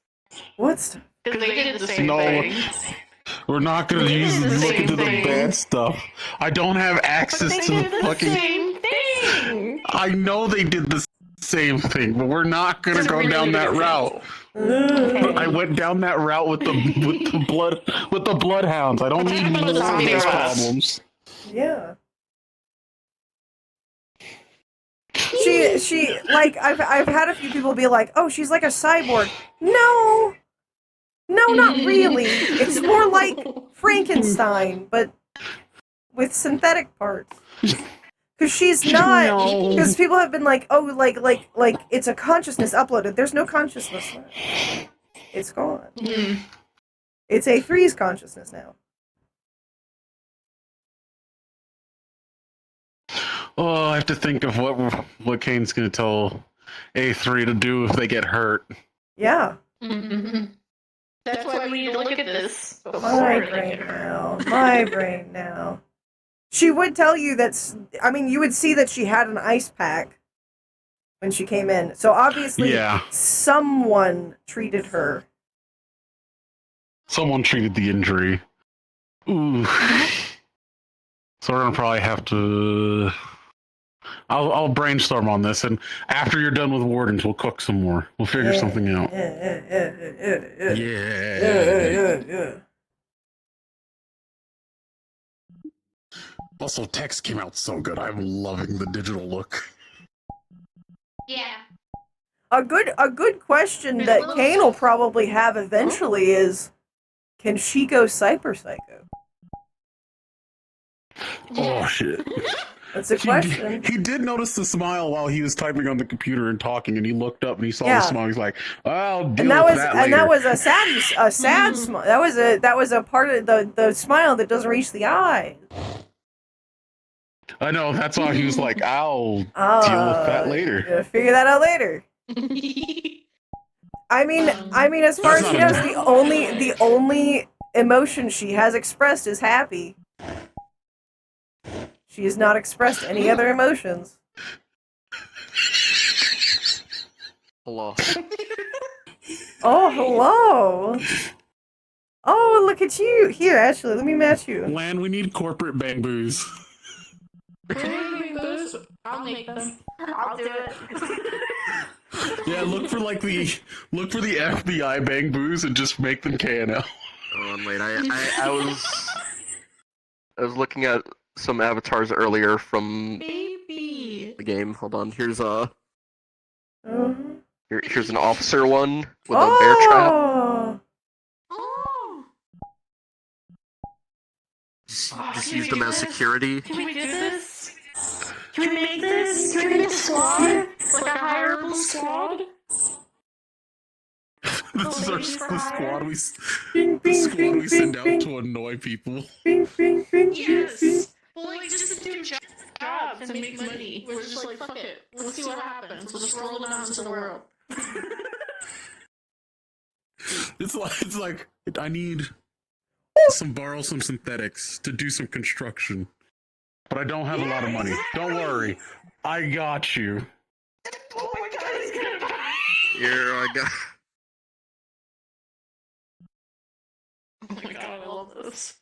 What stuff? Because they did the same No. thing. We're not going to use the look same into the thing. bad stuff. I don't have access to the fucking. Same thing! I know they did the same thing, but we're not going to Doesn't go really down make that sense. route. Mm. I went down that route with the bloodhounds. I don't need more of these problems. Yeah. She like I've had a few people be like, "Oh, she's like a cyborg." No, not really. It's more like Frankenstein, but with synthetic parts. Because she's not. No. Because people have been like, "Oh, like it's a consciousness uploaded." There's no consciousness left. It's gone. It's A3's consciousness now. Oh, I have to think of what Kane's going to tell A3 to do if they get hurt. Yeah. That's why we need to look at this My before they brain get hurt. now. My brain now. She would tell you that. I mean, you would see that she had an ice pack when she came in. So obviously, Yeah. someone treated her. Someone treated the injury. Ooh. So we're gonna probably have to. I'll brainstorm on this, and after you're done with wardens, we'll cook some more. We'll figure something out. Yeah. Also, text came out so good. I'm loving the digital look. Yeah. A good question that Kane will probably have eventually is, can she go Cyber Psycho? Oh shit. That's a question. He did notice the smile while he was typing on the computer and talking, and he looked up and he saw Yeah. the smile. He's like, "I'll deal And that with was that and later." that was a sad smile. That was a part of the smile that doesn't reach the eye. I know. That's why he was like, "I'll deal with that later." Gonna figure that out later. I mean, as far as she knows, the only emotion she has expressed is happy. She has not expressed any other emotions. Hello. Oh, hello. Oh, look at you. Here, actually, let me match you. Lan, we need corporate bamboos. I'll make them. I'll do it. Yeah, look for the FBI bamboos and just make them KNL. Oh, wait, I was looking at some avatars earlier from the game. Hold on, here's here's an officer one with a bear trap. Just used them as security. Can we do this? Can we make this? Can we make a squad? Like a hireable squad? This is the squad we send out to annoy people. Yes! Well, like, just to do jobs and make money. We're just like, fuck it. Let's see what happens. We'll just roll it out into the world. It's like I need borrow some synthetics to do some construction, but I don't have a lot of money. Don't worry, I got you. Oh my god, he's gonna buy! Here I got. Oh my god, I love this.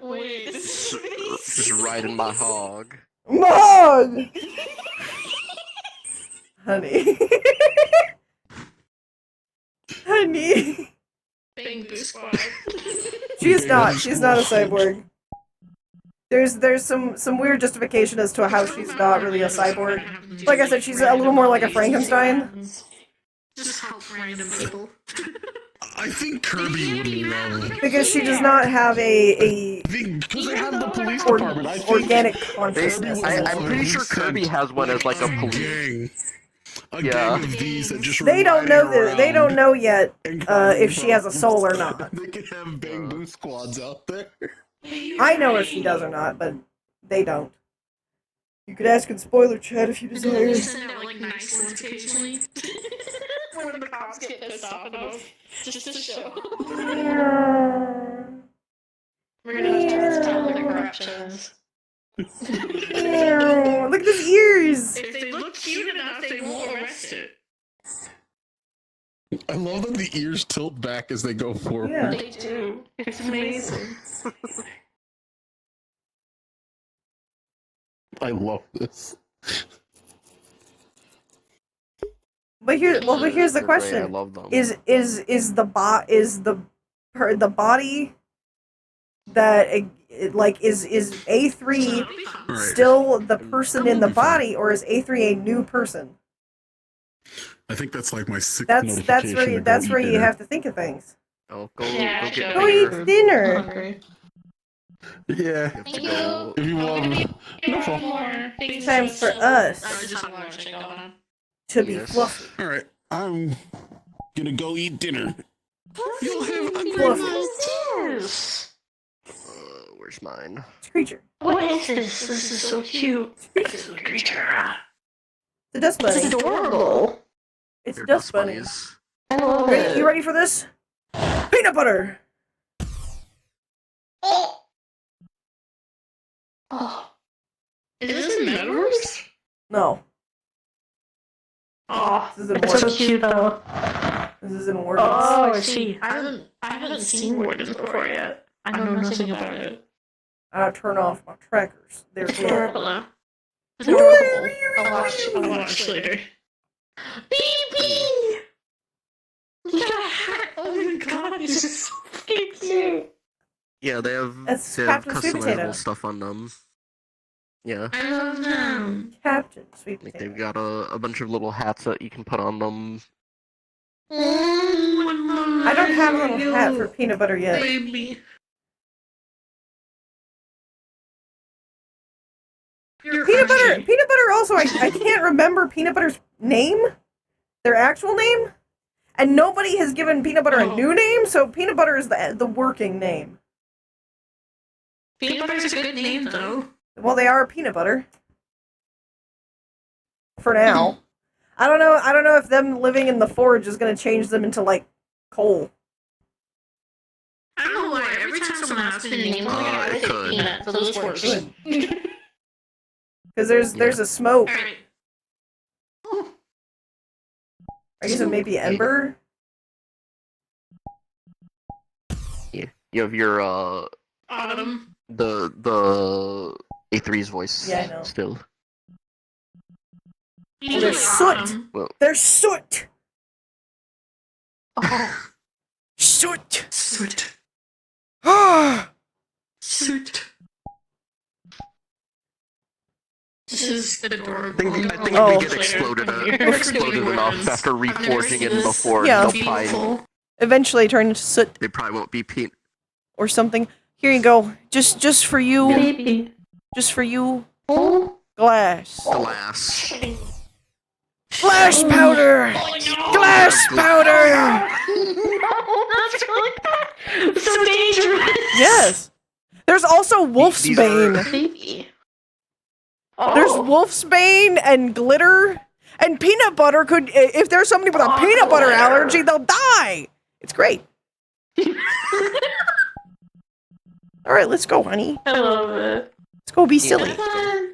Wait, Just riding my hog. Mog! Honey. Honey. Bang Boo Squad. She's not a cyborg. There's some weird justification as to how she's not really a cyborg. Like I said, she's a little more like a Frankenstein. Just help random people. I think Kirby would love Because she does not have a because they have the police department. I think organic consciousness. I'm pretty sure Kirby has one as like a police. gang of these that just They don't know that. They don't know yet if she has a soul or not. They could have bamboo squads out there. I know if she does or not, but they don't. You could ask in spoiler chat if you desire. You send out like nice ones occasionally. When the cops get pissed off enough, just to show. We're gonna have to tell the corrections. Look at his ears! If they look cute enough, they won't arrest it. I love that the ears tilt back as they go forward. Yeah, they do. It's amazing. I love this. But here's the question: I love them. Is the body that is A3 still the person in the body, or is A3 a new person? I think that's like my sixth That's notification. where you have to think of things. Oh, Go eat dinner. Yeah. Thank you. If you want, no problem. More. Time for us I just have lunch going on. to be fluffy. All right, I'm gonna go eat dinner. You'll have a This. Where's mine? Creature. What is this? This is so cute. It's a creature. The dust bunny. It's adorable. It's a dust bunny. Bunnies. I love Ready, it. you ready for this? Peanut butter. Oh. Is this in Metaverse? No. Oh, This is in it's so Wardens. cute though. This is in Wardens. Oh, I see. I haven't seen Wardens before yet. I know nothing about it. I'll turn off my trackers. They're It's dead. adorable. It's adorable. I'll watch later. Baby! Look at that hat! Oh my god, this is so fucking cute! Yeah, they have Captain Sweet Potato. customizable stuff on them. Yeah. I love them. Captain Sweet Like Potato. they've got a bunch of little hats that you can put on them. I don't have a little hat for peanut butter yet. Baby. Peanut butter also, I can't remember peanut butter's name, their actual name, and nobody has given peanut butter a new name, so peanut butter is the working name. Peanut butter's a good name, though. Well, they are peanut butter. For now. I don't know if them living in the forge is gonna change them into, like, coal. I don't know why, every time someone asks me the name of the guy, I say peanut, so this works. Because there's a smoke. I guess it may be Ember. Yeah. You have your Autumn. the A3's voice Yeah, I know. still. Oh, there's soot! Well, There's soot! Oh. Soot! Soot. Ah! Soot. This is adorable. I think we get exploded enough after reforging it before. Yeah. They'll probably, Eventually turn into soot they probably won't be peanut. or something. Here you go. Just for you. Baby. Just for you. Glass. Glass. Flash powder! Glass powder! No, that's really bad. It's so dangerous. Yes. There's also Wolf's Bane. Baby. There's Wolf's Bane and glitter. And peanut butter could, if there's somebody with a peanut butter allergy, they'll die. It's great. All right, let's go, honey. I love it. Let's go be silly. Have fun.